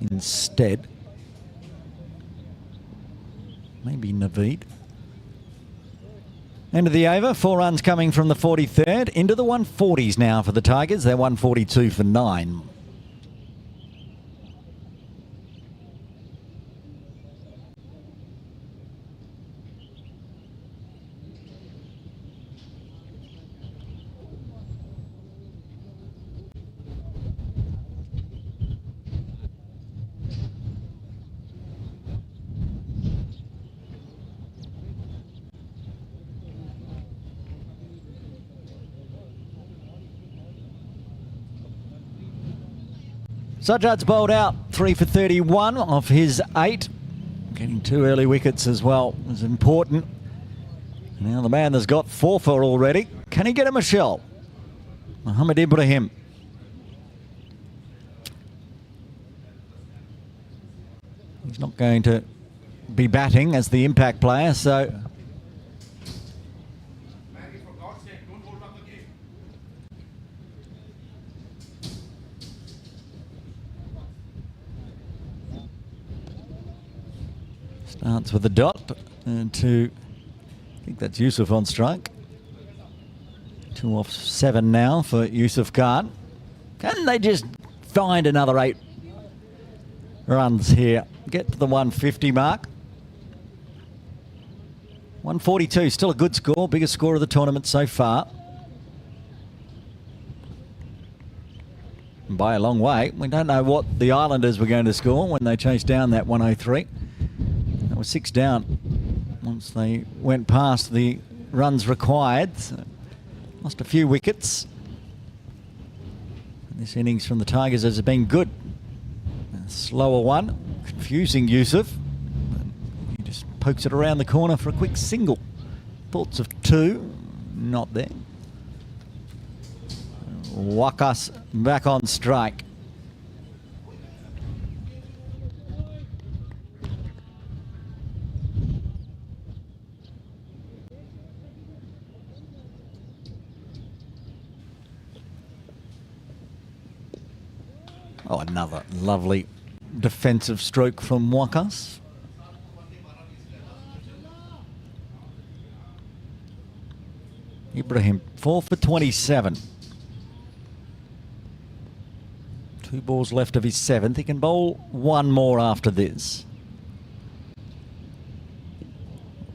instead. Maybe Naveed. End of the over, 4 runs coming from the 43rd. Into the 140s now for the Tigers. They're 142 for 9. Sajjad's bowled out 3 for 31 off his 8. Getting 2 early wickets as well was important. Now the man that's got 4 for already. Can he get a Michelle? Mohammed Ibrahim. He's not going to be batting as the impact player, so starts with a dot and I think that's Yusuf on strike. 2 off 7 now for Yusuf Khan. Can they just find another 8 runs here? Get to the 150 mark. 142, still a good score, biggest score of the tournament so far. And by a long way. We don't know what the Islanders were going to score when they chased down that 103. That was 6 down once they went past the runs required. So lost a few wickets. And this innings from the Tigers has been good. A slower one, confusing Yusuf. He just pokes it around the corner for a quick single. Thoughts of 2, not there. Wakas back on strike. Oh, another lovely defensive stroke from Wakas. Ibrahim, 4 for 27. 2 balls left of his 7th. He can bowl 1 more after this.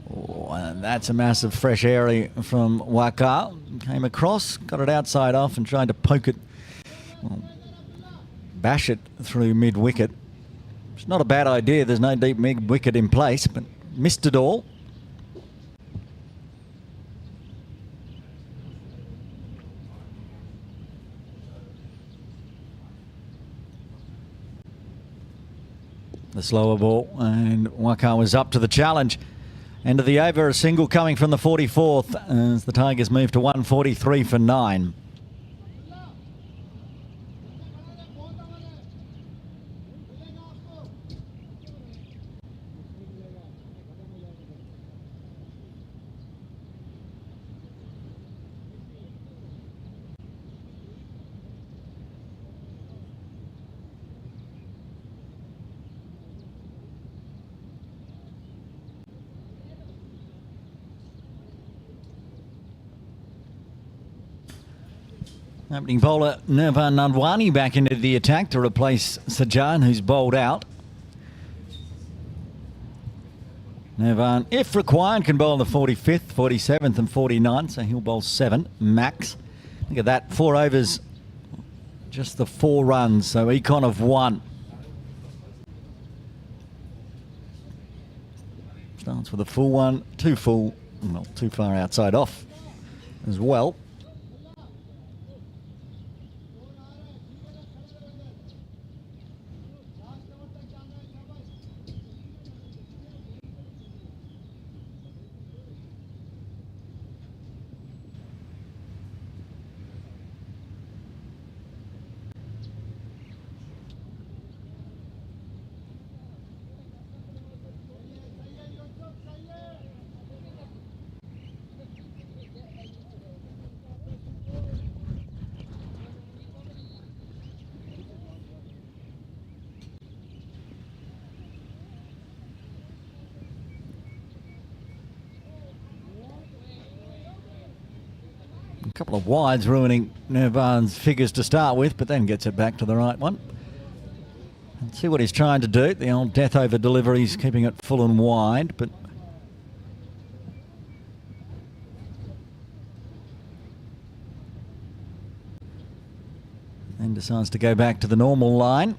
Oh, and that's a massive fresh area from Waka. Came across, got it outside off and tried to poke it, well, bash it through mid-wicket. It's not a bad idea. There's no deep mid-wicket in place, but missed it all. The slower ball, and Waka was up to the challenge. End of the over, a single coming from the 44th as the Tigers move to 143 for 9. Opening bowler Nirvan Nandwani back into the attack to replace Sajan, who's bowled out. Nirvan, if required, can bowl the 45th, 47th and 49th, so he'll bowl 7 max. Look at that, 4 overs, just the 4 runs, so econ of 1. Starts with a full one, 2 full, well, too far outside off as well. A couple of wides ruining Nirvan's figures to start with, but then gets it back to the right one. And see what he's trying to do. The old death over deliveries, keeping it full and wide, but then decides to go back to the normal line.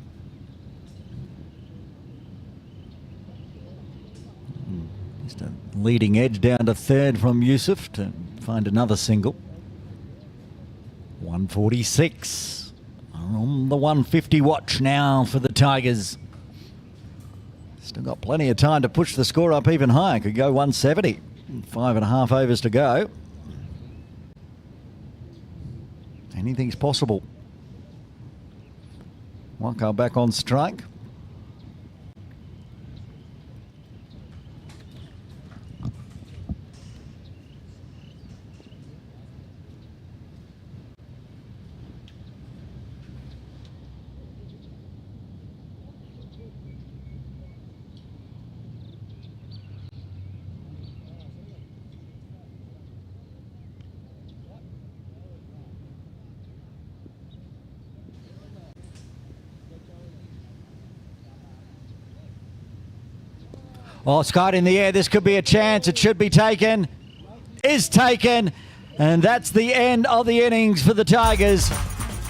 Just a leading edge down to 3rd from Yusuf to find another single. 146 on the 150 watch now for the Tigers. Still got plenty of time to push the score up even higher. Could go 170. 5.5 overs to go. Anything's possible. Waka back on strike. Oh, Scott in the air. This could be a chance. It should be taken. Is taken. And that's the end of the innings for the Tigers.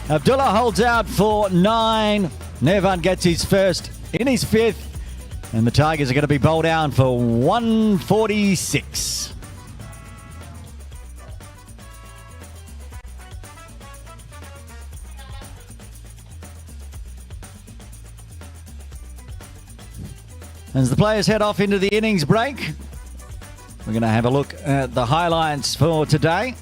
Abdullah holds out for 9. Nevan gets his first in his 5th. And the Tigers are going to be bowled down for 146. As the players head off into the innings break, we're going to have a look at the highlights for today.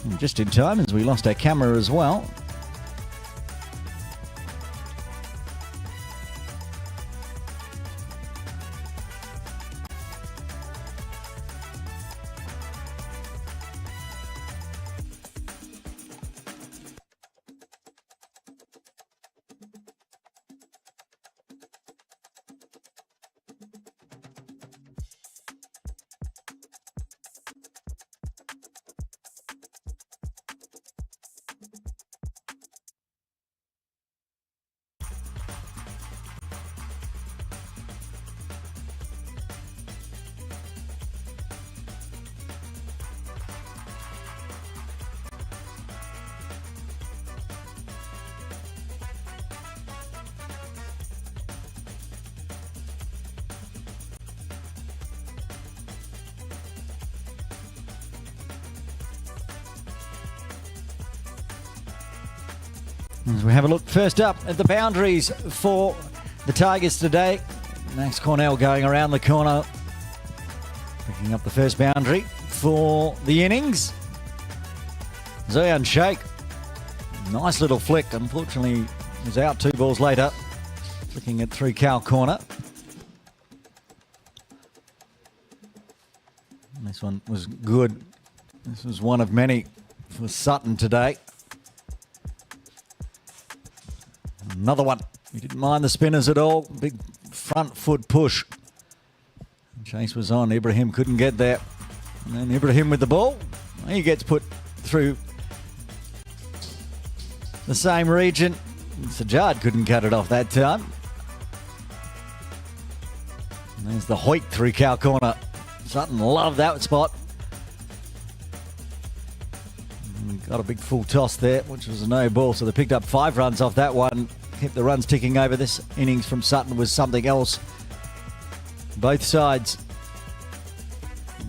And just in time, as we lost our camera as well. As we have a look first up at the boundaries for the Tigers today. Max Cornell going around the corner, picking up the first boundary for the innings. Zayan Sheikh, nice little flick. Unfortunately, was out 2 balls later, flicking it through cow corner. And this one was good. This was one of many for Sutton today. Another one. He didn't mind the spinners at all. Big front foot push. Chase was on. Ibrahim couldn't get there. And then Ibrahim with the ball. He gets put through the same region. Sajjad couldn't cut it off that time. And there's the hoik through cow corner. Sutton loved that spot. Got a big full toss there, which was a no ball. So they picked up 5 runs off that one. Kept the runs ticking over. This innings from Sutton was something else. Both sides.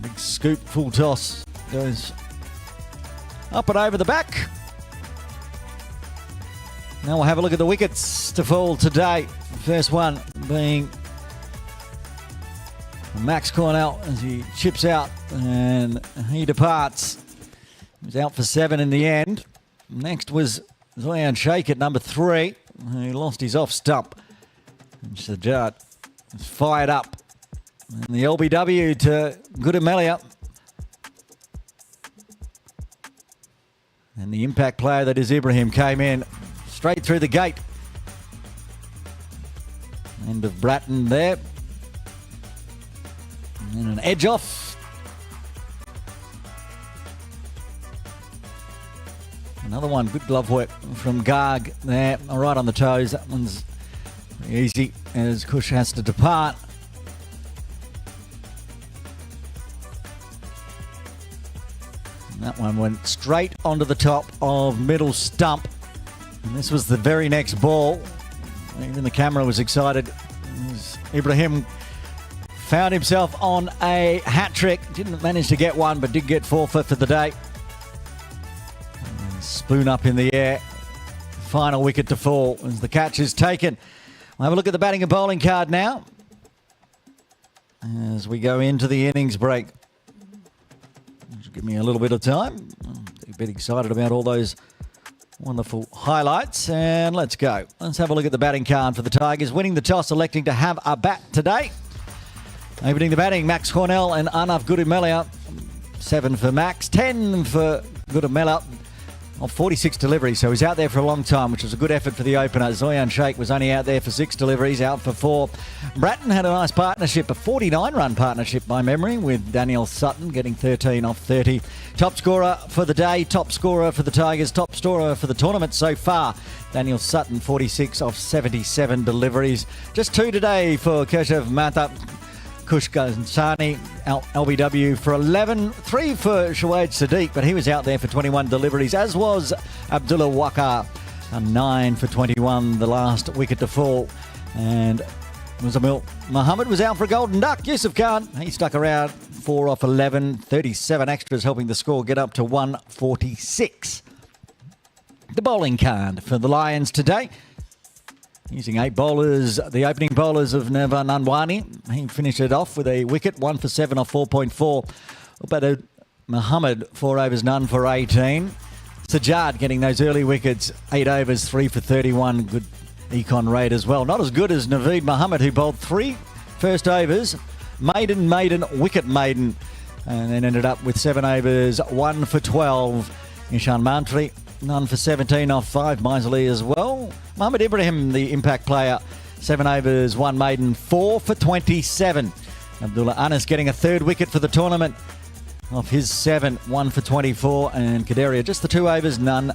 Big scoop, full toss. Goes up and over the back. Now we'll have a look at the wickets to fall today. The first one being Max Cornell as he chips out and he departs. He was out for 7 in the end. Next was Zayan Sheikh at number 3. He lost his off stump. And Sajjad was fired up. And the LBW to Goodamelia. And the impact player that is Ibrahim came in straight through the gate. End of Bratton there. And an edge off. Another one, good glove work from Garg there, right on the toes. That one's easy as Kush has to depart. And that one went straight onto the top of middle stump. And this was the very next ball. Even the camera was excited. Ibrahim found himself on a hat trick. Didn't manage to get one, but did get forfeit for the day. Spoon up in the air. Final wicket to fall as the catch is taken. We'll have a look at the batting and bowling card now. as we go into the innings break. Just give me a little bit of time. I'm a bit excited about all those wonderful highlights. And let's go. Let's have a look at the batting card for the Tigers. Winning the toss, electing to have a bat today. Opening the batting, Max Cornell and Arnav Gudumelia. 7 for Max, 10 for Gudumelia. 46 deliveries, so he's out there for a long time, which was a good effort for the opener. Zoyan Sheikh was only out there for 6 deliveries, out for 4. Bratton had a nice partnership, a 49-run partnership by memory, with Daniel Sutton getting 13 off 30. Top scorer for the day, top scorer for the Tigers, top scorer for the tournament so far. Daniel Sutton, 46 off 77 deliveries. Just 2 today for Keshav Mehta. Kushkansani, LBW for 11, 3 for Shoaib Sadiq, but he was out there for 21 deliveries, as was Abdullah Waqar, 9 for 21, the last wicket to fall. And Muzamil Muhammad was out for a golden duck. Yusuf Khan, he stuck around, 4 off 11, 37 extras, helping the score get up to 146. The bowling card for the Lions today. Using 8 bowlers, the opening bowlers of Nirvan Anwani. He finished it off with a wicket, 1 for 7 off 4.4. But Muhammad, 4 overs, none for 18. Sajjad getting those early wickets, 8 overs, 3 for 31. Good econ rate as well. Not as good as Naveed Muhammad, who bowled 3 first overs, maiden, wicket maiden, and then ended up with 7 overs, 1 for 12. Ishan Mantri, none for 17 off 5, miserly as well. Mohamed Ibrahim, the impact player, 7 overs, 1 maiden, 4 for 27. Abdullah Anas getting a 3rd wicket for the tournament off his 7, 1 for 24. And Kaderia, just the 2 overs, none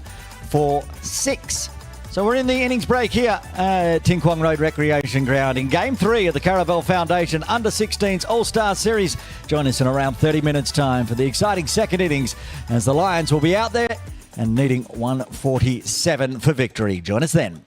for 6. So we're in the innings break here at Ting Kwong Road Recreation Ground in Game 3 of the Caravel Foundation Under-16s All-Star Series. Join us in around 30 minutes' time for the exciting second innings, as the Lions will be out there and needing 147 for victory. Join us then.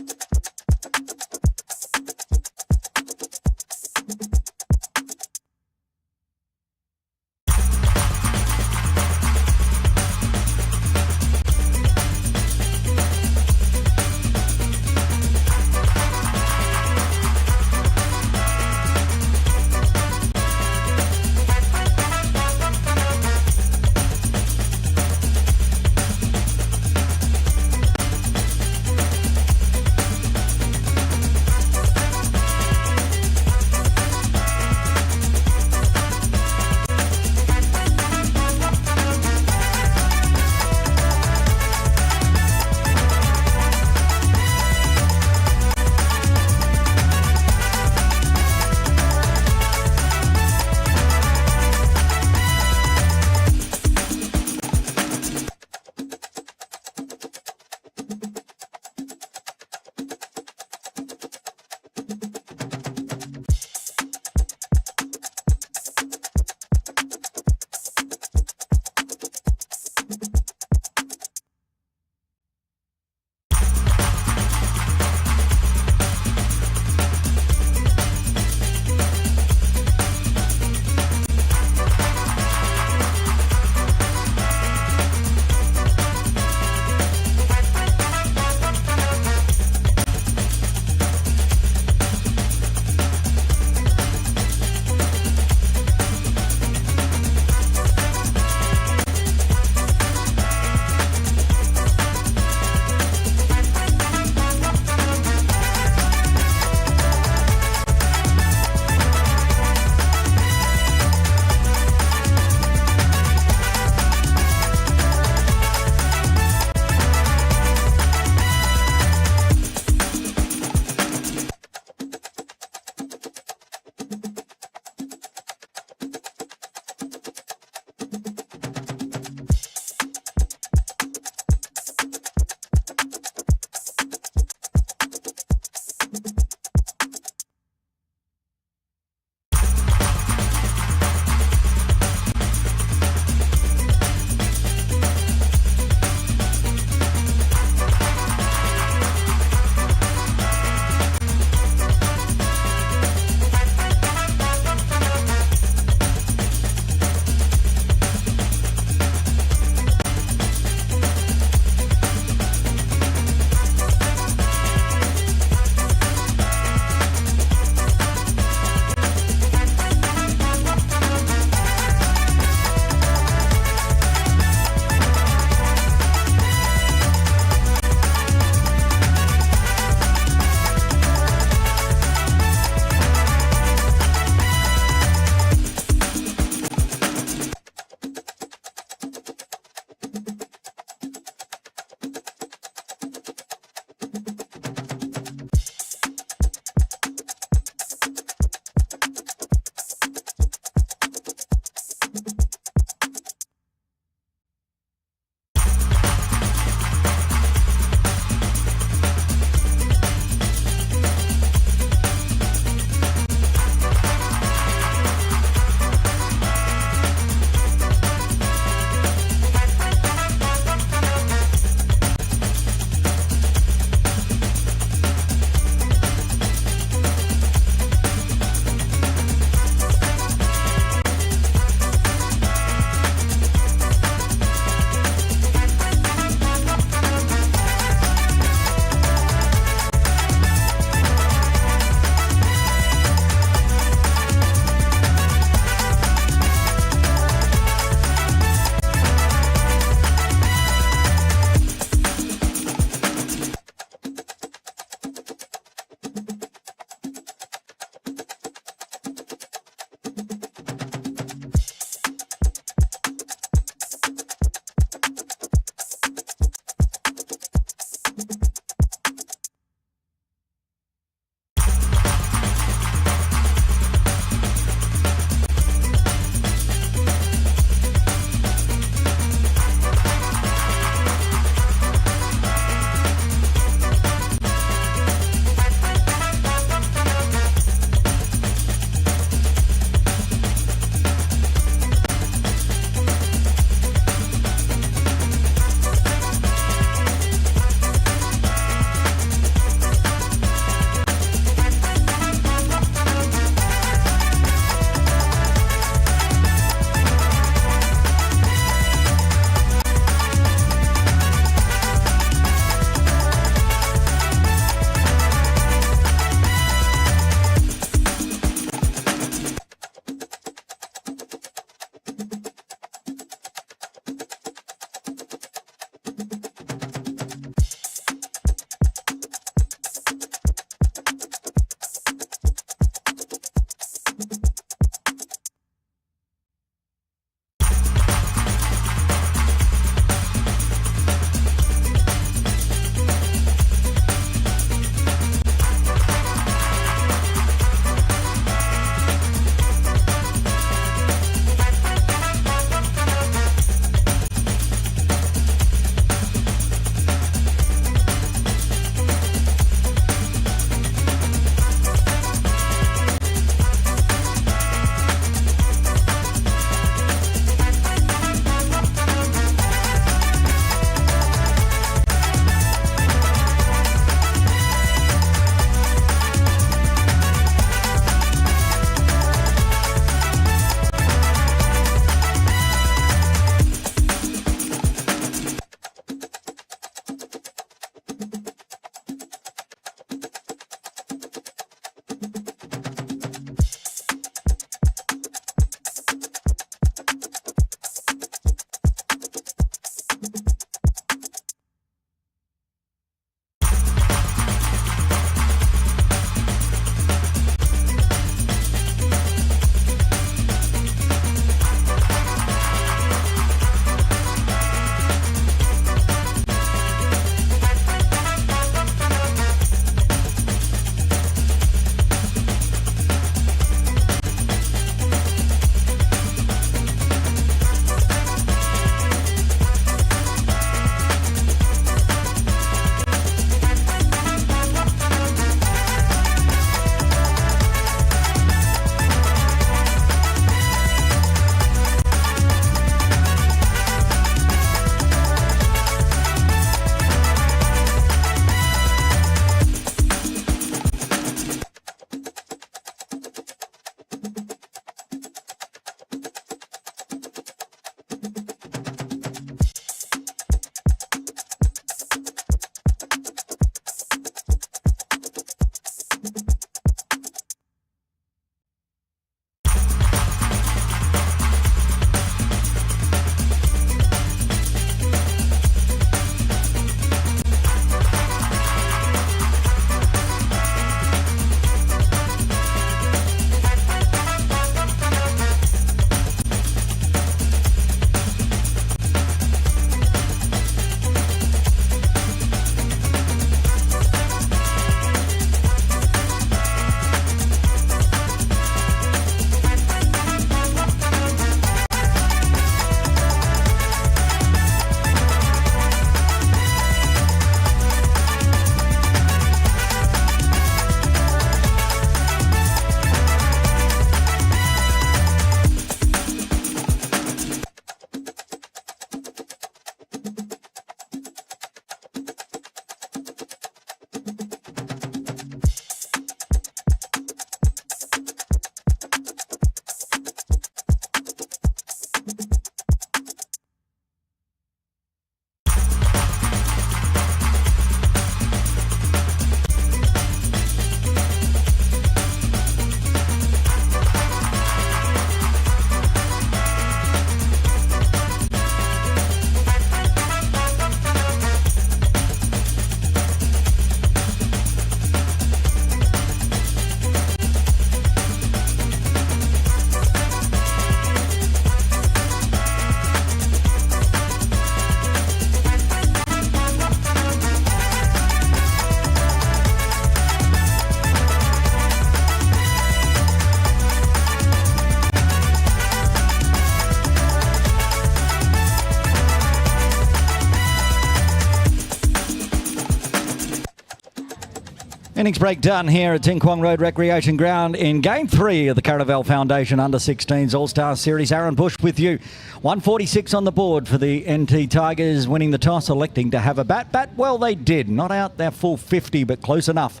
Innings break done here at Ting Kwong Road Recreation Ground in Game 3 of the Caravel Foundation Under-16s All-Star Series. Aaron Bush with you. 146 on the board for the NT Tigers, winning the toss, electing to have a bat. Bat well they did. Not out their full 50, but close enough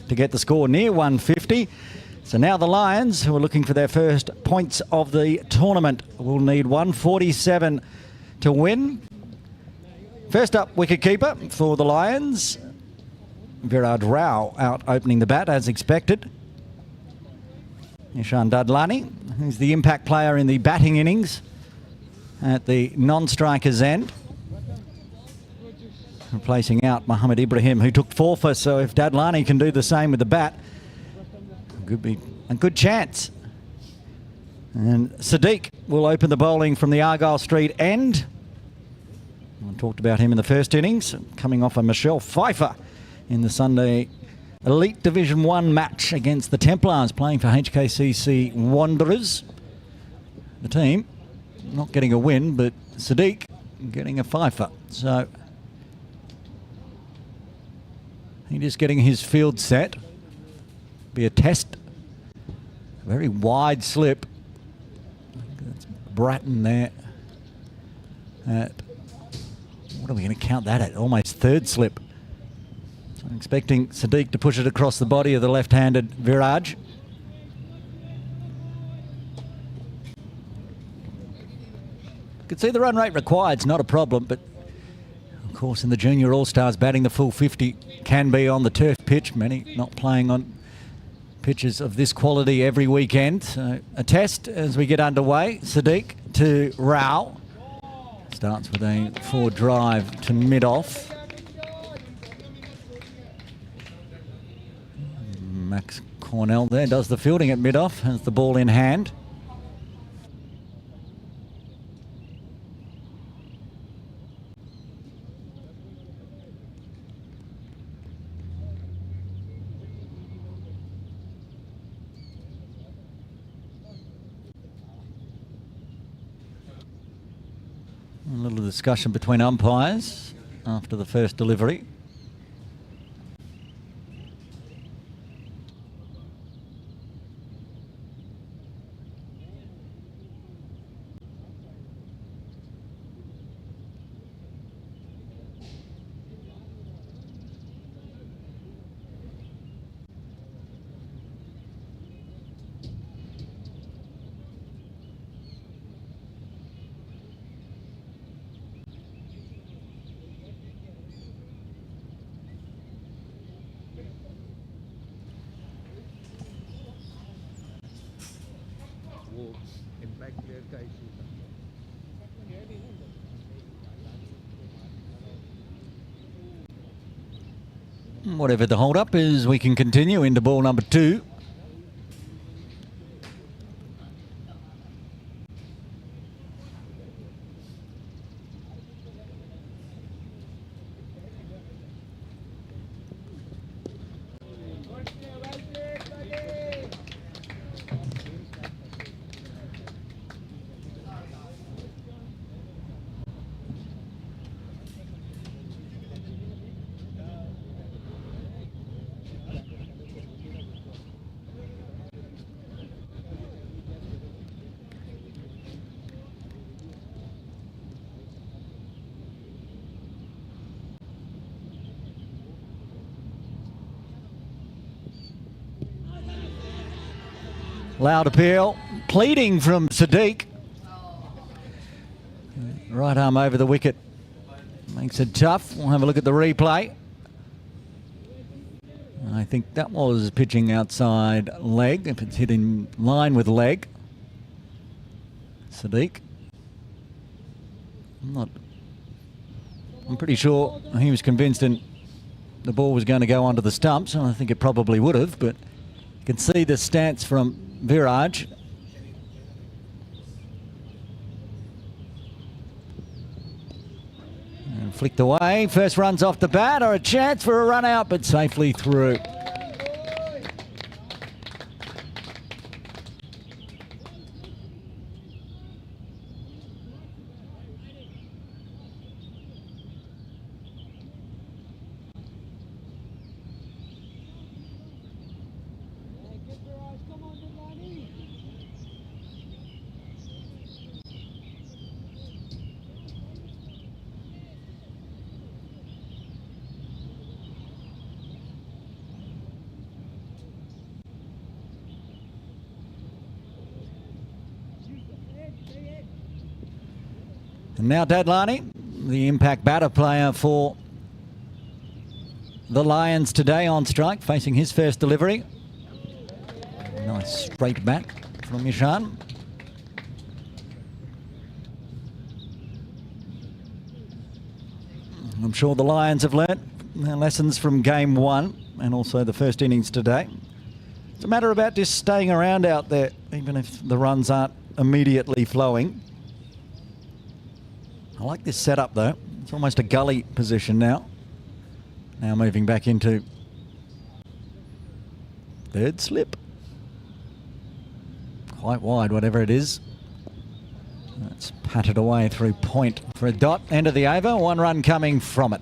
to get the score near 150. So now the Lions, who are looking for their first points of the tournament, will need 147 to win. First up, wicketkeeper for the Lions. Viraj Rao out opening the bat as expected. Ishan Dadlani, who's the impact player in the batting innings at the non-strikers end. Replacing out Mohammad Ibrahim, who took 4 for, so if Dadlani can do the same with the bat, could be a good chance. And Sadiq will open the bowling from the Argyle Street end. I talked about him in the first innings, coming off a Michelle Pfeiffer in the Sunday Elite Division 1 match against the Templars, playing for HKCC Wanderers. The team not getting a win, but Sadiq getting a Pfeiffer. So he just getting his field set. Be a test. Very wide slip. That's Bratton there. What are we going to count that at? Almost third slip. So I'm expecting Sadiq to push it across the body of the left-handed Viraj. You can see the run rate required is not a problem, but of course in the Junior All-Stars batting the full 50 can be on the turf pitch. Many not playing on pitches of this quality every weekend. So a test as we get underway. Sadiq to Rao. Starts with a forward drive to mid-off. Max Cornell there does the fielding at mid-off, has the ball in hand. A little discussion between umpires after the first delivery. Whatever the hold-up is, we can continue into ball number 2. Loud appeal, pleading from Sadiq. Right arm over the wicket. Makes it tough. We'll have a look at the replay. I think that was pitching outside leg, if it's hit in line with leg. Sadiq. I'm pretty sure he was convinced the ball was going to go onto the stumps, and I think it probably would have, but you can see the stance from Viraj. And flicked away. First runs off the bat, or a chance for a run out, but safely through. And now Dadlani, the impact batter player for the Lions today, on strike, facing his first delivery. Nice straight bat from Yashan. I'm sure the Lions have learnt their lessons from game one and also the first innings today. It's a matter about just staying around out there, even if the runs aren't immediately flowing. I like this setup though. It's almost a gully position now. Now moving back into third slip. Quite wide, whatever it is. That's patted away through point for a dot. End of the over, 1 run coming from it.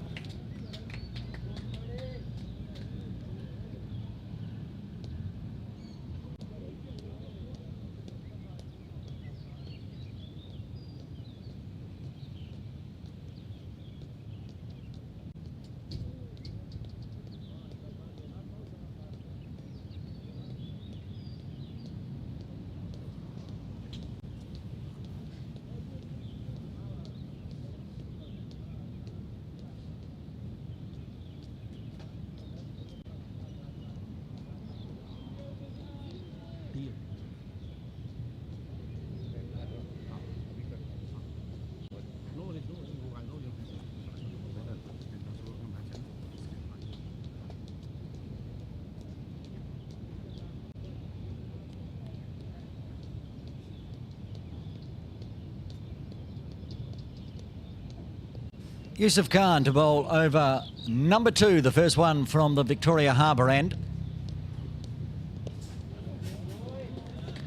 Yusuf Khan to bowl over number 2, the first one from the Victoria Harbour end.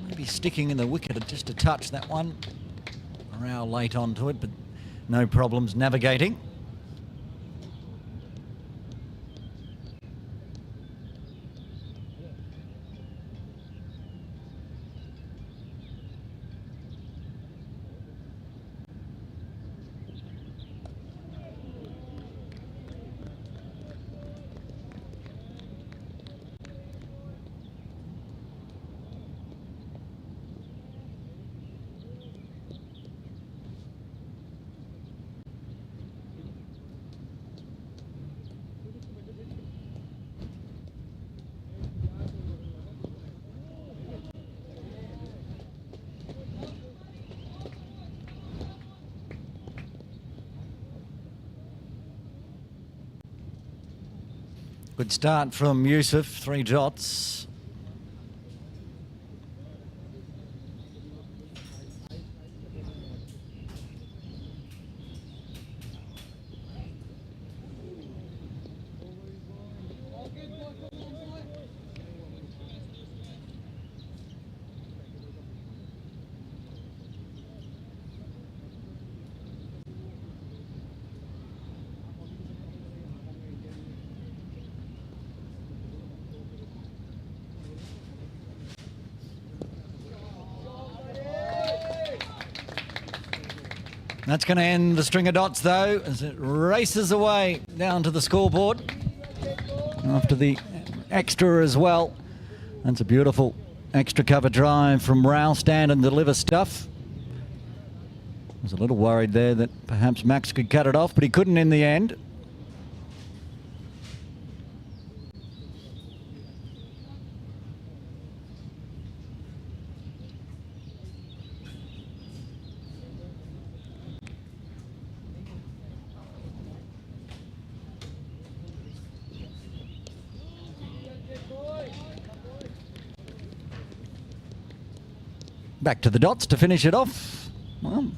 Maybe sticking in the wicket just a touch, that one. Rao late onto it, but no problems navigating. Good start from Yusuf, 3 dots. That's going to end the string of dots, though, as it races away down to the scoreboard after the extra as well. That's a beautiful extra cover drive from Rao, stand and deliver stuff. I was a little worried there that perhaps Max could cut it off, but he couldn't in the end. Back to the dots to finish it off. Well,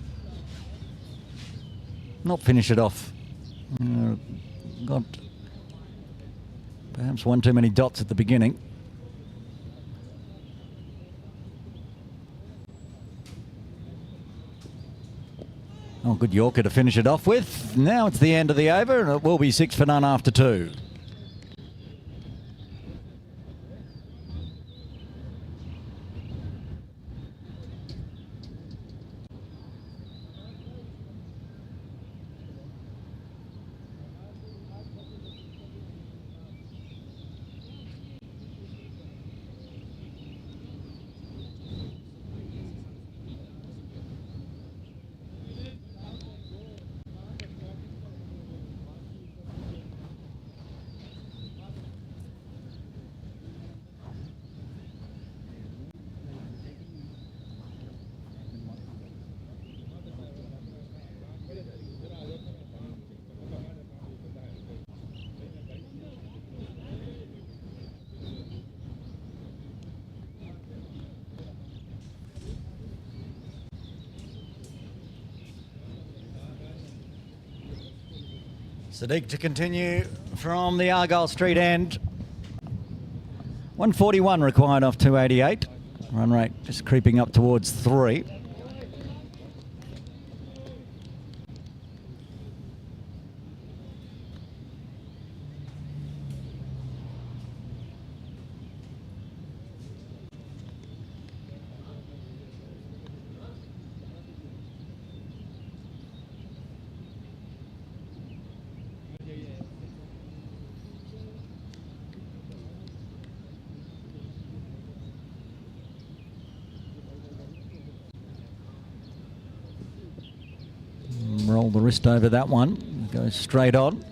not finish it off. Got perhaps one too many dots at the beginning. Oh, good Yorker to finish it off with. Now it's the end of the over, and it will be 6 for none after 2. Sadiq to continue from the Argyle Street end. 141 required off 288. Run rate just creeping up towards 3. Roll the wrist over that one. Goes straight on.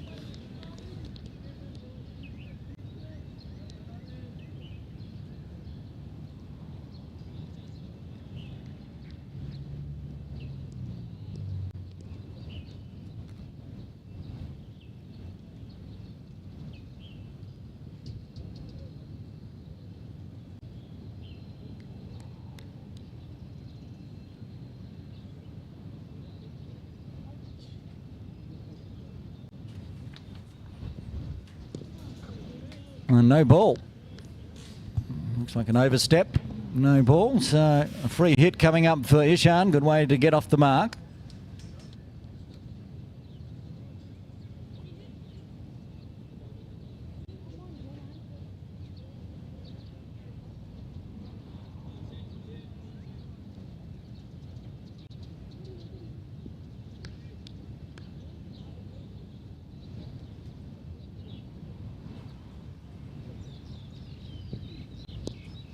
And no ball. Looks like an overstep. No ball. So a free hit coming up for Ishan. Good way to get off the mark.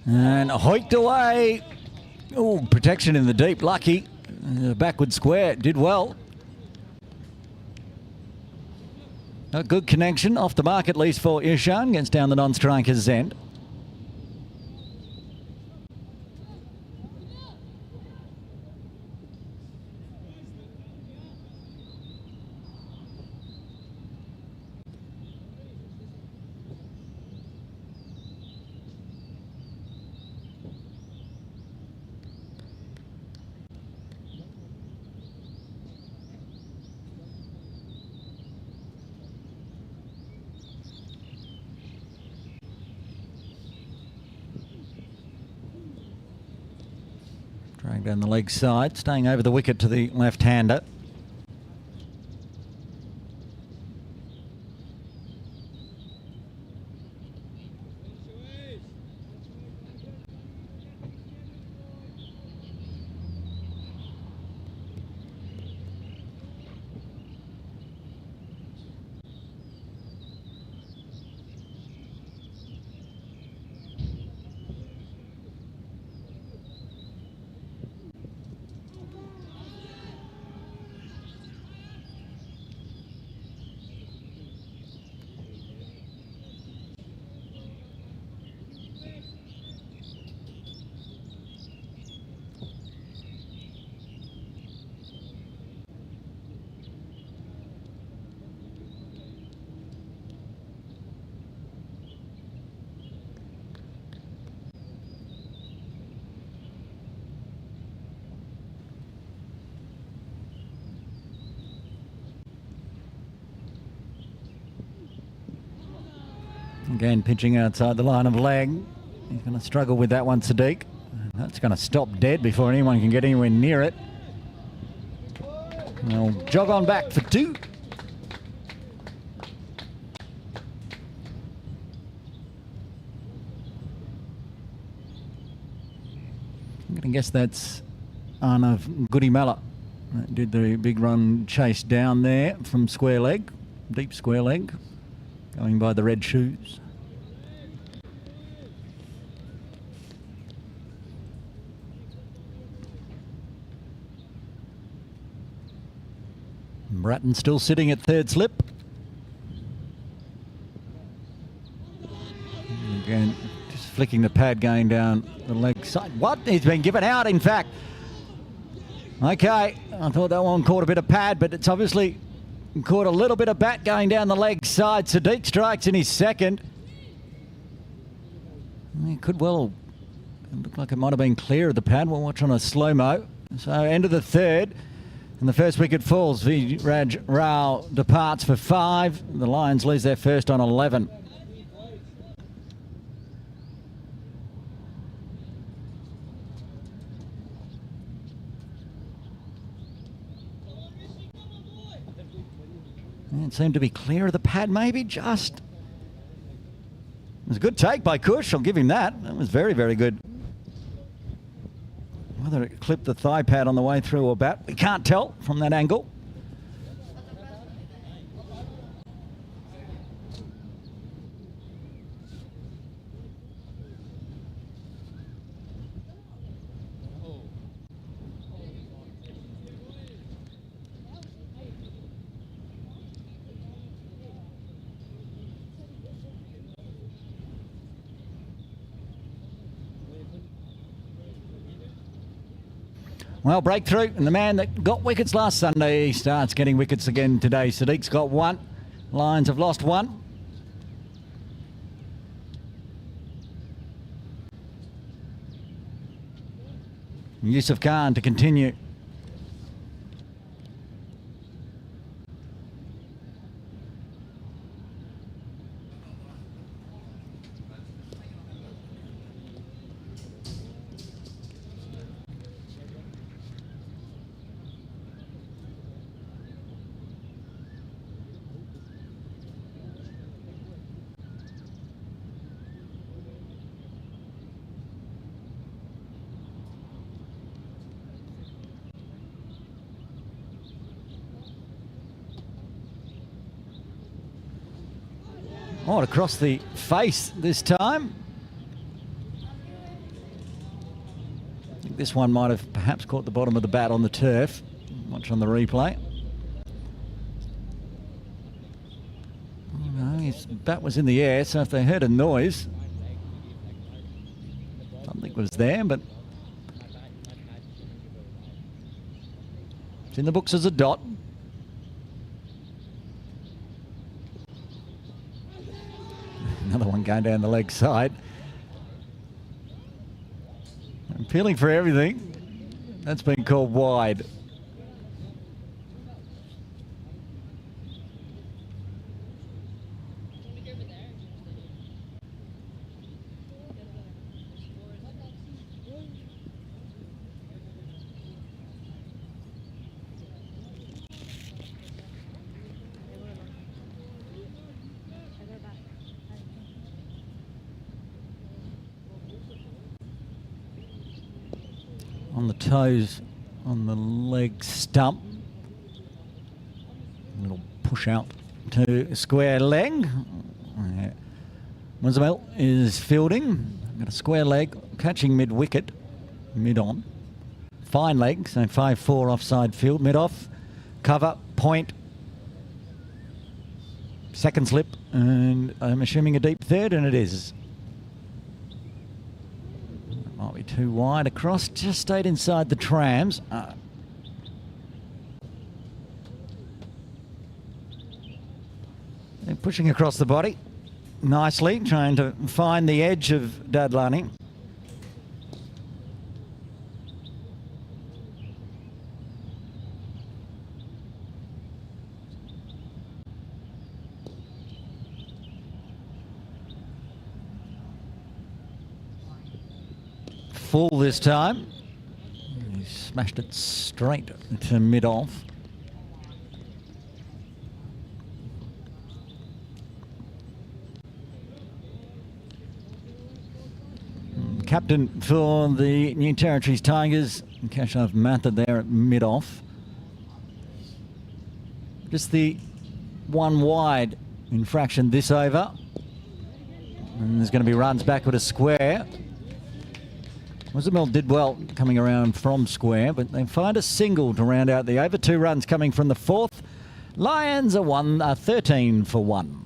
And hoiked away. Oh, protection in the deep. Lucky. Backward square. Did well. A good connection. Off the mark at least for Ishan. Gets down the non-striker's end. Drag down the leg side, staying over the wicket to the left-hander. Again, pitching outside the line of leg. He's going to struggle with that one, Sadiq. That's going to stop dead before anyone can get anywhere near it. They'll jog on back for 2. I'm going to guess that's Arnav Goodimala. Did the big run chase down there from square leg, deep square leg, going by the red shoes. Bratton still sitting at third slip. Again, just flicking the pad going down the leg side. What? He's been given out, in fact. Okay, I thought that one caught a bit of pad, but it's obviously caught a little bit of bat going down the leg side. Sadiq strikes in his second. It could well look like it might have been clear of the pad. We'll watch on a slow-mo. So end of the third. And the first wicket falls. Viraj Rao departs for 5. The Lions lose their first on 11. It seemed to be clear of the pad, maybe just. It was a good take by Kush. I'll give him that. That was very, very good. Whether it clipped the thigh pad on the way through or bat, we can't tell from that angle. Well, breakthrough, and the man that got wickets last Sunday starts getting wickets again today. Sadiq's got 1. Lions have lost 1. Yusuf Khan to continue. Oh, across the face this time. I think this one might have perhaps caught the bottom of the bat on the turf. Watch on the replay. No, his bat was in the air, so if they heard a noise, something was there, but it's in the books as a dot. Another one going down the leg side. I'm feeling for everything. That's been called wide. On the toes, on the leg stump. A little push out to square leg. Muzamil is fielding. Got a square leg, catching mid-wicket, mid-on. Fine leg, so 5-4 offside field, mid-off. Cover, point. Second slip, and I'm assuming a deep third, and it is. Might be too wide across, just stayed inside the trams. They're pushing across the body nicely, trying to find the edge of Dadlani. Full this time. He smashed it straight to mid-off. Captain for the New Territories Tigers, Keshav Matha there at mid-off. Just the one wide infraction this over. And there's going to be runs back with a square. Muzamil did well coming around from square, but they find a single to round out the over. 2 runs coming from the 4th. Lions are 13 for 1.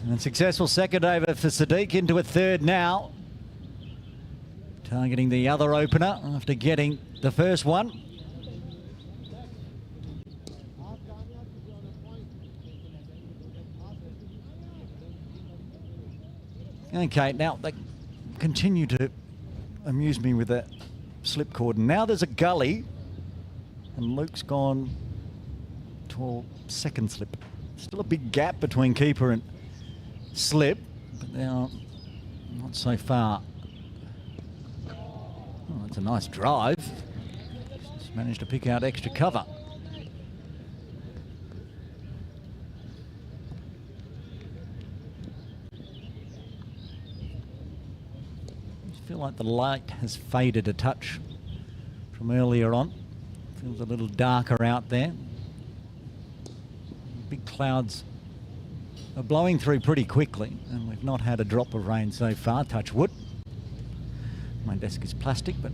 And successful second over for Sadiq, into a third now. Targeting the other opener after getting the first one. Okay, now they continue to amuse me with that slip cord. Now there's a gully, and Luke's gone to a second slip. Still a big gap between keeper and slip, but now not so far. Oh, that's a nice drive. Just managed to pick out extra cover. I feel like the light has faded a touch from earlier on. Feels a little darker out there. Big clouds are blowing through pretty quickly, and we've not had a drop of rain so far, touch wood. My desk is plastic, but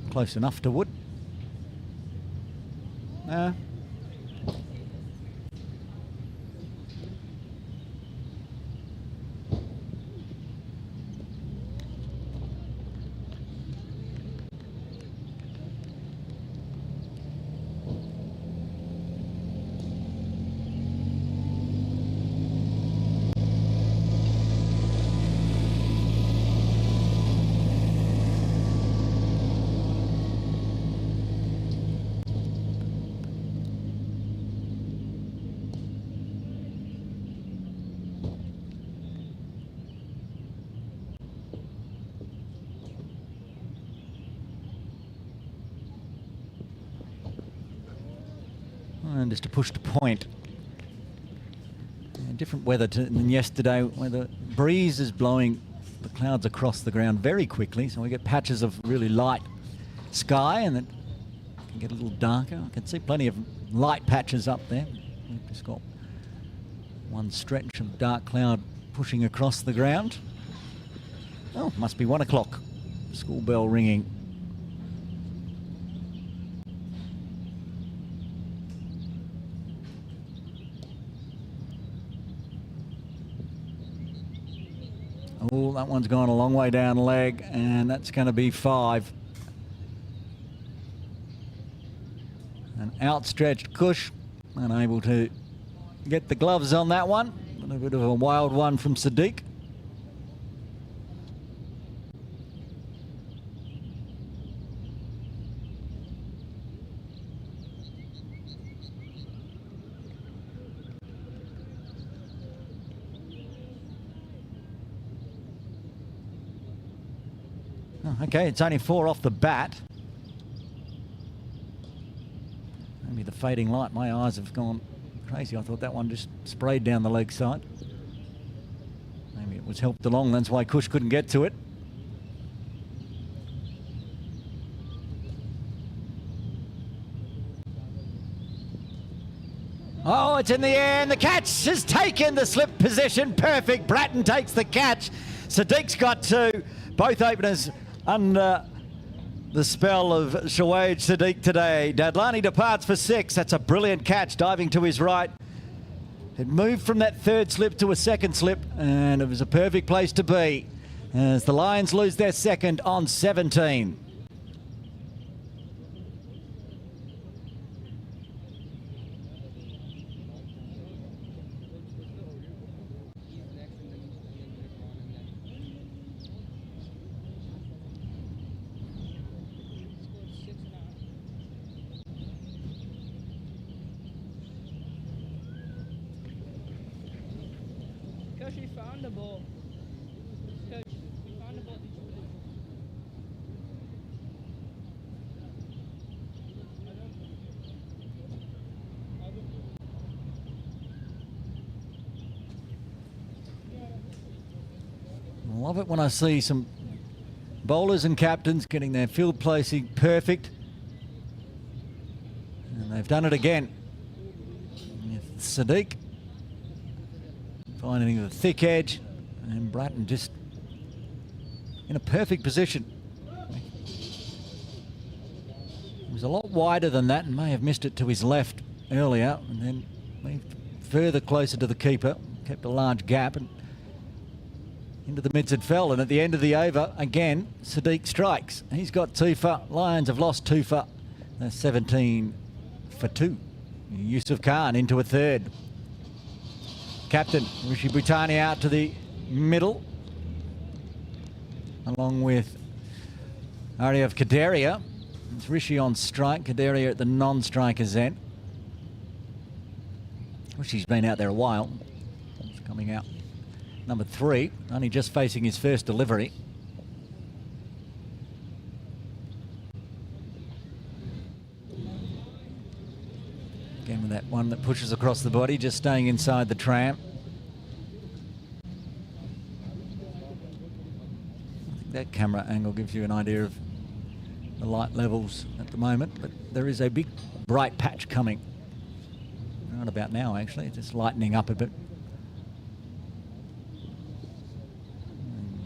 close enough to wood. And just to push to point. Different weather than yesterday, where the breeze is blowing the clouds across the ground very quickly, so we get patches of really light sky, and it can get a little darker. I can see plenty of light patches up there. We've just got one stretch of dark cloud pushing across the ground. Oh, must be 1 o'clock. School bell ringing. Oh, that one's gone a long way down leg, and that's going to be 5. An outstretched Kush, unable to get the gloves on that one. A little bit of a wild one from Sadiq. Okay, it's only 4 off the bat. Maybe the fading light, my eyes have gone crazy. I thought that one just sprayed down the leg side. Maybe it was helped along, that's why Kush couldn't get to it. Oh, it's in the air, and the catch has taken the slip position. Perfect. Bratton takes the catch. Sadiq's got 2. Both openers under the spell of Shawaj Sadiq today. Dadlani departs for 6. That's a brilliant catch, diving to his right. It moved from that third slip to a second slip, and it was a perfect place to be as the Lions lose their second on 17. Coach, we found the ball. Coach, we found the ball. I love it when I see some bowlers and captains getting their field placing perfect. And they've done it again. Sadiq finding the thick edge, and Bratton just in a perfect position. It was a lot wider than that and may have missed it to his left earlier, and then moved further closer to the keeper. kept a large gap and into the mids it fell. And at the end of the over, again, Sadiq strikes. He's got 2 for. Lions have lost 2 for. They're 17 for 2. Yusuf Khan into a third. Captain Rishi Bhutani out to the middle, along with Aryav Kaderia. It's Rishi on strike, Kaderia at the non-striker's end. Rishi's been out there a while. It's coming out number 3, only just facing his first delivery. Again with that one that pushes across the body, just staying inside the tram. I think that camera angle gives you an idea of the light levels at the moment, but there is a big bright patch coming. Right about now, actually, it's just lightening up a bit.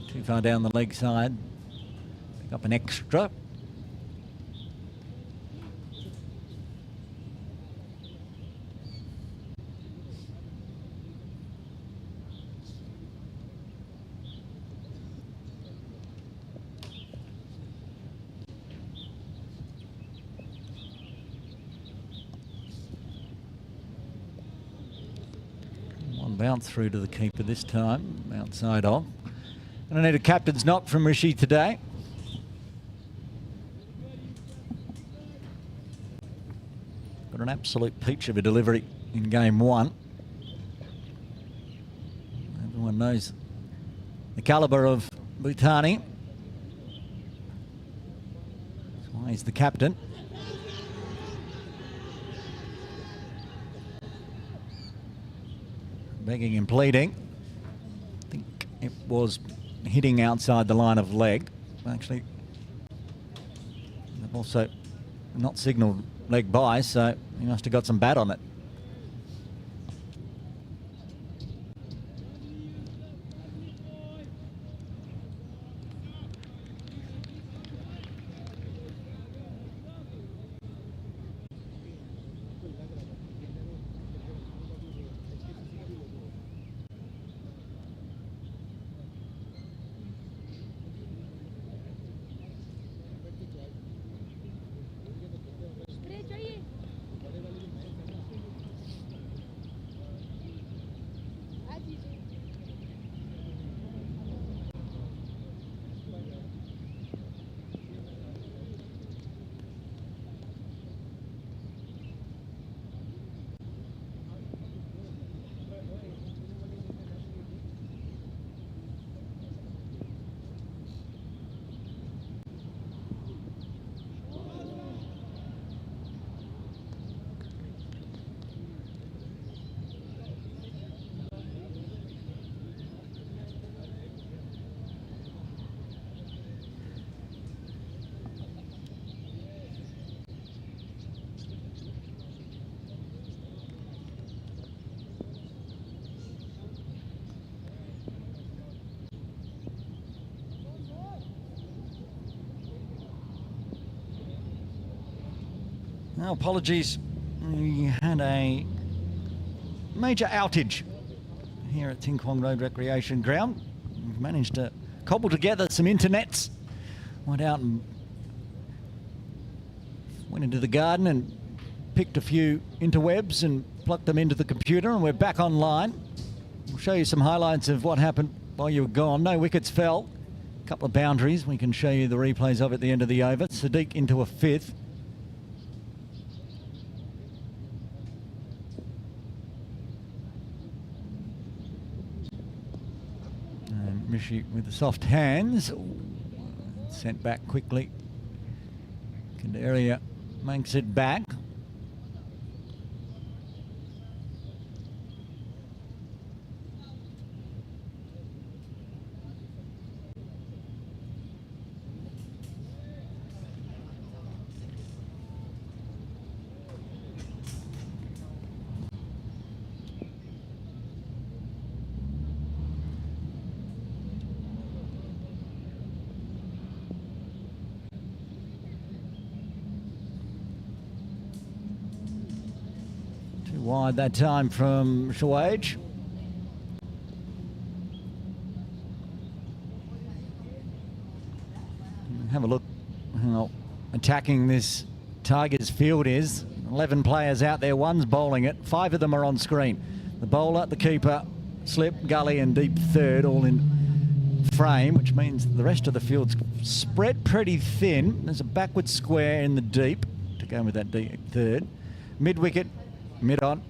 Too far down the leg side. Pick up an extra. Bounce through to the keeper this time, outside of. And I need a captain's knock from Rishi today. Got an absolute peach of a delivery in game 1. Everyone knows the calibre of Bhutani. That's why he's the captain. Begging and pleading. I think it was hitting outside the line of leg. Actually, they've also not signalled leg by, so he must have got some bat on it. Now, apologies, we had a major outage here at Ting Kwong Road Recreation Ground. We've managed to cobble together some internets, went out and went into the garden and picked a few interwebs and plugged them into the computer, and we're back online. We'll show you some highlights of what happened while you were gone. No wickets fell, a couple of boundaries. We can show you the replays of at the end of the over. Sadiq into a 5th. Rishi with the soft hands, sent back quickly. Kaderia makes it back. Wide that time from Shawaj. Have a look how attacking this Tigers field is. 11 players out there, one's bowling it, 5 of them are on screen. The bowler, the keeper, slip, gully and deep third all in frame, which means the rest of the field's spread pretty thin. There's a backward square in the deep to go with that deep third. Mid wicket, mid on.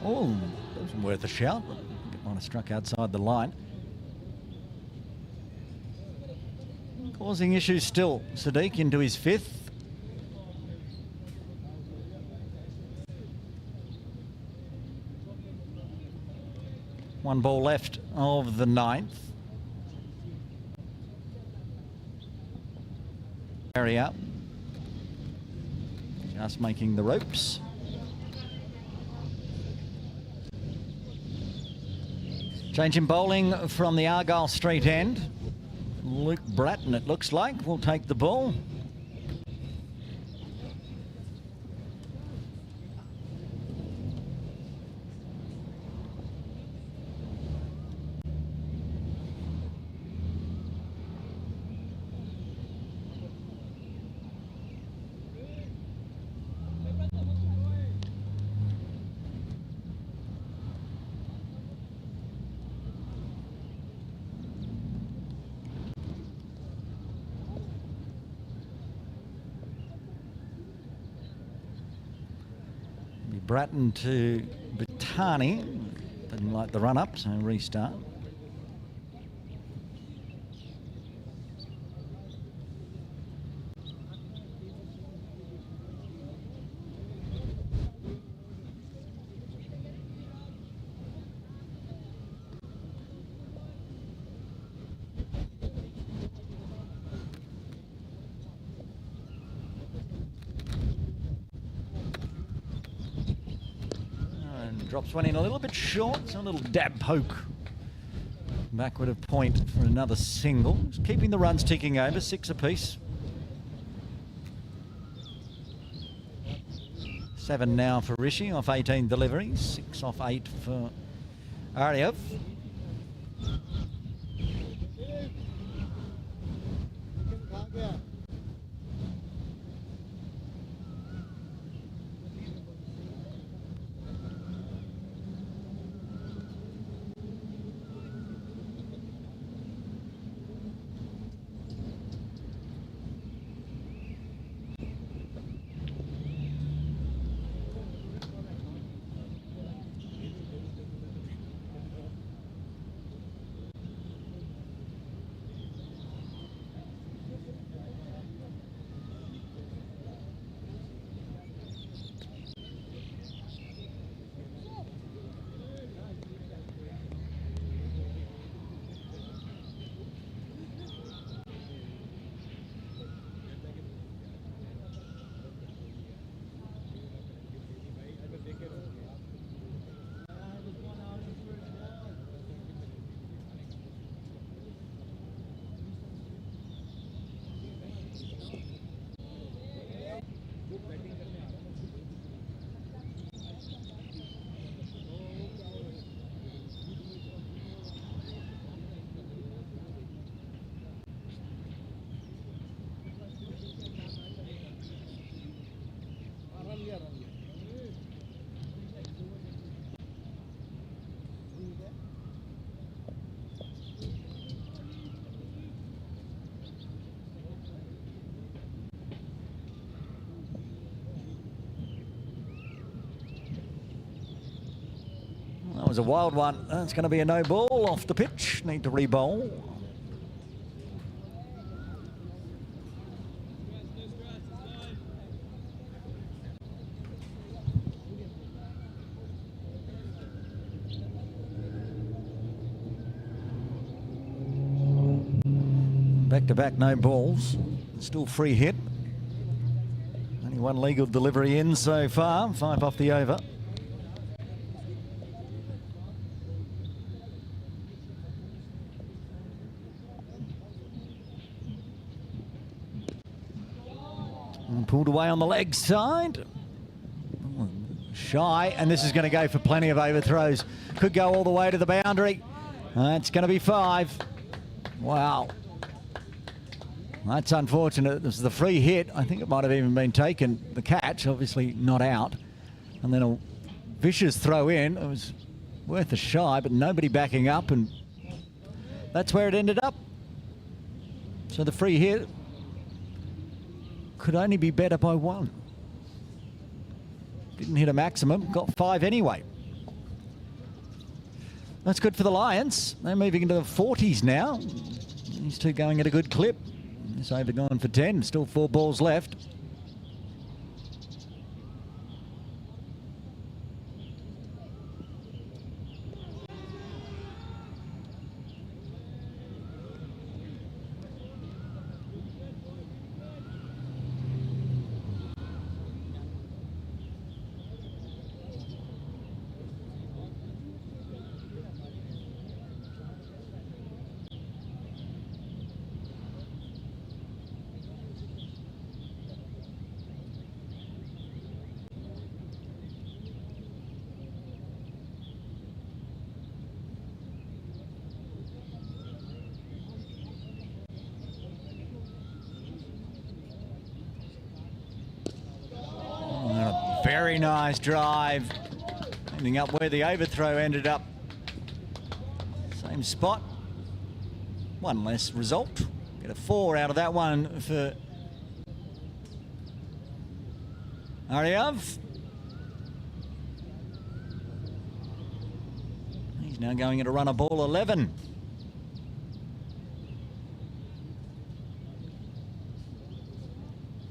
Oh, that wasn't worth a shout. Might have struck outside the line. Causing issues still. Sadiq into his 5th. One ball left of the 9th. Carry out. Just making the ropes. Change in bowling from the Argyle Street end. Luke Bratton, it looks like, will take the ball. Bratton to Batani. Didn't like the run up, so restart. Drops one in a little bit short, so a little dab poke. Backward of point for another single. Just keeping the runs ticking over, 6 apiece. 7 now for Rishi off 18 deliveries, 6 off 8 for Ariev. That was a wild one. That's going to be a no ball off the pitch. Need to re-bowl. Back-to-back no balls. Still free hit. Only one legal delivery in so far. 5 off the over. And pulled away on the leg side. Shy, and this is going to go for plenty of overthrows. Could go all the way to the boundary. It's going to be 5. Wow. That's unfortunate. This is the free hit. I think it might have even been taken. The catch, obviously not out. And then a vicious throw in. It was worth a shy, but nobody backing up, and that's where it ended up. So the free hit could only be better by 1. Didn't hit a maximum, got 5 anyway. That's good for the Lions. They're moving into the 40s now. These two going at a good clip. This over gone for 10, still 4 balls left. Very nice drive, ending up where the overthrow ended up. Same spot, 1 less result. Get a 4 out of that one for Aryav. He's now going at a run of ball 11.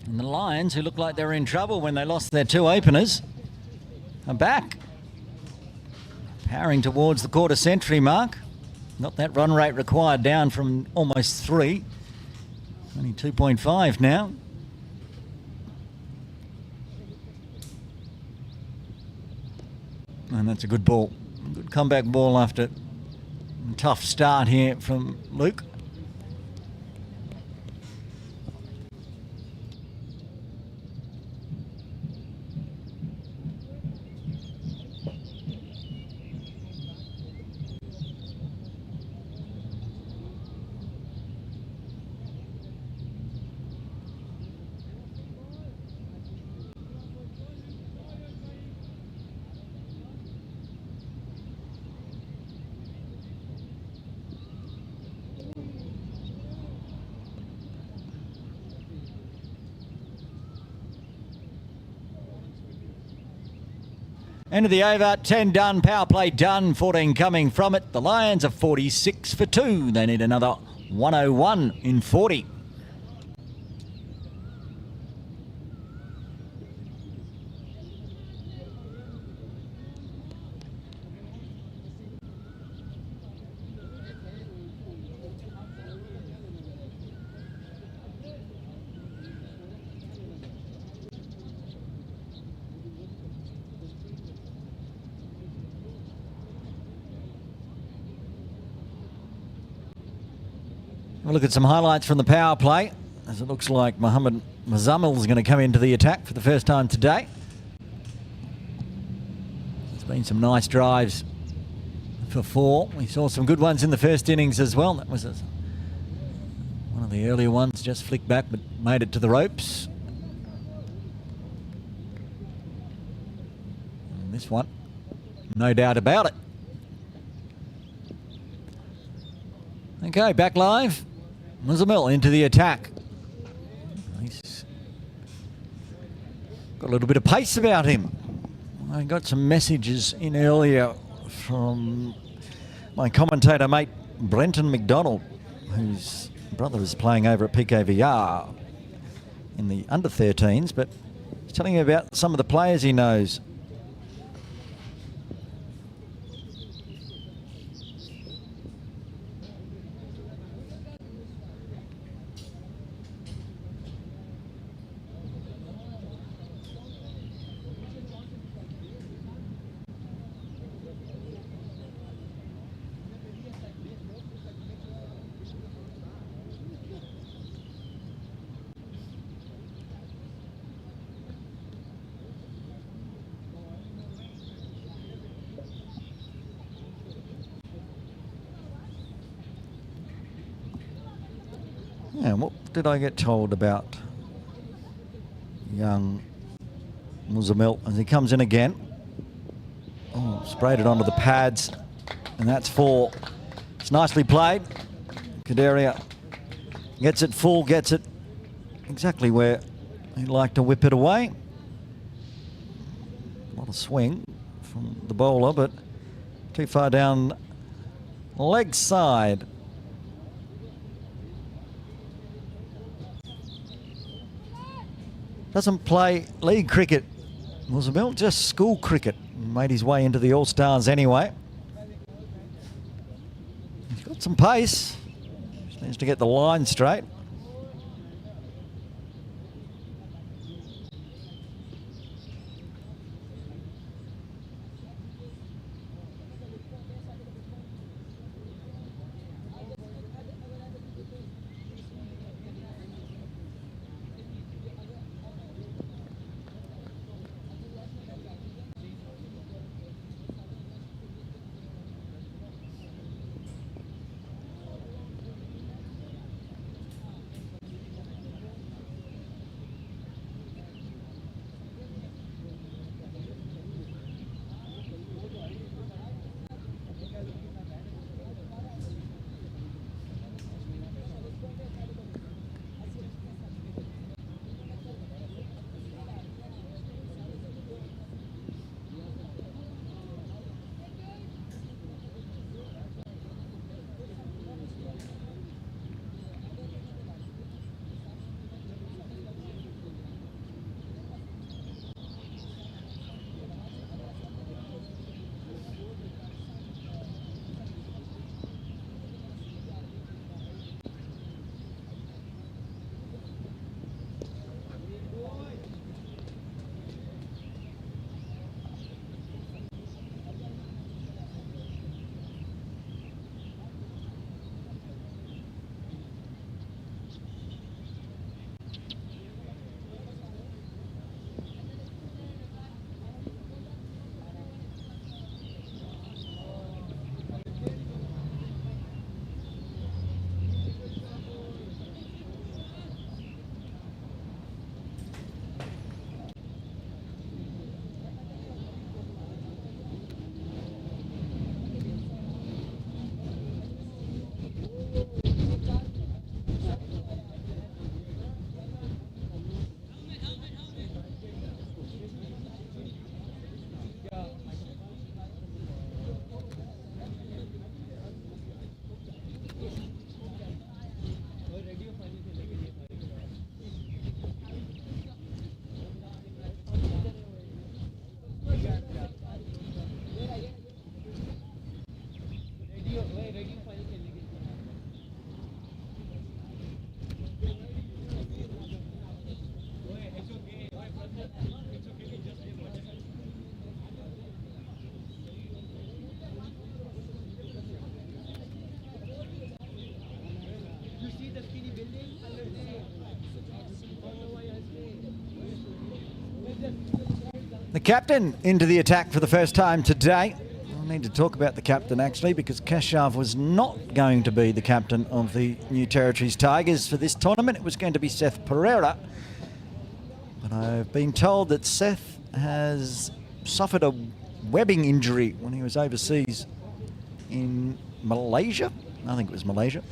And the Lions, who looked like they were in trouble when they lost their 2 openers, are back. Powering towards the quarter century mark. Not that run rate required, down from almost 3. Only 2.5 now. And that's a good ball. Good comeback ball after a tough start here from Luke. End of the over, 10 done, power play done, 14 coming from it. The Lions are 46 for 2. They need another 101 in 40. We'll look at some highlights from the power play, as it looks like Mohammed Muzammil is going to come into the attack for the first time today. There's been some nice drives for 4. We saw some good ones in the first innings as well. That was one of the earlier ones, just flicked back but made it to the ropes. And this one, no doubt about it. Okay, back live. Muzammil into the attack. He's got a little bit of pace about him. I got some messages in earlier from my commentator mate Brenton McDonald, whose brother is playing over at PKVR in the under-13s, but he's telling me about some of the players he knows. did I get told about young Muzamil as he comes in again? Oh, sprayed it onto the pads, and that's 4. It's nicely played. Kadaria gets it full, gets it exactly where he'd like to whip it away. A lot of swing from the bowler, but too far down leg side. Doesn't play league cricket, Muzamil, just school cricket. Made his way into the All-Stars anyway. He's got some pace. Just needs to get the line straight. The captain into the attack for the first time today. I need to talk about the captain actually, because Keshav was not going to be the captain of the New Territories Tigers for this tournament. It was going to be Seth Pereira. But I've been told that Seth has suffered a webbing injury when he was overseas in Malaysia. I think it was Malaysia.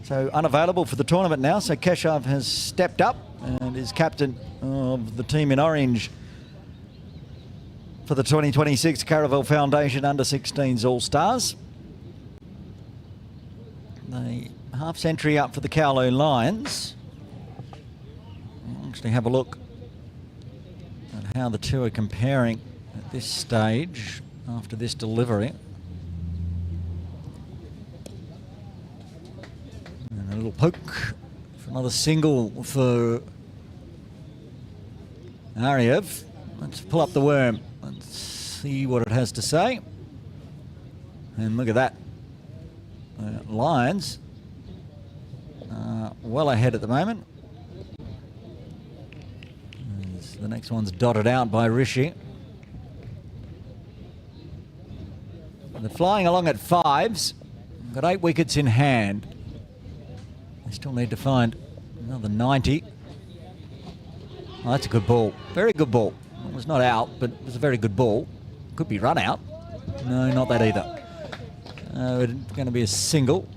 So unavailable for the tournament now. So Keshav has stepped up and is captain of the team in orange for the 2026 Caravel Foundation Under-16s All-Stars. The half century up for the Kowloon Lions. I'll actually have a look at how the two are comparing at this stage after this delivery. And a little poke for another single for Ariev. Let's pull up the worm. Let's see what it has to say. And look at that. Lions well ahead at the moment. As the next one's dotted out by Rishi. They're flying along at 5s. Got 8 wickets in hand. They still need to find Another 90. Oh, that's a good ball. Very good ball. It was not out, but it was a very good ball. Could be run out. No, not that either. It's going to be a single.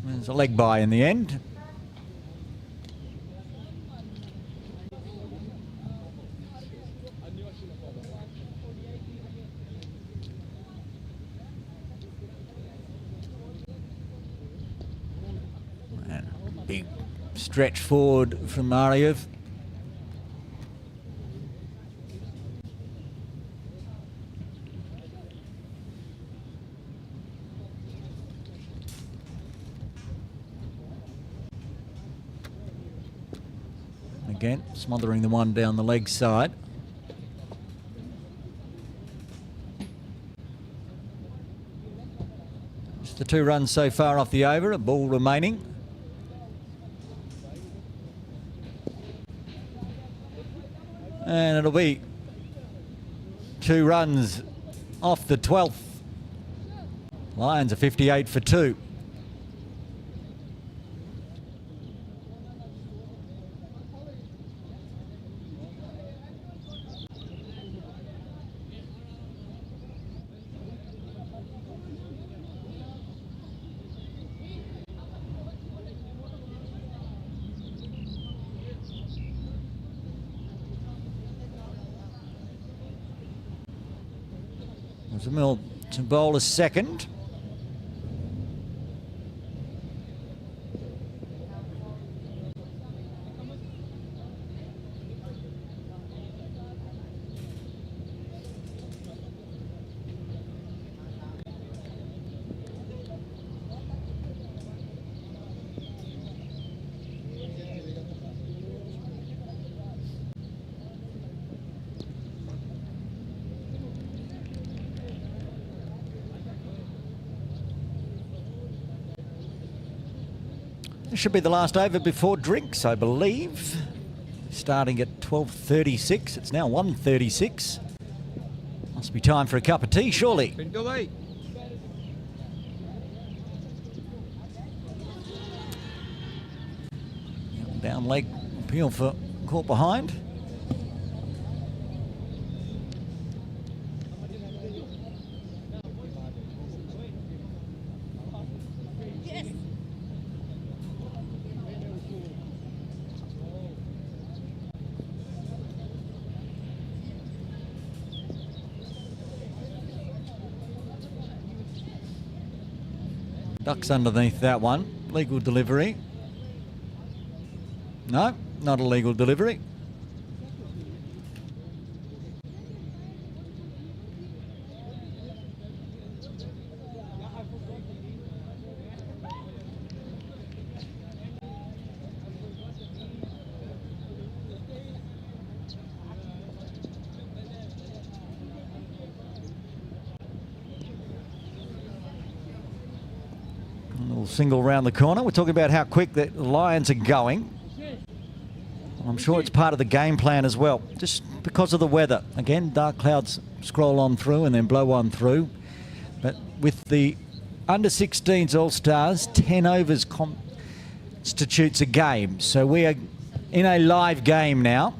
There's a leg by in the end. And big stretch forward from Mariev. Again, smothering the one down the leg side. Just the 2 runs so far off the over, a ball remaining. And it'll be 2 runs off the 12th. Lions are 58 for 2. There's a mill to bowl a second. This should be the last over before drinks, I believe. Starting at 12:36. It's now 1:36. Must be time for a cup of tea, surely. Down leg appeal for caught behind. Ducks underneath that one. Legal delivery. No, not a legal delivery. Single round the corner. We're talking about how quick the Lions are going. I'm sure it's part of the game plan as well, just because of the weather. Again, dark clouds scroll on through and then blow on through. But with the under-16s All-Stars, 10 overs constitutes a game. So we are in a live game now.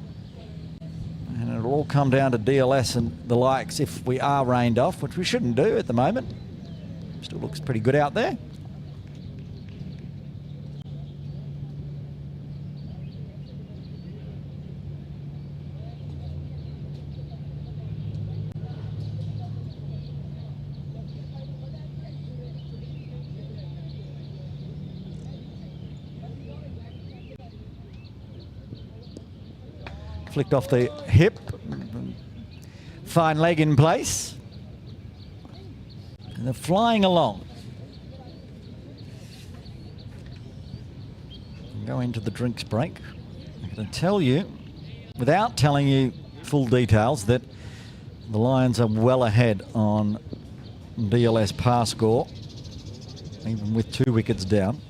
And it'll all come down to DLS and the likes if we are rained off, which we shouldn't do at the moment. Still looks pretty good out there. Flicked off the hip. Fine leg in place. And they're flying along. Go into the drinks break. I'm going to tell you, without telling you full details, that the Lions are well ahead on DLS par score, even with 2 wickets down.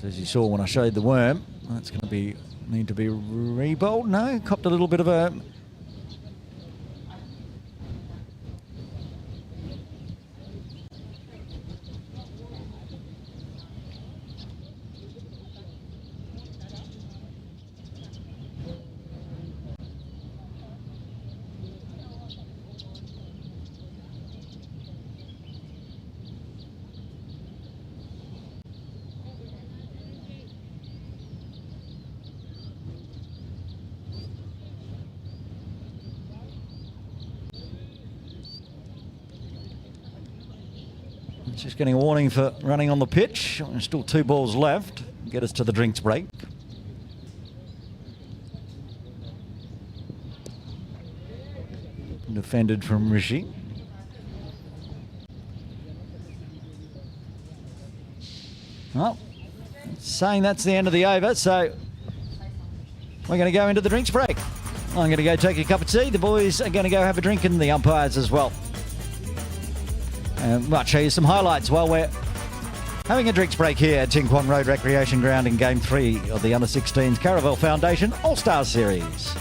As you saw when I showed the worm, that's going to need to be re-bowled. No, copped a little bit of a Just getting a warning for running on the pitch. There's still 2 balls left. Get us to the drinks break. Defended from Rishi. Well, saying that's the end of the over, so we're going to go into the drinks break. I'm going to go take a cup of tea. The boys are going to go have a drink, and the umpires as well. Might show you some highlights while we're having a drinks break here at Ting Kwong Road Recreation Ground in Game 3 of the Under-16s Caravel Foundation All-Star Series.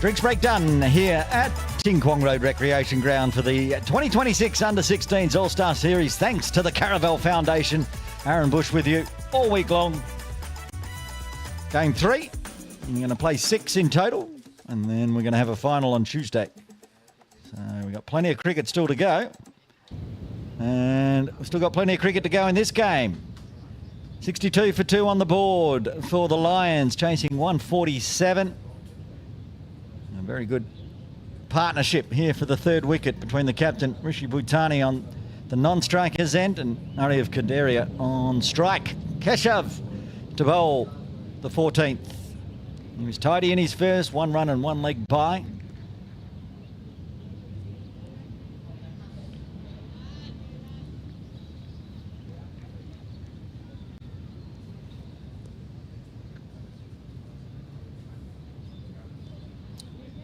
Drinks break done here at Ting Kwong Road Recreation Ground for the 2026 Under-16s All-Star Series. Thanks to the Caravel Foundation. Aaron Bush with you all week long. Game 3. You're going to play 6 in total, and then we're going to have a final on Tuesday. So we've got plenty of cricket still to go. And we've still got plenty of cricket to go in this game. 62 for 2 on the board for the Lions, chasing 147. A very good partnership here for the third wicket between the captain, Rishi Bhutani, on the non-strikers end, and Aryav Kaderia on strike. Keshav to bowl the 14th. He was tidy in his first, 1 run and 1 leg by.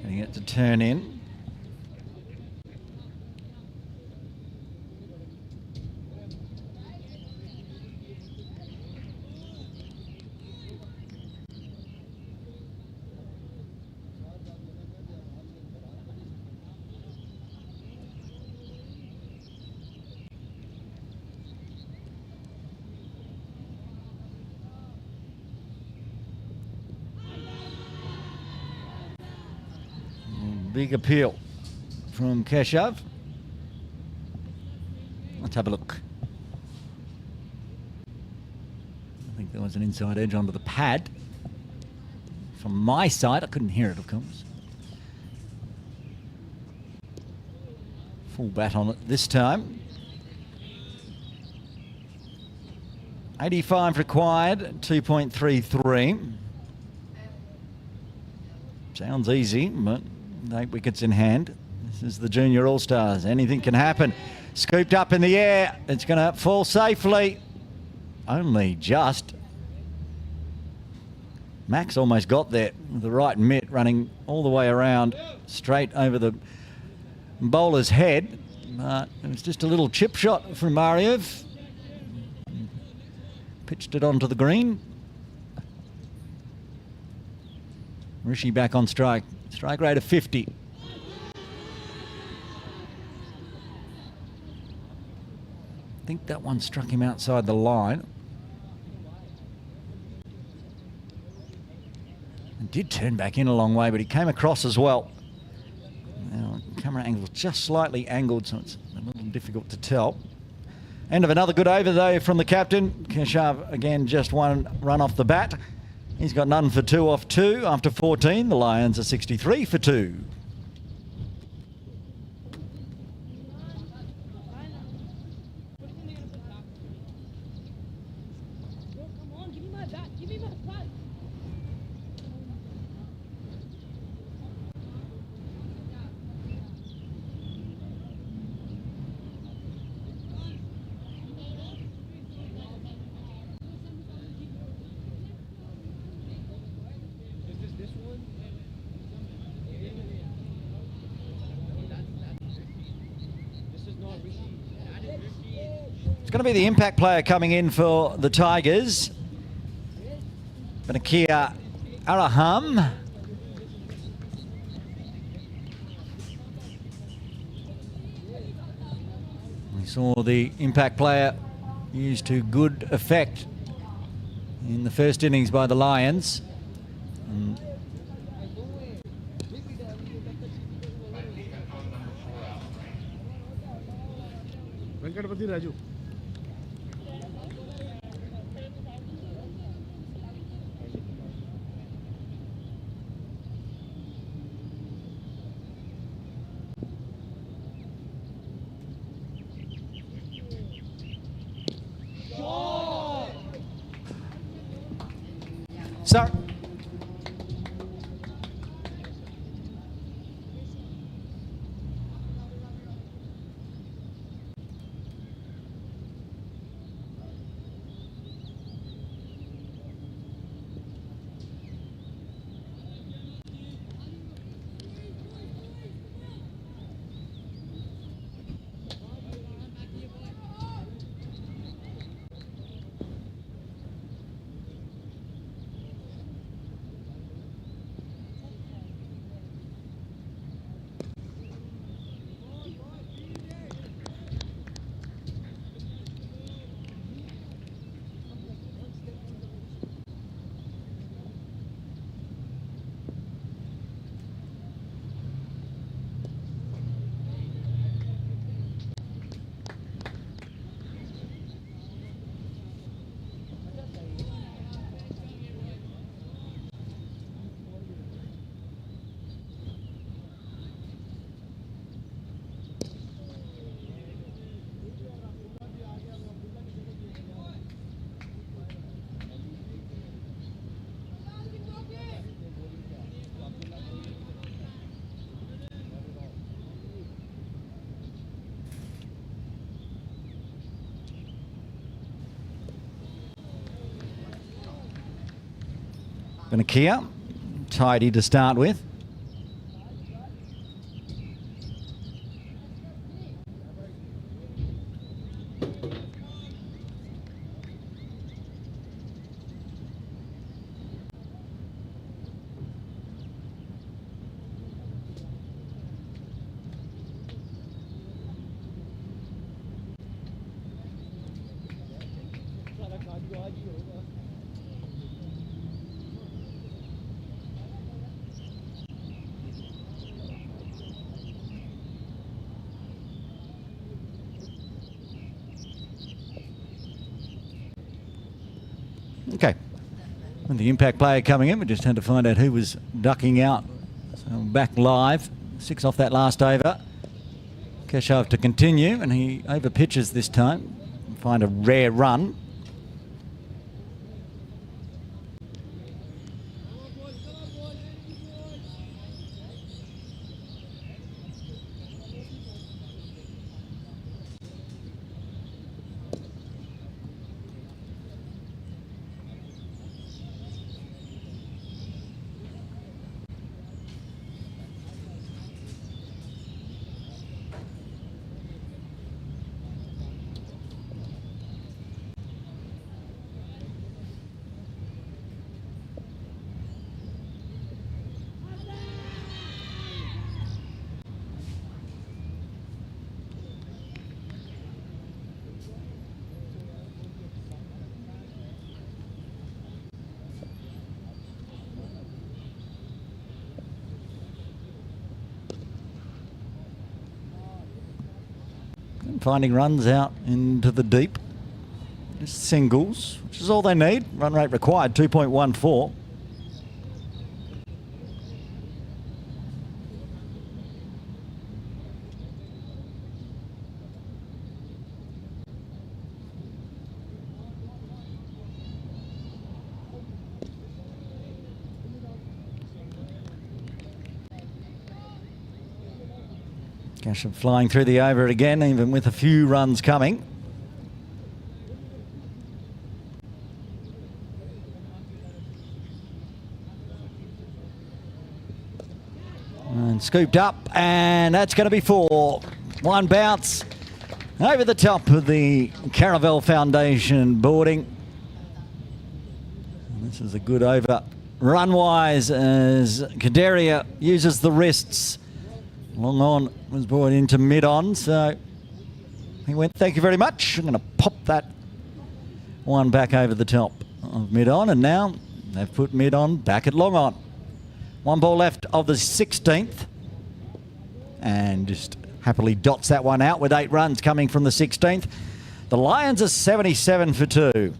Getting it to turn in. Big appeal from Keshav. Let's have a look. I think there was an inside edge onto the pad. From my side, I couldn't hear it, of course. Full bat on it this time. 85 required, 2.33. Sounds easy, but 8 wickets in hand. This is the Junior All-Stars. Anything can happen. Scooped up in the air. It's going to fall safely. Only just. Max almost got there with the right mitt, running all the way around, straight over the bowler's head. But it was just a little chip shot from Mariev. Pitched it onto the green. Rishi back on strike. Strike rate of 50. I think that one struck him outside the line. It did turn back in a long way, but he came across as well. Now, camera angle just slightly angled, so it's a little difficult to tell. End of another good over, though, from the captain. Keshav, again, just 1 run off the bat. He's got none for 2 off 2 after 14. The Lions are 63 for 2. Come on, give me my bat. Give me my bat. It's going to be the impact player coming in for the Tigers. Banakia Araham. We saw the impact player used to good effect in the first innings by the Lions. Venkatapati Raju. Sir. Benakia, tidy to start with. Okay, and the impact player coming in, we just had to find out who was ducking out. So back live, 6 off that last over. Keshav to continue, and he over pitches this time. Find a rare run. Finding runs out into the deep. Just singles, which is all they need. Run rate required, 2.14. Cashin flying through the over again, even with a few runs coming. And scooped up, and that's going to be 4. One bounce over the top of the Caravel Foundation boarding. And this is a good over run-wise as Kadaria uses the wrists. Long on was brought into mid-on, so he went, thank you very much. I'm going to pop that one back over the top of mid-on, and now they've put mid-on back at long on. 1 ball left of the 16th, and just happily dots that one out with 8 runs coming from the 16th. The Lions are 77 for 2.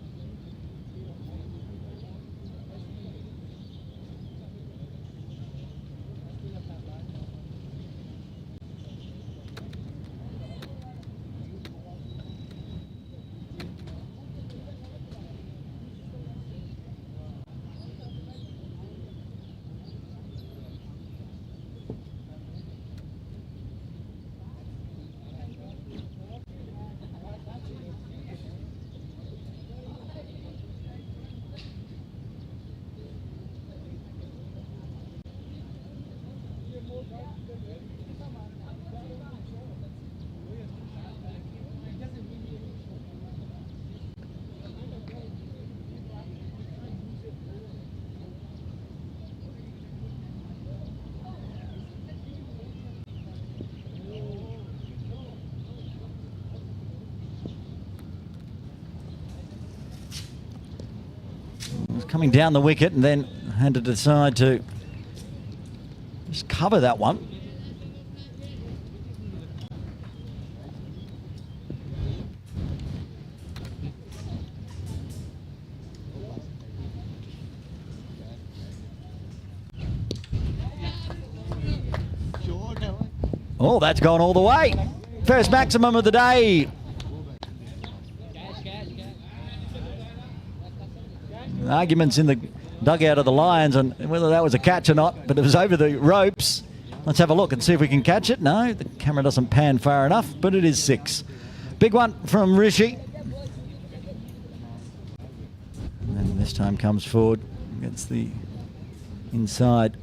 Was coming down the wicket and then had to decide to just cover that one. Oh, that's gone all the way. First maximum of the day. Arguments in the dugout of the Lions on whether that was a catch or not, but it was over the ropes. Let's have a look and see if we can catch it. No, the camera doesn't pan far enough, but it is 6. Big one from Rishi. And this time comes forward against the inside.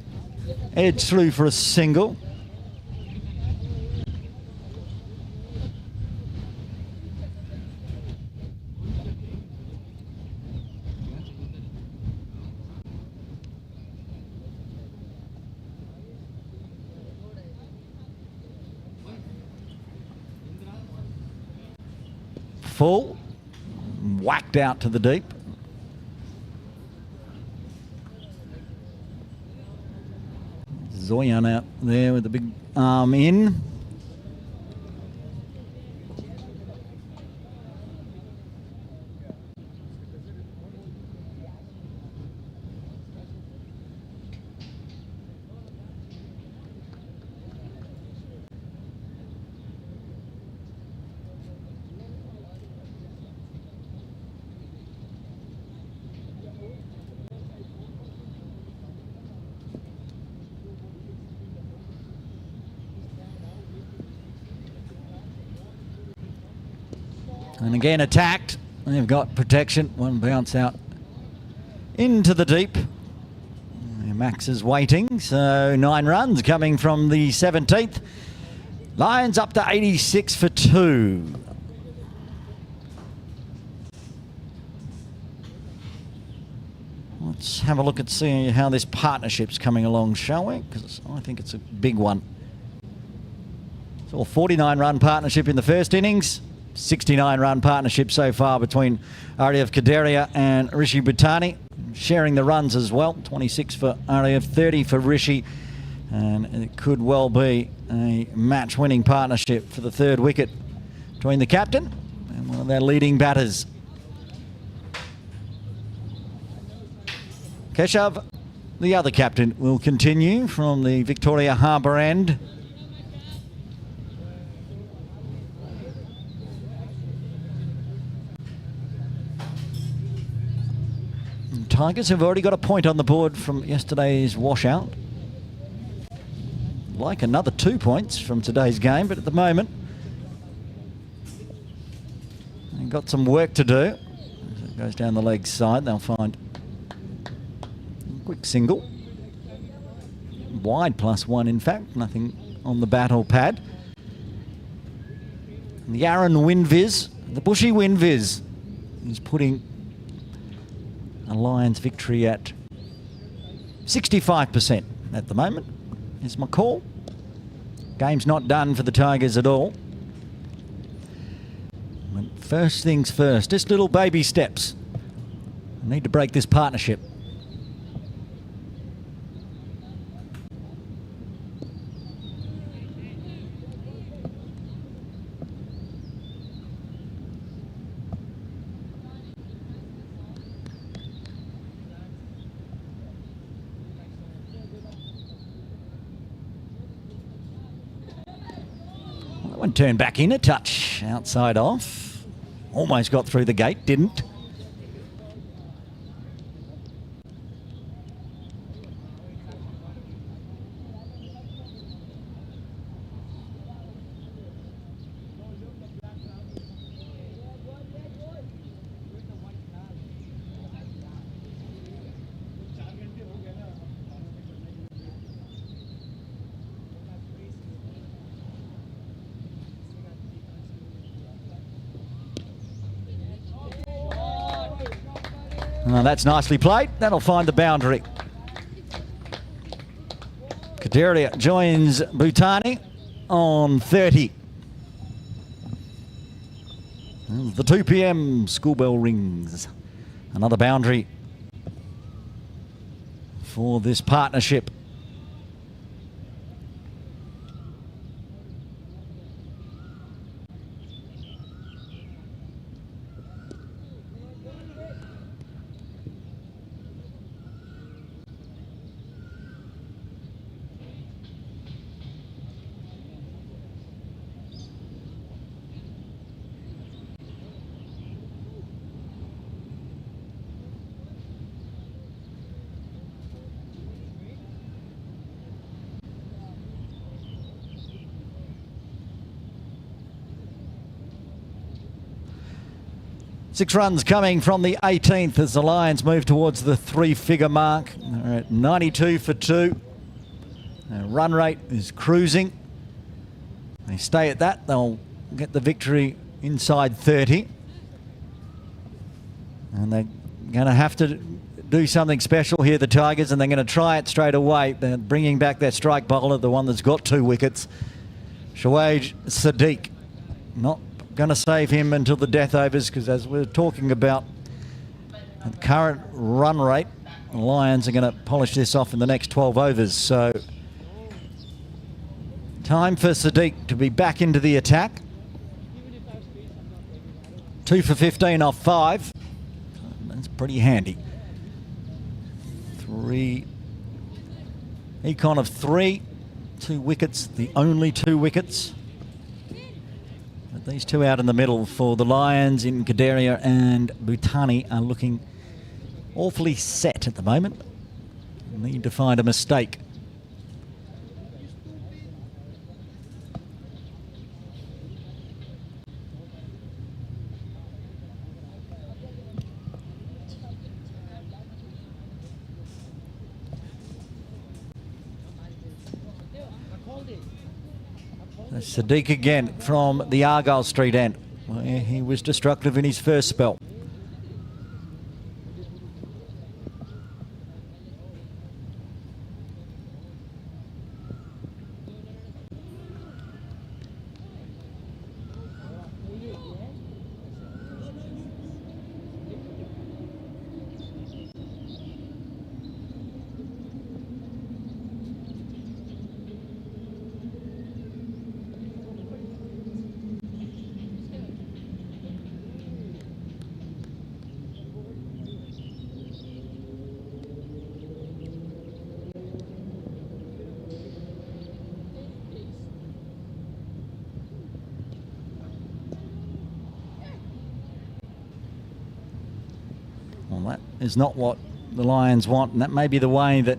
Edge through for a single. Full, whacked out to the deep. Zoyan out there with the big arm in. And again attacked. They've got protection. One bounce out into the deep. Max is waiting. So 9 runs coming from the 17th. Lions up to 86 for 2. Let's have a look at seeing how this partnership's coming along, shall we? Because I think it's a big one. It's all 49-run partnership in the first innings. 69-run partnership so far between Aryav Kaderia and Rishi Bhutani, sharing the runs as well. 26 for Aryav, 30 for Rishi, and it could well be a match-winning partnership for the third wicket between the captain and one of their leading batters. Keshav, the other captain, will continue from the Victoria Harbour end. Tigers have already got a point on the board from yesterday's washout. Like another 2 points from today's game, but at the moment they've got some work to do. As it goes down the leg side, they'll find a quick single. Wide +1 in fact, nothing on the bat or pad. And the Aaron Winviz, the Bushy Winviz, is putting a Lions victory at 65% at the moment, is my call. Game's not done for the Tigers at all. But first things first, just little baby steps. I need to break this partnership. One turned back in a touch, outside off. Almost got through the gate, didn't. Oh, that's nicely played. That'll find the boundary. Kaderia joins Bhutani on 30. The 2 p.m. school bell rings. Another boundary for this partnership. 6 runs coming from the 18th as the Lions move towards the 3-figure mark. They're at 92 for 2. Their run rate is cruising. They stay at that, they'll get the victory inside 30. And they're going to have to do something special here, the Tigers, and they're going to try it straight away. They're bringing back their strike bowler, the one that's got 2 wickets. Shoaib Sadiq. Not going to save him until the death overs, because as we're talking about the current run rate, the Lions are going to polish this off in the next 12 overs. So time for Sadiq to be back into the attack. 2 for 15 off 5. That's pretty handy. 3. Econ of 3. 2 wickets, the only 2 wickets. But these 2 out in the middle for the Lions in Kadaria and Bhutani are looking awfully set at the moment. Need to find a mistake. Sadiq again from the Argyle Street end, where he was destructive in his first spell. Well, that is not what the Lions want, and that may be the way that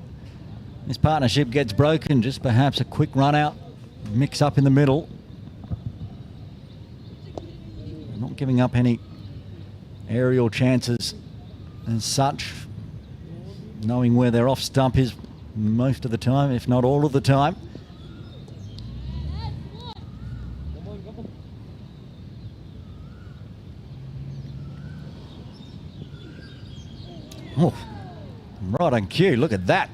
this partnership gets broken. Just perhaps a quick run out, mix up in the middle. Not giving up any aerial chances as such, knowing where their off stump is most of the time, if not all of the time. Oh, right on cue. Look at that.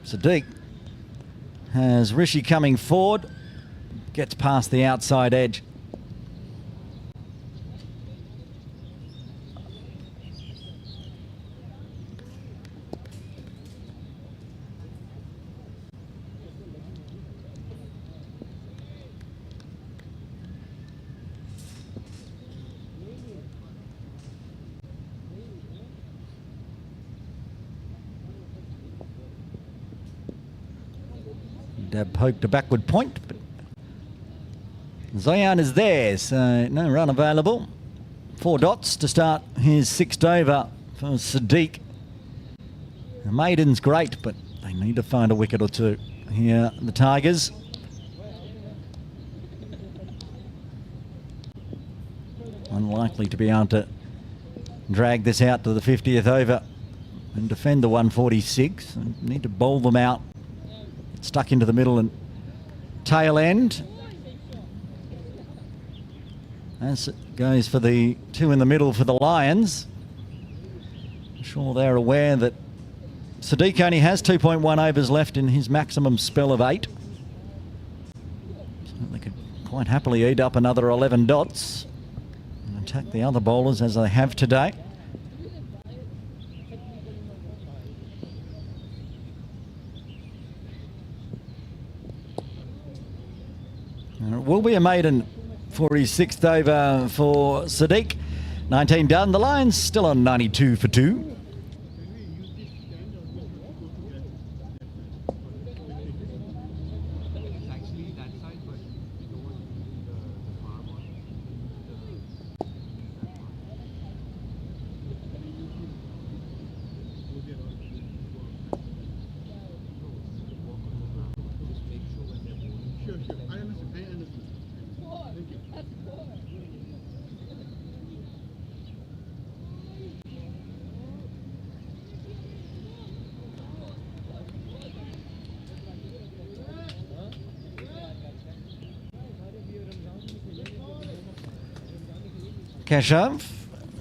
Sadiq has Rishi coming forward, gets past the outside edge. Dab poked a backward point, but Zayan is there, so no run available. 4 dots to start his 6th over for Sadiq. The maiden's great, but they need to find a wicket or 2 here, the Tigers. Unlikely to be able to drag this out to the 50th over and defend the 146. Need to bowl them out. Stuck into the middle and tail end. As it goes for the 2 in the middle for the Lions. I'm sure they're aware that Sadiq only has 2.1 overs left in his maximum spell of 8. So they could quite happily eat up another 11 dots and attack the other bowlers as they have today. And it will be a maiden for his 6th over for Sadiq. 19 done. The Lions still on 92 for 2. Kashav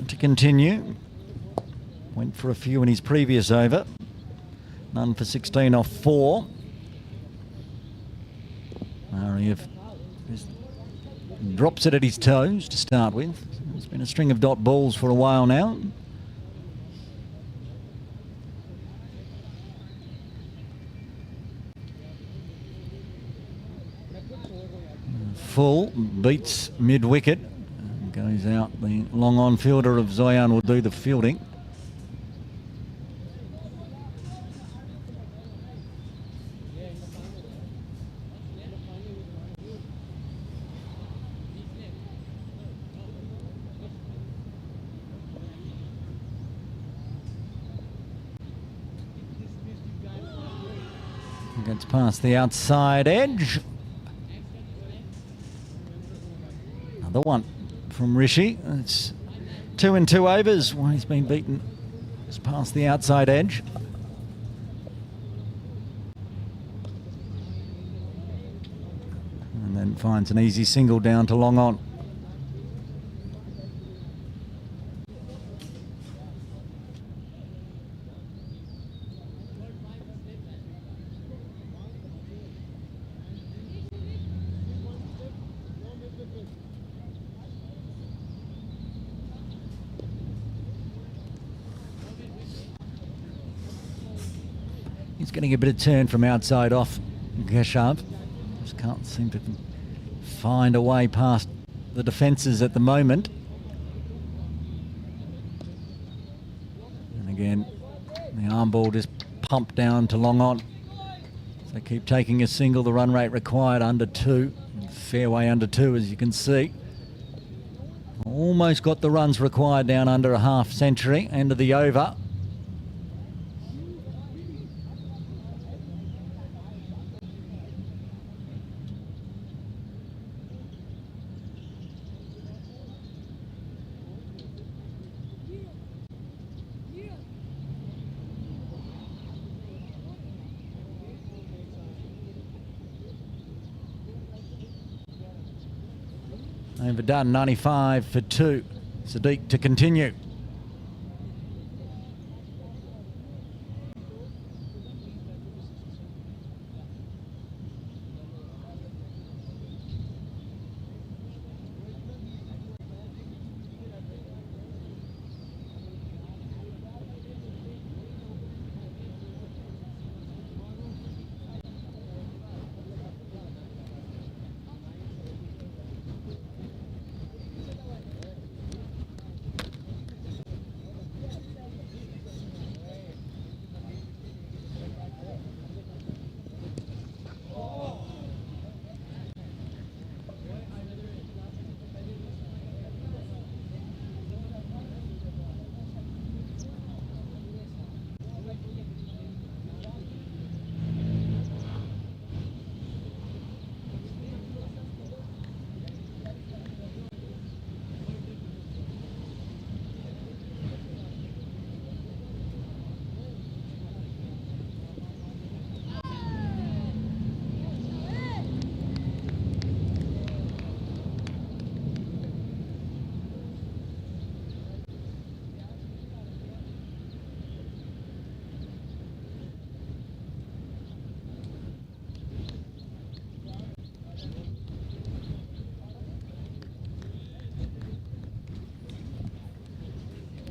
to continue. Went for a few in his previous over. None for 16 off 4. Ariev drops it at his toes to start with. It's been a string of dot balls for a while now. Full beats mid-wicket. Goes out. The long-on fielder of Zoyan will do the fielding. Gets past the outside edge. Another one from Rishi. It's 2 in 2 overs. Well, he's been beaten. It's past the outside edge. And then finds an easy single down to long on. He's getting a bit of turn from outside off Keshav. Just can't seem to find a way past the defences at the moment. And again, the arm ball just pumped down to long on. So keep taking a single. The run rate required under 2. Fairway under 2, as you can see. Almost got the runs required down under a half century. End of the over. Overdone, 95 for 2. Sadiq to continue.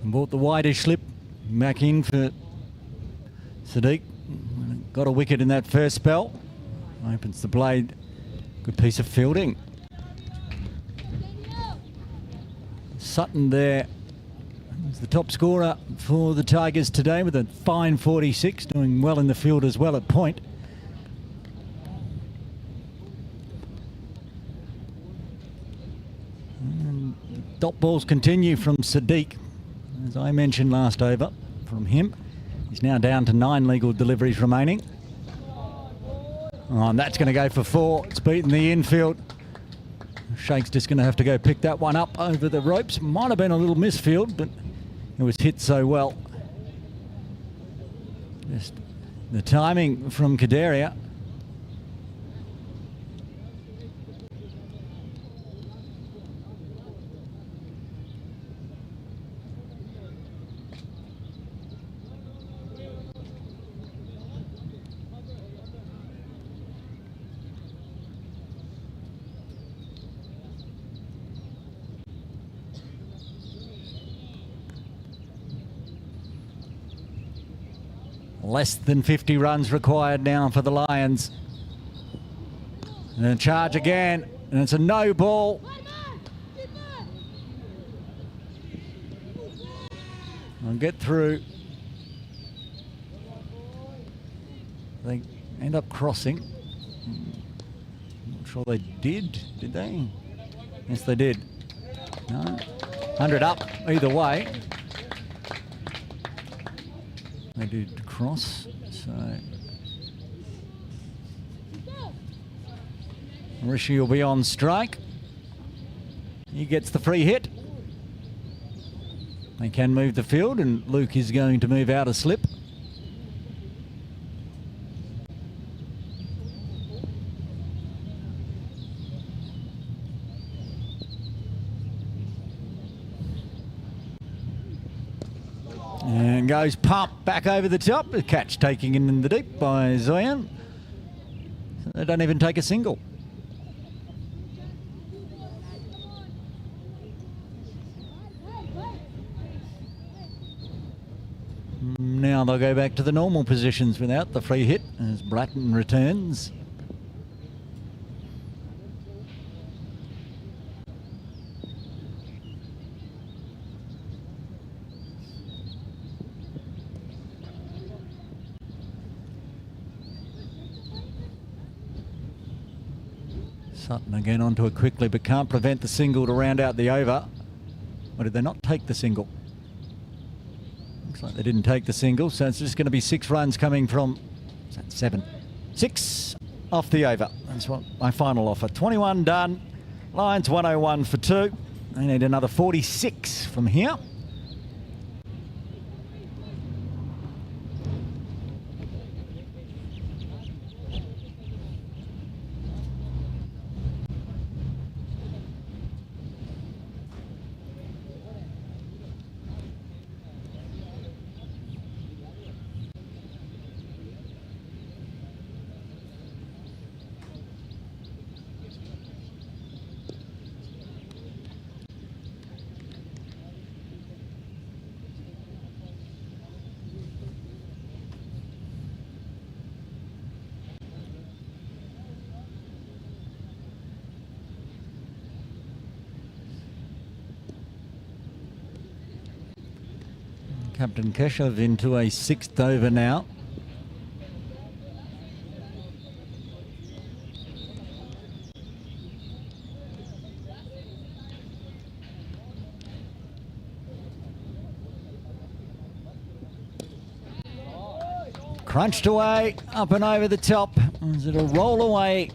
Brought the widest slip back in for Sadiq. Got a wicket in that first spell. Opens the blade. Good piece of fielding. Sutton there is the top scorer for the Tigers today with a fine 46, doing well in the field as well at point. And dot balls continue from Sadiq. As I mentioned last over from him, he's now down to 9 legal deliveries remaining. Oh, and that's going to go for 4. It's beaten the infield. Shake's just going to have to go pick that one up over the ropes. Might have been a little misfield, but it was hit so well. Just the timing from Kadaria. Less than 50 runs required now for the Lions. And a charge again, and it's a no ball. I'll get through. They end up crossing. Not sure they did they? Yes, they did. No. 100 up either way. They did cross, so Rishi will be on strike. He gets the free hit. They can move the field, and Luke is going to move out a slip. And goes pump back over the top. The catch taken in the deep by Zoyan. So they don't even take a single. Now they'll go back to the normal positions without the free hit as Bratton returns. Sutton again onto it quickly, but can't prevent the single to round out the over. Or did they not take the single? Looks like they didn't take the single, so it's just going to be 6 runs coming from 7. 6 off the over. That's what my final offer. 21 done. Lions 101 for 2. They need another 46 from here. Captain Keshav into a 6th over now. Crunched away, up and over the top. Is it a roll away?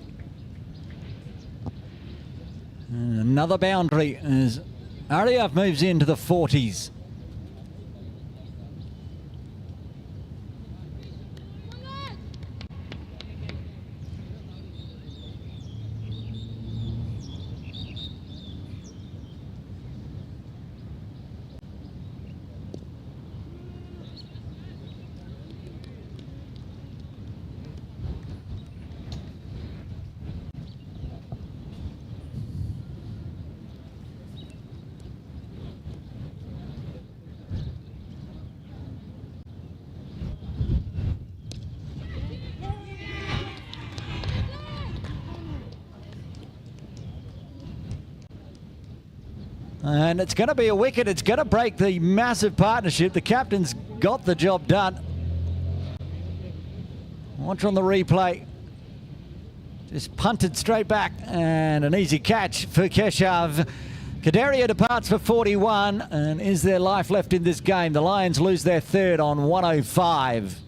And another boundary as Ariev moves into the 40s. And it's going to be a wicket. It's going to break the massive partnership. The captain's got the job done. Watch on the replay. Just punted straight back, and an easy catch for Keshav. Kadaria departs for 41, and is there life left in this game? The Lions lose their 3rd on 105.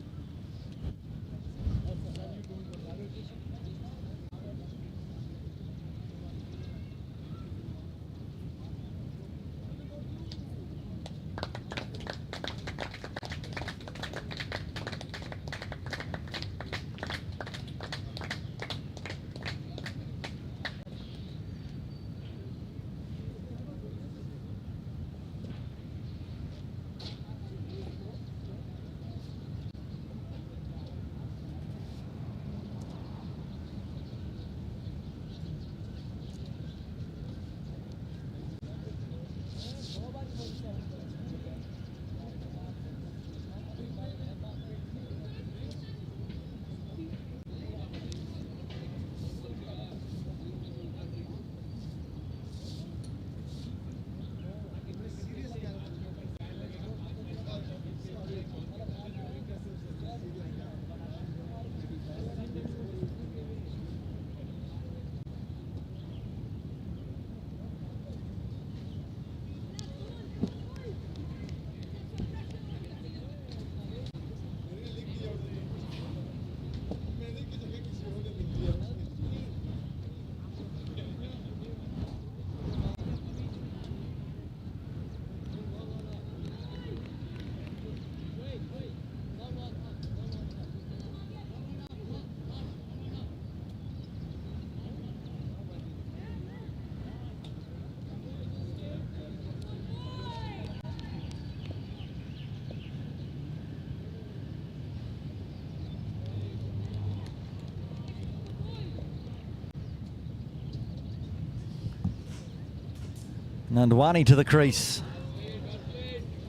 Nandwani to the crease.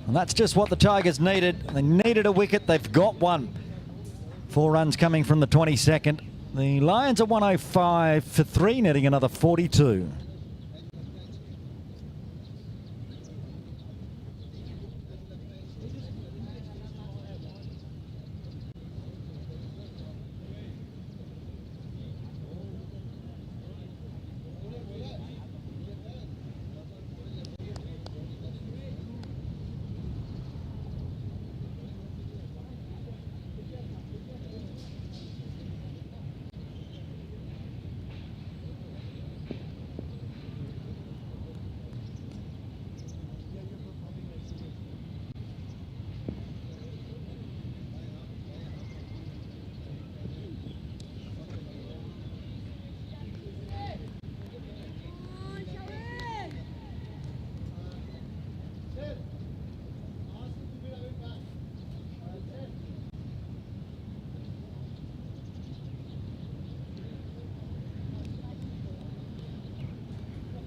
And that's just what the Tigers needed. They needed a wicket. They've got one. 4 runs coming from the 22nd. The Lions are 105 for 3, netting another 42.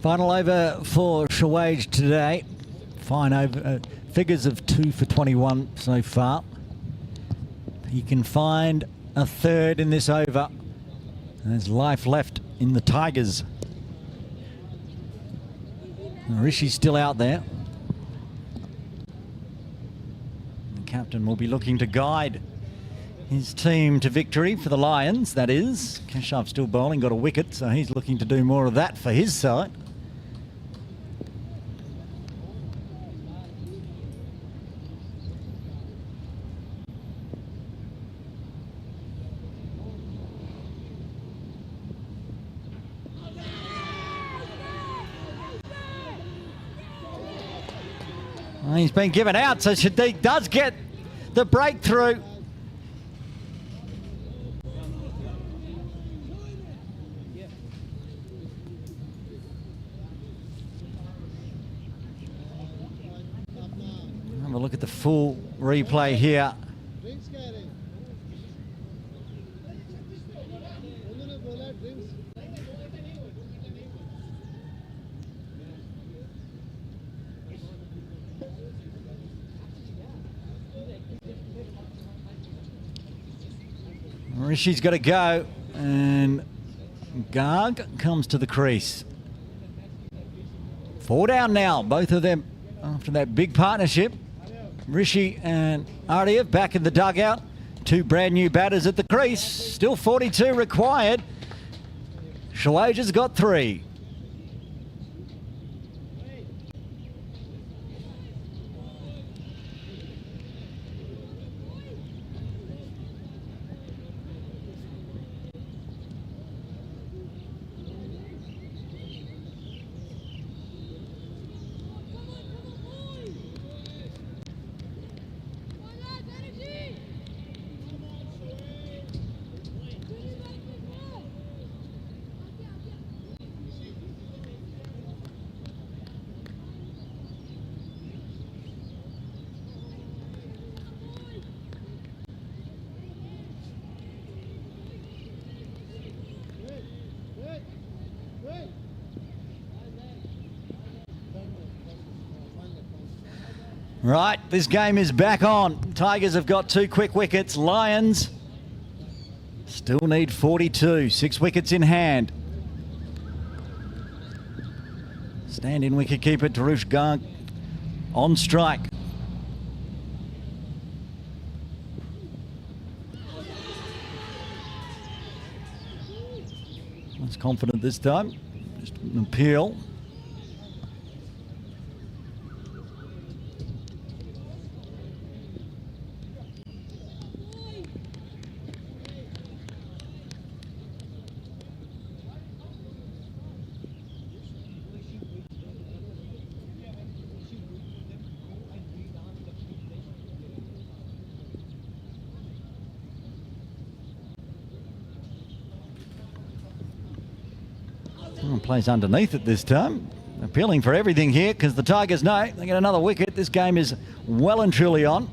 Final over for Shawage today. Fine over, figures of 2 for 21 so far. He can find a third in this over. And there's life left in the Tigers. Rishi's still out there. The captain will be looking to guide his team to victory for the Lions, that is. Keshav still bowling, got a wicket, so he's looking to do more of that for his side. He's been given out, so Shadiq does get the breakthrough. Have a look at the full replay here. Rishi's got to go, and Garg comes to the crease. 4 down now, both of them after that big partnership. Rishi and Ardev back in the dugout. 2 brand new batters at the crease. Still 42 required. Shawage has got 3. Right, this game is back on. Tigers have got 2 quick wickets. Lions still need 42. 6 wickets in hand. Stand-in wicketkeeper Tarush Garg on strike. That's confident this time. Just an appeal. Plays underneath it this time. Appealing for everything here because the Tigers know they get another wicket. This game is well and truly on.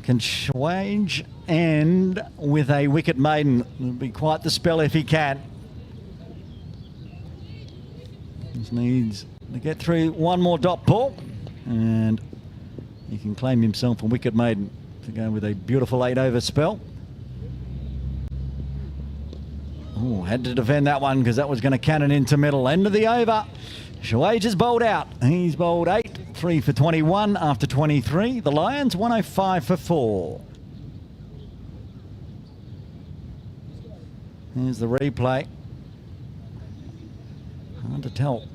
Can Schwage end with a wicket maiden? It'll be quite the spell if he can. Just needs to get through one more dot ball, and he can claim himself a wicket maiden to go with a beautiful 8-over spell. Oh, had to defend that one because that was going to cannon into middle. End of the over. Schwage is bowled out. He's bowled 8, 3 for 21 after 23. The Lions 105 for 4. Here's the replay. Hard to tell.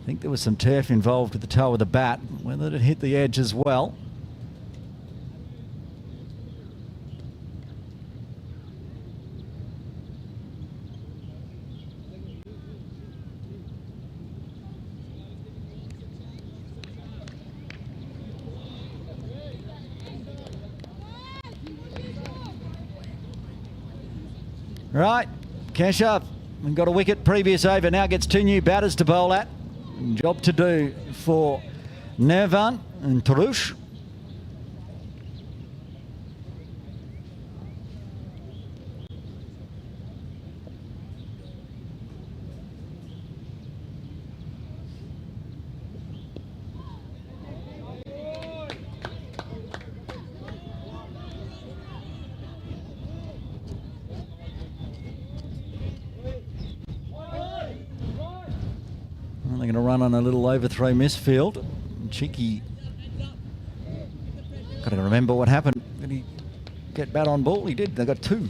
I think there was some turf involved with the toe of the bat. Whether it hit the edge as well. Right, Keshav, we've got a wicket previous over, now gets 2 new batters to bowl at. Job to do for Nervan and Tarush. They're going to run on a little overthrow misfield. Cheeky. Got to remember what happened. Did he get bat on ball? He did. They got 2.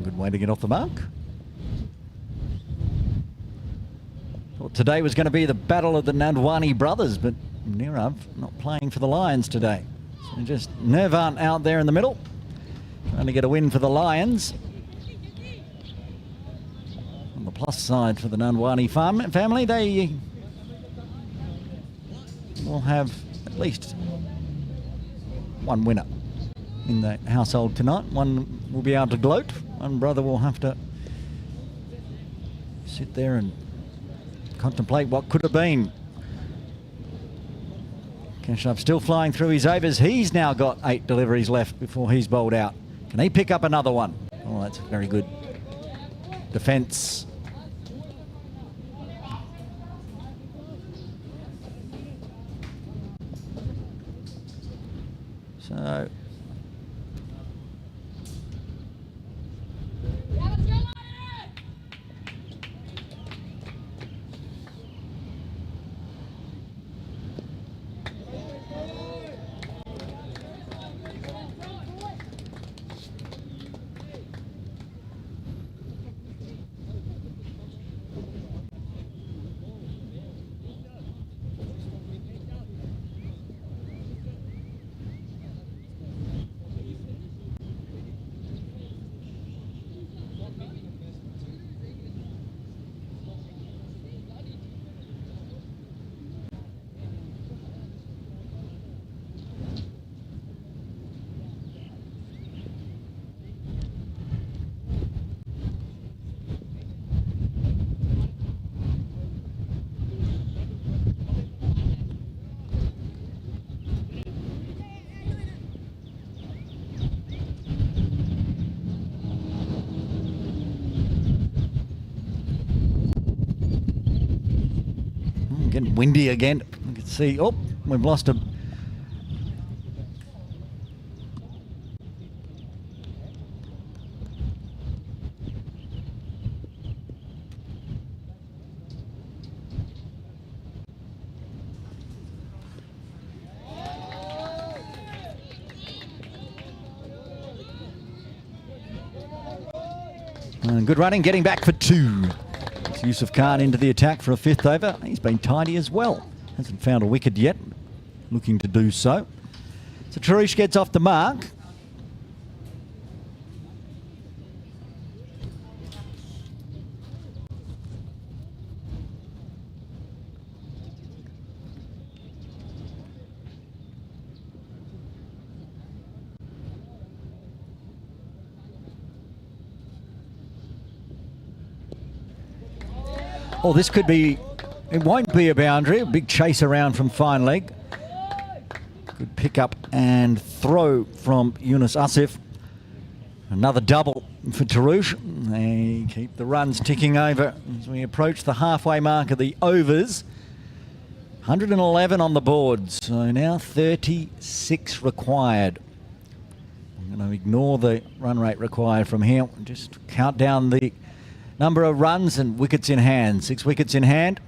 Good way to get off the mark. Thought today was going to be the battle of the Nandwani brothers, but Nirav not playing for the Lions today. So just Nervan out there in the middle, trying to get a win for the Lions. On the plus side for the Nandwani family, they will have at least one winner in the household tonight. One will be able to gloat. One brother will have to sit there and contemplate what could have been. Keshav still flying through his overs. He's now got 8 deliveries left before he's bowled out. Can he pick up another one? Oh, that's very good defence. So getting windy again. You can see, oh, we've lost a... Good running, getting back for 2. It's Yusuf Khan into the attack for a 5th over. He's been tidy as well. Hasn't found a wicket yet. Looking to do so. So Tarush gets off the mark. Oh, this could be it won't be a boundary. A big chase around from fine leg. Good pick up and throw from Yunus Asif. Another double for Tarouche. They keep the runs ticking over as we approach the halfway mark of the overs. 111 on the board, so now 36 required. I'm going to ignore the run rate required from here. Just count down the number of runs and wickets in hand. 6 wickets in hand.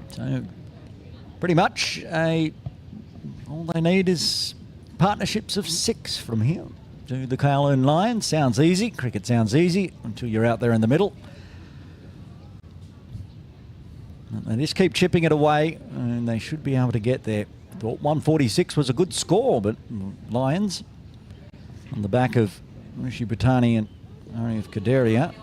So pretty much all they need is partnerships of 6 from here. To the Kowloon Lions. Sounds easy. Cricket sounds easy until you're out there in the middle. They just keep chipping it away and they should be able to get there. Thought 146 was a good score, but Lions on the back of Rishi Bhattani and Arif Kaderia.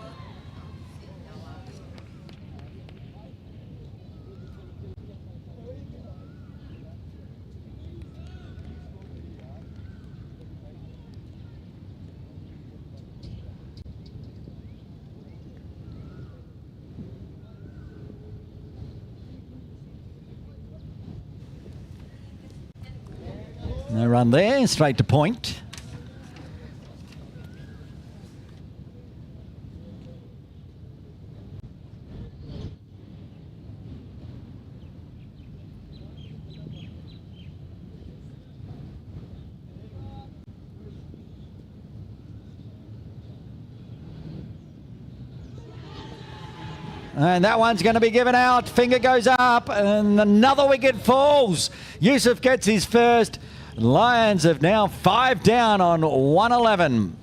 No run there, straight to point. And that one's going to be given out. Finger goes up and another wicket falls. Yusuf gets his first. Lions have now 5 down on 111.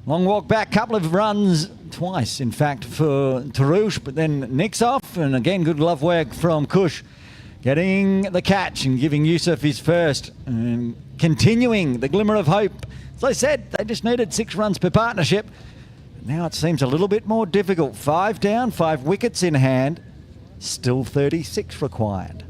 Long walk back, couple of runs, twice in fact for Tarouche, but then nicks off, and again good glove work from Kush, getting the catch and giving Yusuf his first, and continuing the glimmer of hope. As I said, they just needed 6 runs per partnership. Now it seems a little bit more difficult. 5 down, 5 wickets in hand, still 36 required.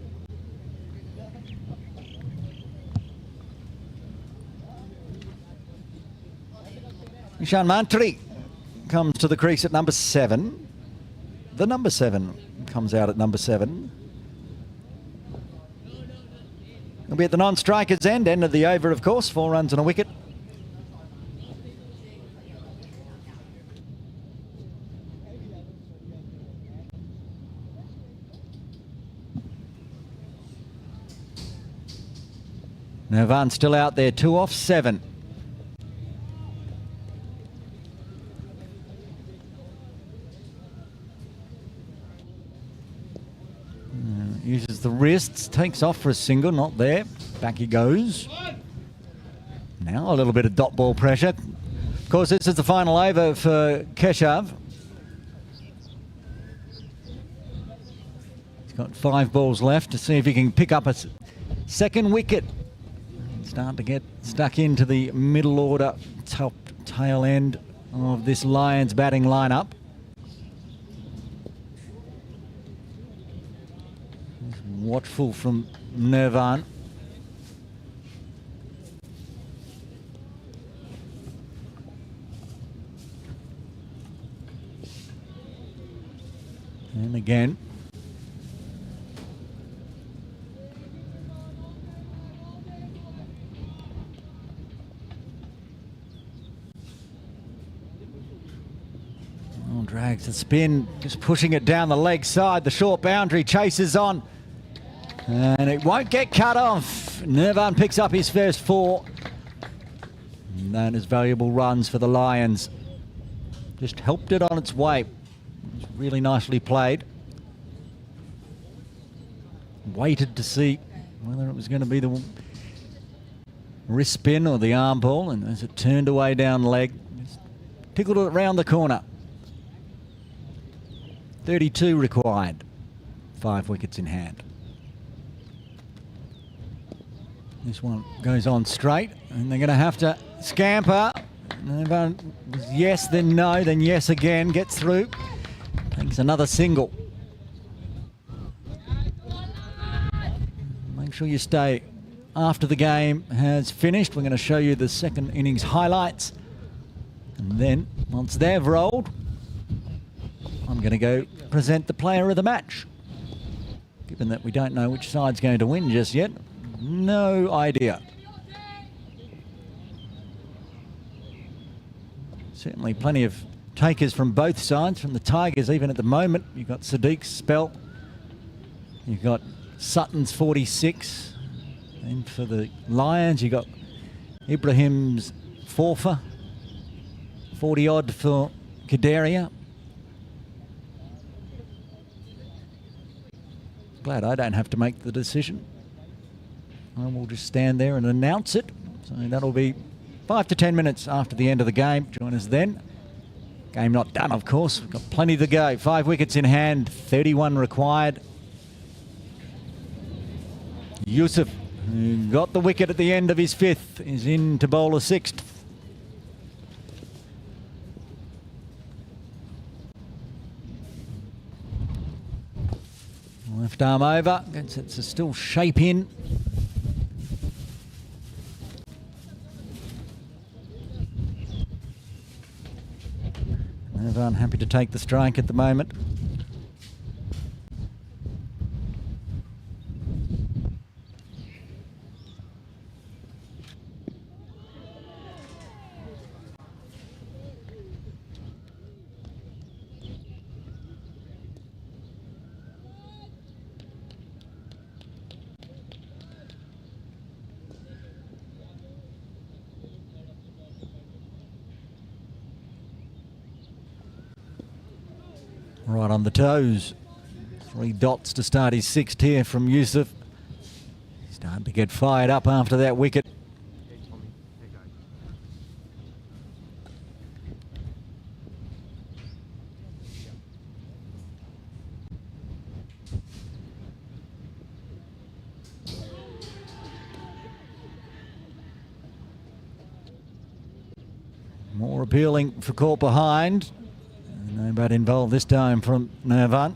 Ishan Mantri comes to the crease at number 7. The number 7 comes out at number 7. It'll be at the non-strikers end of the over, of course. 4 runs and a wicket. Nirvan still out there, 2 off 7. Uses the wrists, takes off for a single, not there. Back he goes. Now a little bit of dot ball pressure. Of course, this is the final over for Keshav. He's got 5 balls left to see if he can pick up a second wicket. Start to get stuck into the middle order, top tail end of this Lions batting lineup. Watchful from Nirvan. And again. Oh, drags the spin, just pushing it down the leg side. The short boundary chases on. And it won't get cut off. Nirvan picks up his first 4. And that is valuable runs for the Lions. Just helped it on its way. It was really nicely played. Waited to see whether it was going to be the wrist spin or the arm ball. And as it turned away down leg, just tickled it around the corner. 32 required. 5 wickets in hand. This one goes on straight, and they're going to have to scamper. Yes, then no, then yes again. Gets through. Takes another single. sure you stay after the game has finished. We're going to show you the second innings highlights. And then, once they've rolled, I'm going to go present the player of the match. Given that we don't know which side's going to win just yet, no idea. Certainly plenty of takers from both sides. From the Tigers, even at the moment, you've got Sadiq's spell. You've got Sutton's 46. And for the Lions, you've got Ibrahim's Forfa. 40-odd for Kadaria. Glad I don't have to make the decision. I will just stand there and announce it. So that'll be 5 to 10 minutes after the end of the game. Join us then. Game not done, of course. We've got plenty to go. 5 wickets in hand, 31 required. Yusuf, who got the wicket at the end of his 5th, is in to bowl a 6th. Left arm over, it's a still shape in. Everyone happy to take the strike at the moment. Right on the toes. 3 dots to start his 6th here from Yusuf. Starting to get fired up after that wicket. More appealing for caught behind. No bat involved this time from Nirvan.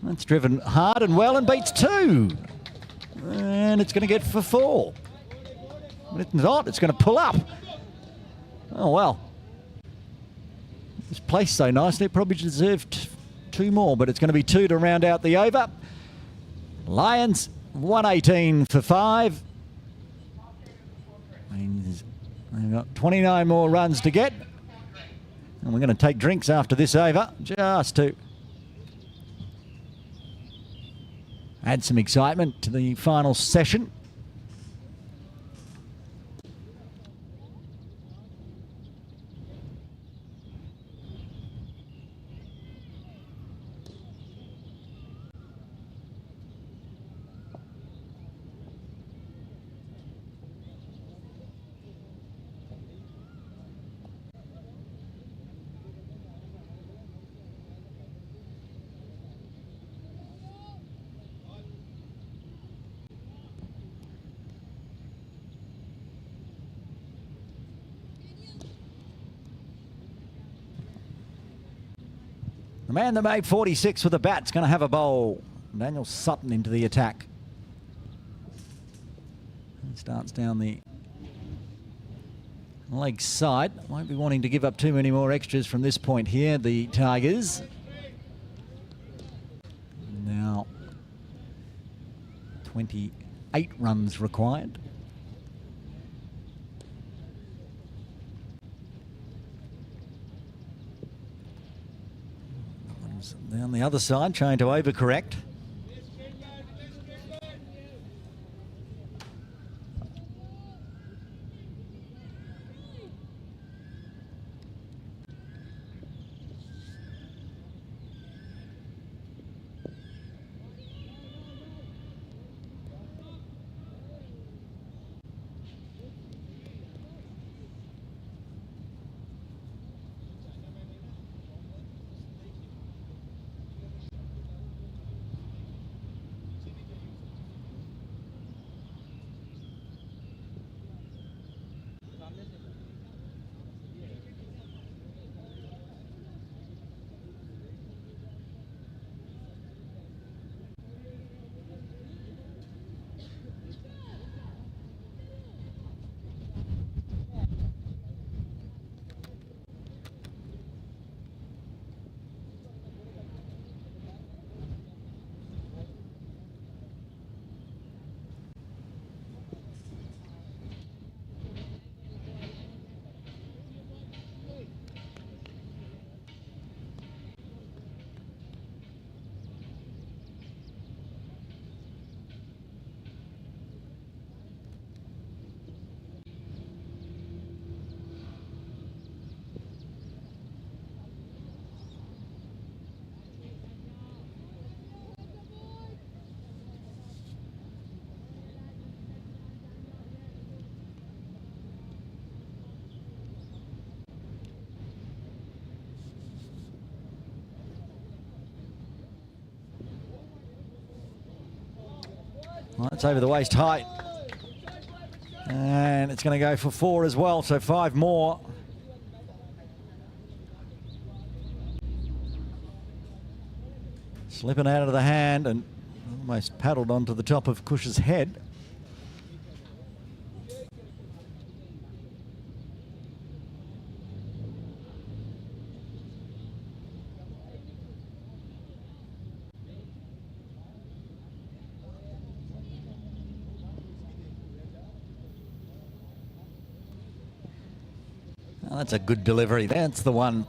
That's driven hard and well and beats 2. And it's going to get for 4. But it's not, it's going to pull up. Oh, well. It's placed so nicely, it probably deserved 2 more, but it's going to be 2 to round out the over. Lions, 118 for 5. Means they've got 29 more runs to get. And we're going to take drinks after this over, just to add some excitement to the final session. The man that made 46 with the bat's going to have a bowl. Daniel Sutton into the attack. He starts down the leg side. Won't be wanting to give up too many more extras from this point here, the Tigers. Now 28 runs required. Down the other side, trying to overcorrect. Well, it's over the waist height. And it's going to go for 4 as well, so 5 more. Slipping out of the hand and almost paddled onto the top of Cush's head. Oh, that's a good delivery. That's the one.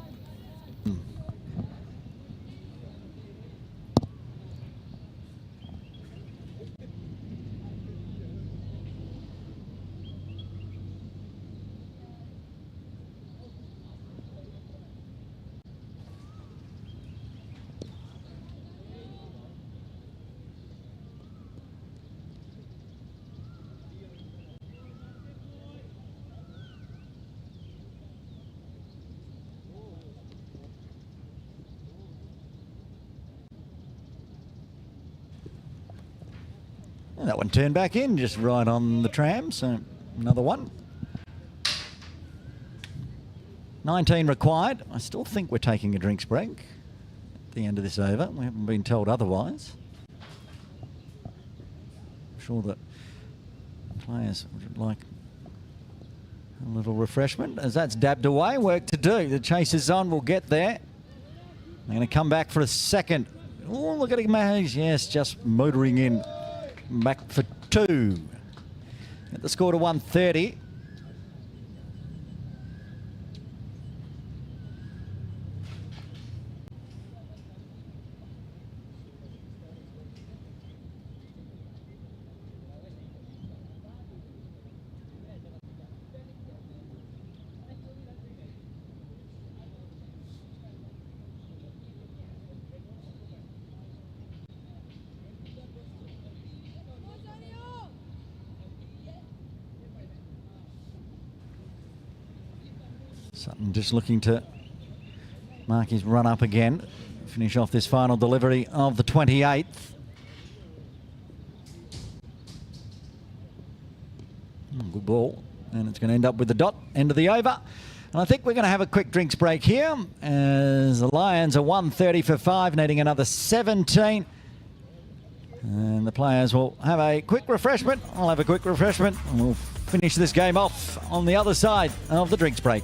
And that one turned back in, just right on the tram, so another one. 19 required. I still think we're taking a drinks break at the end of this over. We haven't been told otherwise. I'm sure that players would like a little refreshment as that's dabbed away. Work to do. The chase is on. We'll get there. They're going to come back for a second. Oh, look at him. Yes, just motoring in. Back for 2. Get the score to 130. Sutton just looking to mark his run up again. Finish off this final delivery of the 28th. Good ball. And it's going to end up with the dot, end of the over. And I think we're going to have a quick drinks break here as the Lions are 130 for 5, needing another 17. And the players will have a quick refreshment. I'll have a quick refreshment and we'll finish this game off on the other side of the drinks break.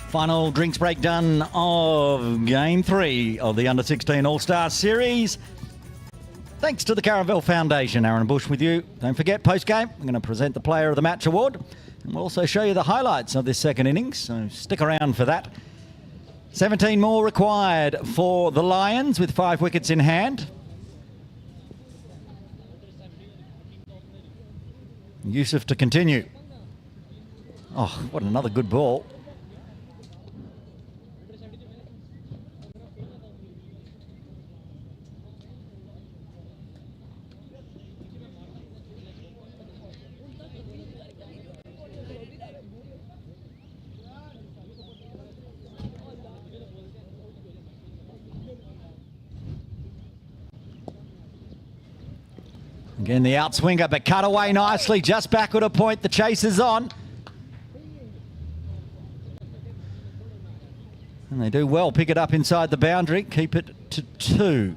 Final drinks break done of Game 3 of the Under-16 All-Star Series. Thanks to the Caravel Foundation. Aaron Bush with you. Don't forget, post-game, we're going to present the Player of the Match award. And we'll also show you the highlights of this second innings, so stick around for that. 17 more required for the Lions with 5 wickets in hand. Yusuf to continue. Oh, what another good ball. Again, the outswinger, but cut away nicely, just backward a point. The chase is on. And they do well, pick it up inside the boundary, keep it to 2.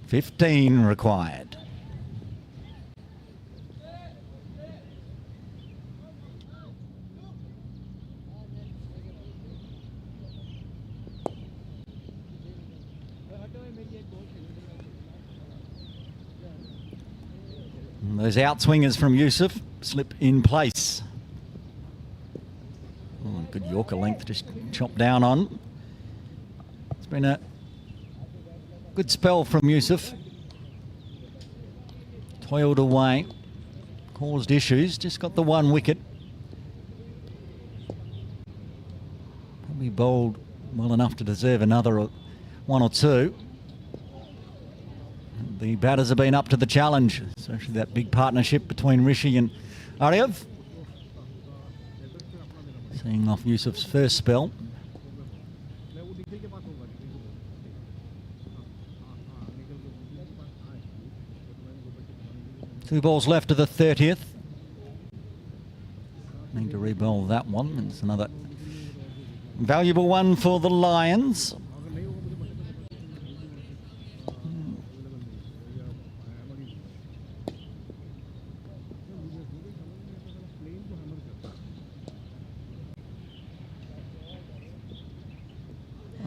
$15 required. Those outswingers from Yusuf slip in place. Oh, good Yorker length, just chopped down on. It's been a good spell from Yusuf. Toiled away, caused issues, just got the 1 wicket. Probably bowled well enough to deserve another 1 or 2. The batters have been up to the challenge, especially that big partnership between Rishi and Aryav. Seeing off Yusuf's first spell. 2 balls left to the 30th. Need to re-bowl that one. It's another valuable one for the Lions.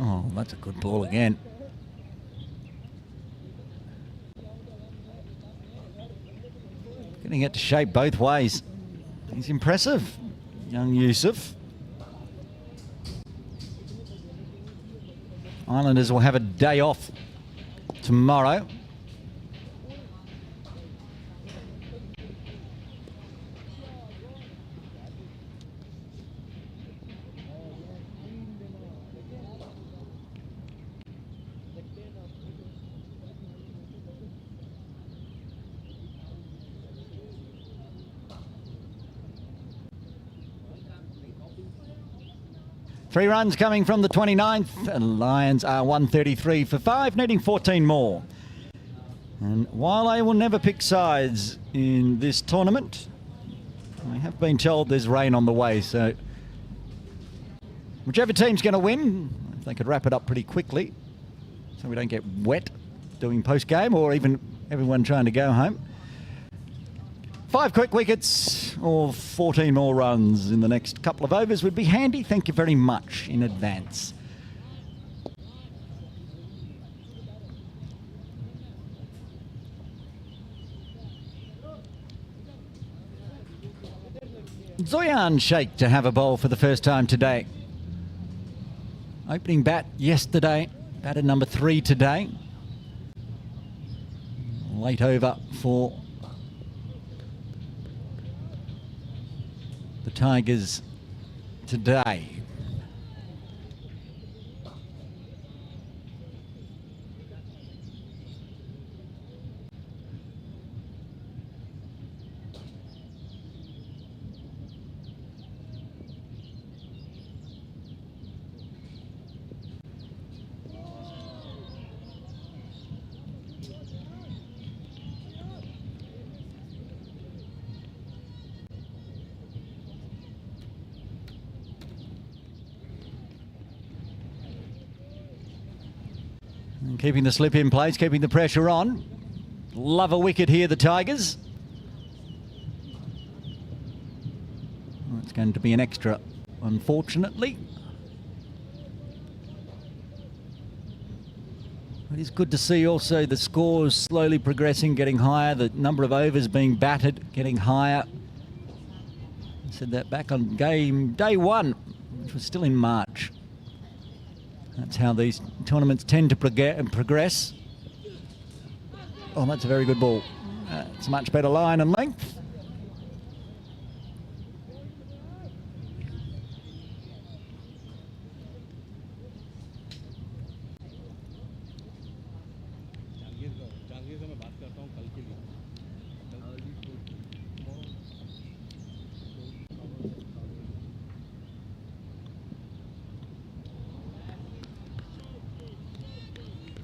Oh, that's a good ball again. Getting it to shape both ways. He's impressive, young Yusuf. Islanders will have a day off tomorrow. Three runs coming from the 29th, and Lions are 133 for 5, needing 14 more. And while I will never pick sides in this tournament, I have been told there's rain on the way, so whichever team's going to win, if they could wrap it up pretty quickly so we don't get wet doing post-game or even everyone trying to go home. 5 quick wickets or 14 more runs in the next couple of overs would be handy. Thank you very much in advance. Zoyan Sheikh to have a bowl for the first time today. Opening bat yesterday, batted number 3 today. Late over for the Tigers today. And keeping the slip in place, keeping the pressure on. love a wicket here, the Tigers. Well, it's going to be an extra, unfortunately. It is good to see also the scores slowly progressing, getting higher, the number of overs being batted getting higher. I said that back on game day one, which was still in March. That's how these tournaments tend to progress. Oh, that's a very good ball. It's a much better line and length.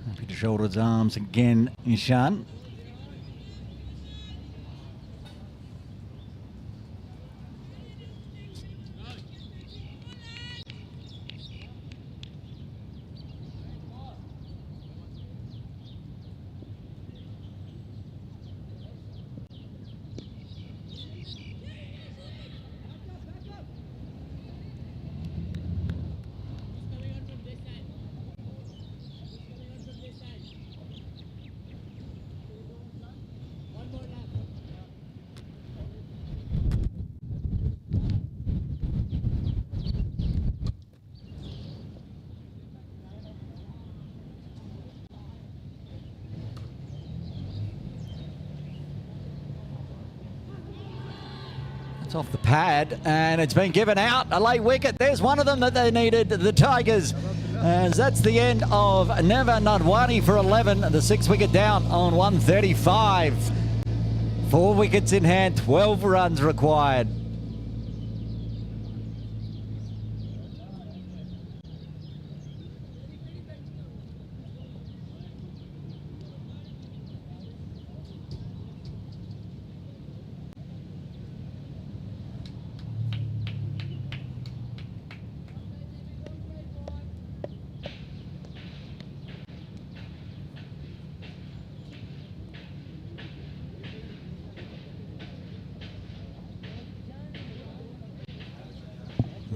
Happy to shoulder his arms again, Ishan. It's off the pad and it's been given out. A late wicket. There's one of them that they needed, the Tigers. As that's the end of Never Nadwani for 11. The 6th wicket down on 135. 4 wickets in hand, 12 runs required.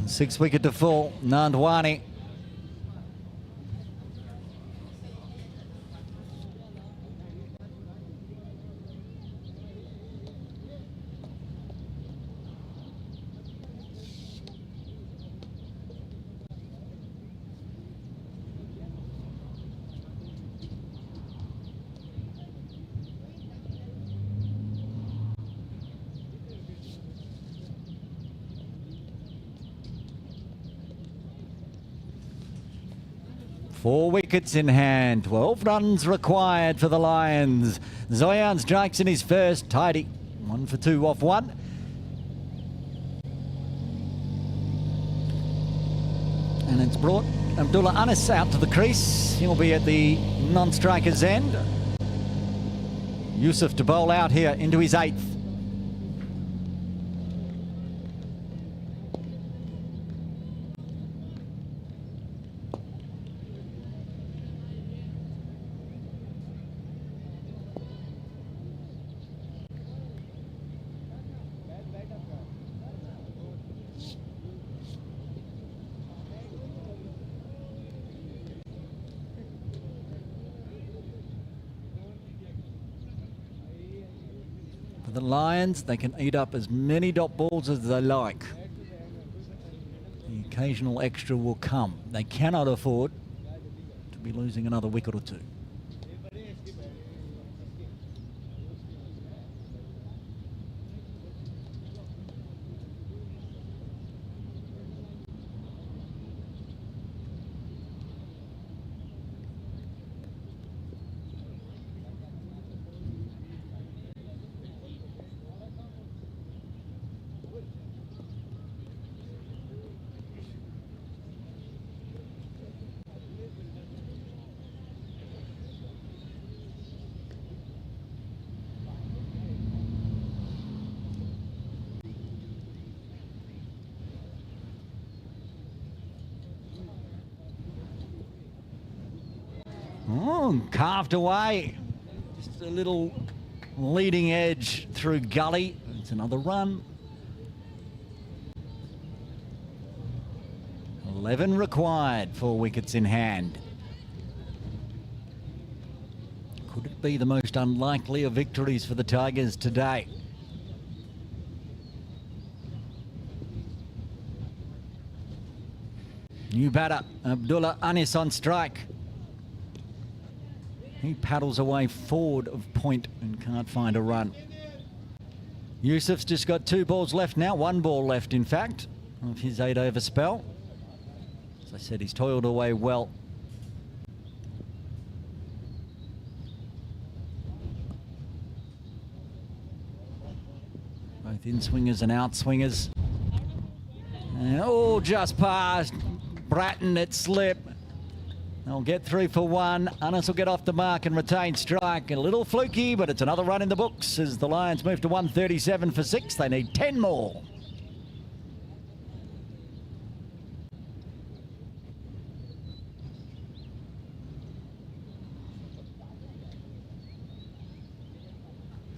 Sixth wicket to fall, Nandwani. Four wickets in hand, 12 runs required for the Lions. Zoyan strikes in his first, tidy. 1 for 2 off 1. And it's brought Abdullah Anis out to the crease. He'll be at the non-striker's end. Yusuf to bowl out here into his 8th. The Lions, they can eat up as many dot balls as they like. The occasional extra will come. They cannot afford to be losing another wicket or two. Oh, carved away. Just a little leading edge through gully. It's another run. 11 required, 4 wickets in hand. Could it be the most unlikely of victories for the Tigers today? New batter, Abdullah Anis on strike. He paddles away forward of point and can't find a run. Yusuf's just got 2 balls left now, 1 ball left in fact, of his 8-over spell. As I said, he's toiled away well. Both in-swingers and out-swingers. And oh, just past Bratton, it slipped. They'll get through for 1. Anis will get off the mark and retain strike. A little fluky, but it's another run in the books as the Lions move to 137 for 6. They need 10 more.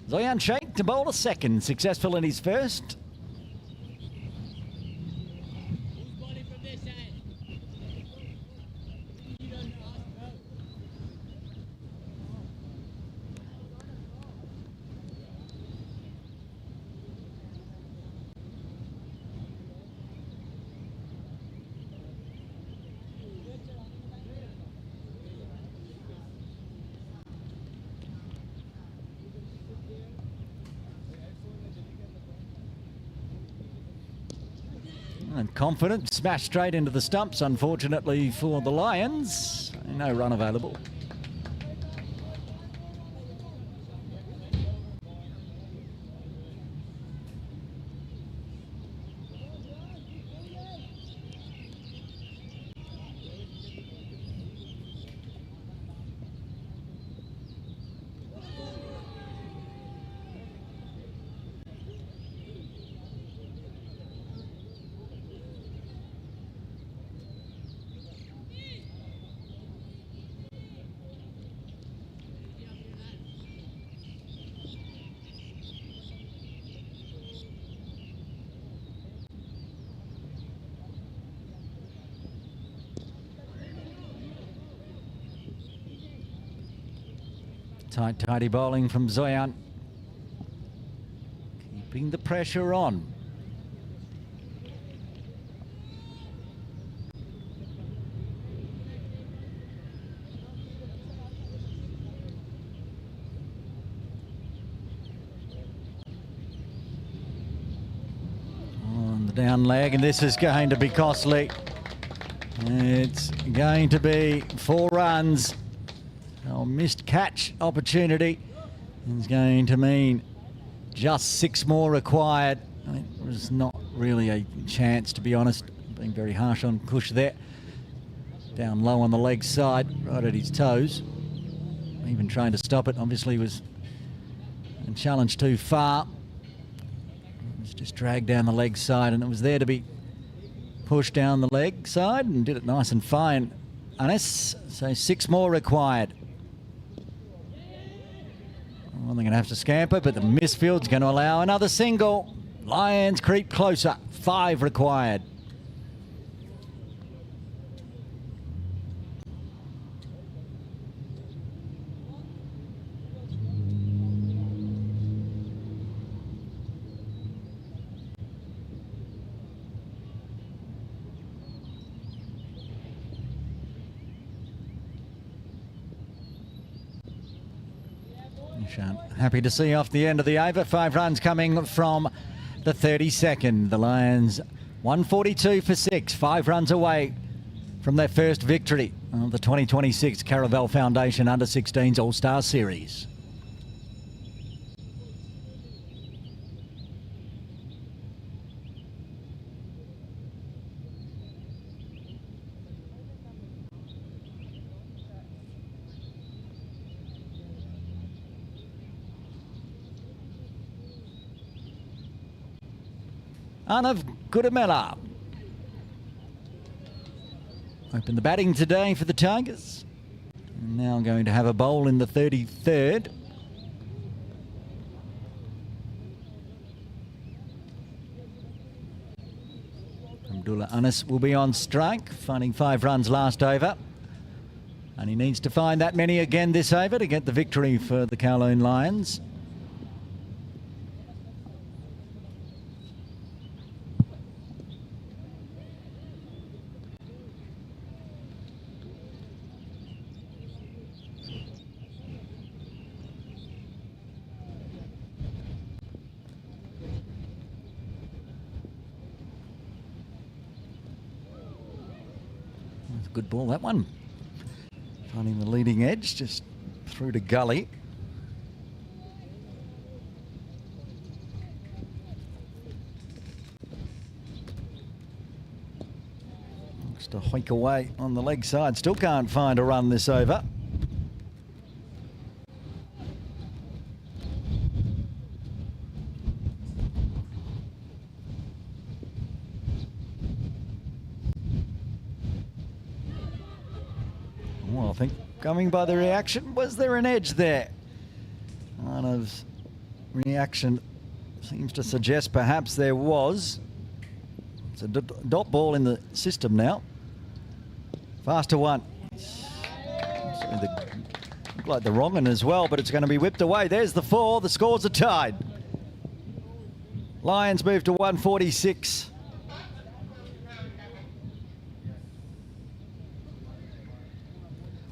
Zoyan Sheikh to bowl a second, successful in his first. And confident, smashed straight into the stumps, unfortunately for the Lions. No run available. Tidy bowling from Zoyan. Keeping the pressure on. On the down leg, and this is going to be costly. It's going to be 4 runs. A missed catch opportunity is going to mean just 6 more required. I mean, it was not really a chance, to be honest. Being very harsh on Kush there. Down low on the leg side, right at his toes. Even trying to stop it, obviously was a challenge too far. It was just dragged down the leg side, and it was there to be pushed down the leg side, and did it nice and fine. Anis, so 6 more required. Well, they're going to have to scamper, but the misfield's going to allow another single. Lions creep closer. 5 required. Happy to see off the end of the over. 5 runs coming from the 32nd. The Lions 142 for 6. 5 runs away from their first victory of the 2026 Caravel Foundation Under-16s All-Star Series. Arnav Gudamela. Open the batting today for the Tigers. Now going to have a bowl in the 33rd. Abdullah Anas will be on strike, finding 5 runs last over. And he needs to find that many again this over to get the victory for the Kowloon Lions. That's a good ball, that one. Finding the leading edge, just through to gully. Looks to hoik away on the leg side. Still can't find a run this over. Well, I think going by the reaction, was there an edge there? Arnav's reaction seems to suggest perhaps there was. It's a dot ball in the system now. Faster one. Looked like the wrong one as well, but it's going to be whipped away. There's the 4. The scores are tied. Lions move to 146.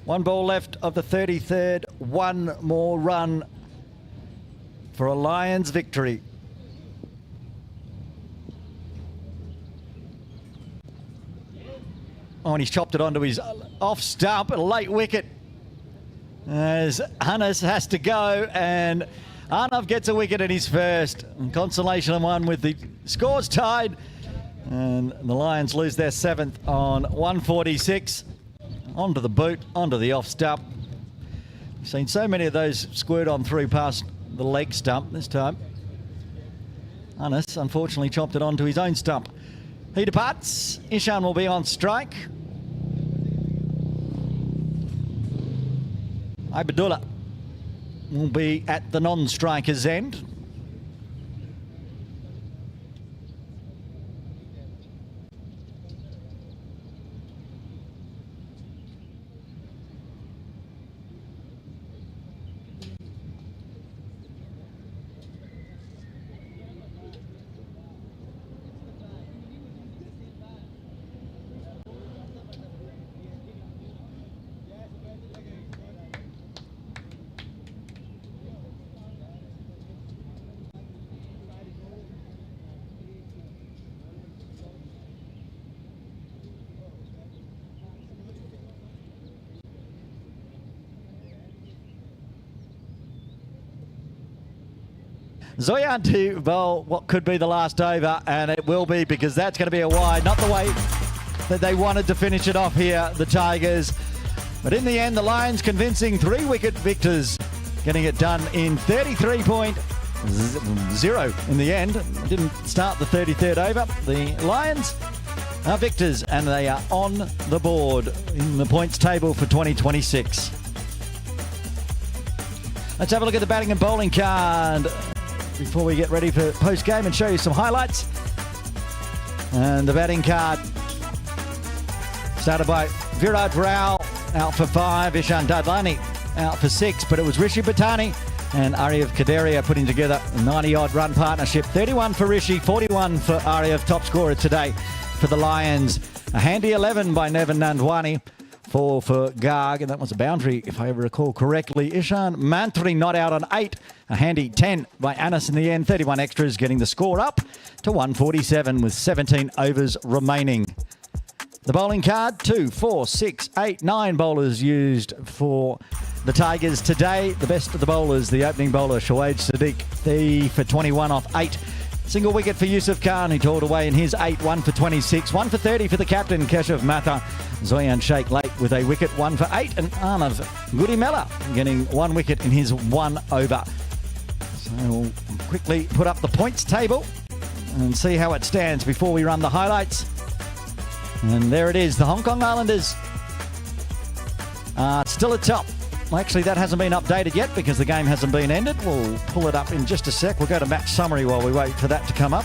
One ball left of the 33rd. One more run for a Lions victory. Oh, and he's chopped it onto his off stump, a late wicket. As Hannes has to go, and Arnav gets a wicket in his first. And consolation one with the scores tied. And the Lions lose their 7th on 146. Onto the boot, onto the off stump. We've seen so many of those squirt on through past the leg stump this time. Anas unfortunately chopped it onto his own stump. He departs. Ishan will be on strike. Abdullah will be at the non-striker's end. Zoyan to bowl what could be the last over, and it will be, because that's going to be a wide. Not the way that they wanted to finish it off here, the Tigers. But in the end, the Lions convincing 3-wicket victors, getting it done in 33.0 in the end. Didn't start the 33rd over. The Lions are victors, and they are on the board in the points table for 2026. Let's have a look at the batting and bowling card before we get ready for post-game and show you some highlights. And the batting card started by Virat Rao, out for 5, Ishan Dadlani out for 6, but it was Rishi Bhatani and Aryav Kaderia putting together a 90-odd run partnership. 31 for Rishi, 41 for Aryav, top scorer today for the Lions. A handy 11 by Nevin Nandwani. 4 for Garg, and that was a boundary, if I ever recall correctly. Ishan Mantri not out on 8. A handy 10 by Anas in the end. 31 extras, getting the score up to 147 with 17 overs remaining. The bowling card, 2, 4, 6, 8, 9 bowlers used for the Tigers today. The best of the bowlers, the opening bowler, Shoaib Sadiq, for 21 off 8. Single wicket for Yusuf Khan, who toiled away in his 8, 1 for 26, 1 for 30 for the captain, Keshav Matha. Zoyan Sheikh late with a wicket, 1 for 8, and Arnav Gudimella getting 1 wicket in his 1 over. So we'll quickly put up the points table and see how it stands before we run the highlights. And there it is, the Hong Kong Islanders are still at top. Well, actually, that hasn't been updated yet because the game hasn't been ended. We'll pull it up in just a sec. We'll go to match summary while we wait for that to come up.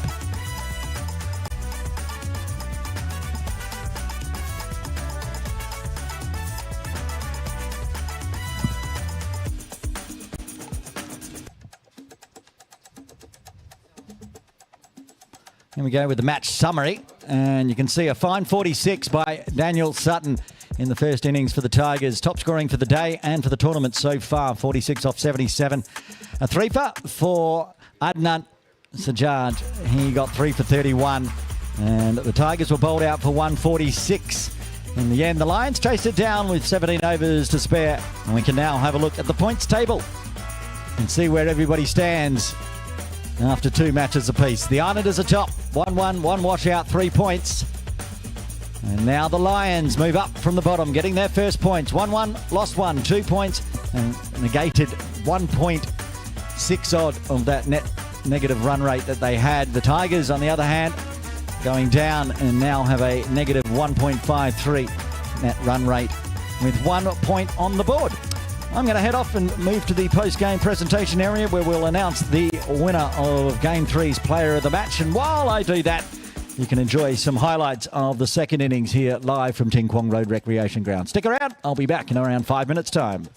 Here we go with the match summary, and you can see a fine 46 by Daniel Sutton in the first innings for the Tigers. Top scoring for the day and for the tournament so far, 46 off 77. A threefer for Adnan Sajjad. He got 3 for 31, and the Tigers were bowled out for 146. In the end, the Lions chased it down with 17 overs to spare, and we can now have a look at the points table and see where everybody stands after 2 matches apiece. The Islanders are top, 1-1, 1 washout, 3 points. And now the Lions move up from the bottom, getting their first points. 1-1, lost 1, 2 points, and negated 1.6 odd of that net negative run rate that they had. The Tigers, on the other hand, going down and now have a negative 1.53 net run rate with 1 point on the board. I'm going to head off and move to the post-game presentation area where we'll announce the winner of Game 3's Player of the Match. And while I do that, you can enjoy some highlights of the second innings here live from Ting Kwong Road Recreation Ground. Stick around. I'll be back in around 5 minutes' time.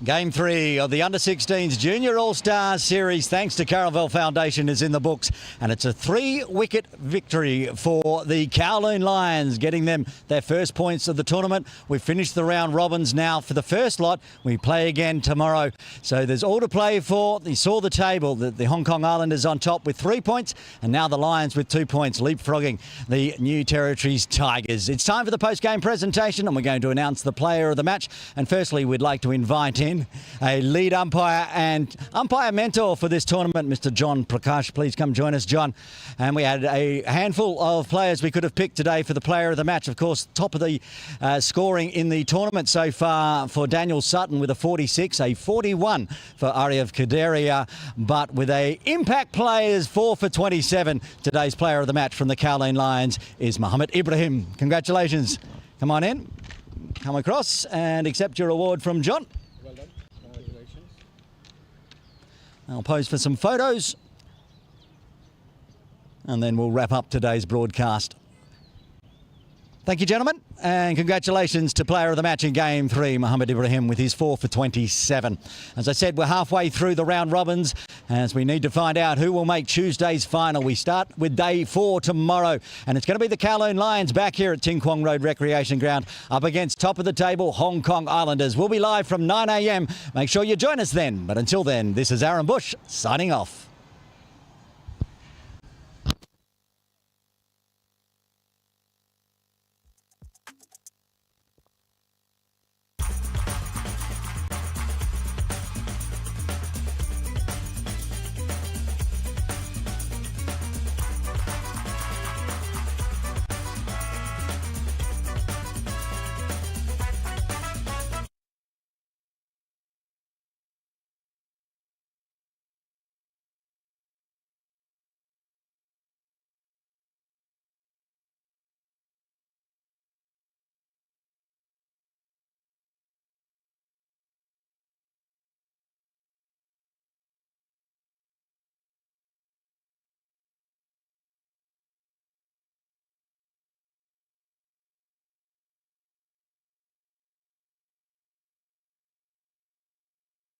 Game 3 of the Under-16s Junior All-Stars Series, thanks to Caravel Foundation, is in the books. And it's a 3-wicket victory for the Kowloon Lions, getting them their first points of the tournament. We've finished the round robins now for the first lot. We play again tomorrow. So there's all to play for. You saw the table. The Hong Kong Islanders on top with 3 points, and now the Lions with 2 points, leapfrogging the New Territories Tigers. It's time for the post-game presentation, and we're going to announce the player of the match. And firstly, we'd like to invite in a lead umpire and umpire mentor for this tournament, Mr. John Prakash. Please come join us, John. And we had a handful of players we could have picked today for the player of the match. Of course, top of the scoring in the tournament so far for Daniel Sutton with a 46, a 41 for Aryav Kaderia, but with a impact players 4 for 27. Today's player of the match from the Kowloon Lions is Mohammed Ibrahim. Congratulations. Come on in, come across and accept your award from John. Well done. Congratulations. I'll pose for some photos and then we'll wrap up today's broadcast. Thank you, gentlemen, and congratulations to player of the match in Game 3, Mohammed Ibrahim, with his 4 for 27. As I said, we're halfway through the round robins as we need to find out who will make Tuesday's final. We start with day 4 tomorrow, and it's going to be the Kowloon Lions back here at Ting Kwong Road Recreation Ground up against top of the table Hong Kong Islanders. We'll be live from 9 a.m. Make sure you join us then. But until then, this is Aaron Bush signing off.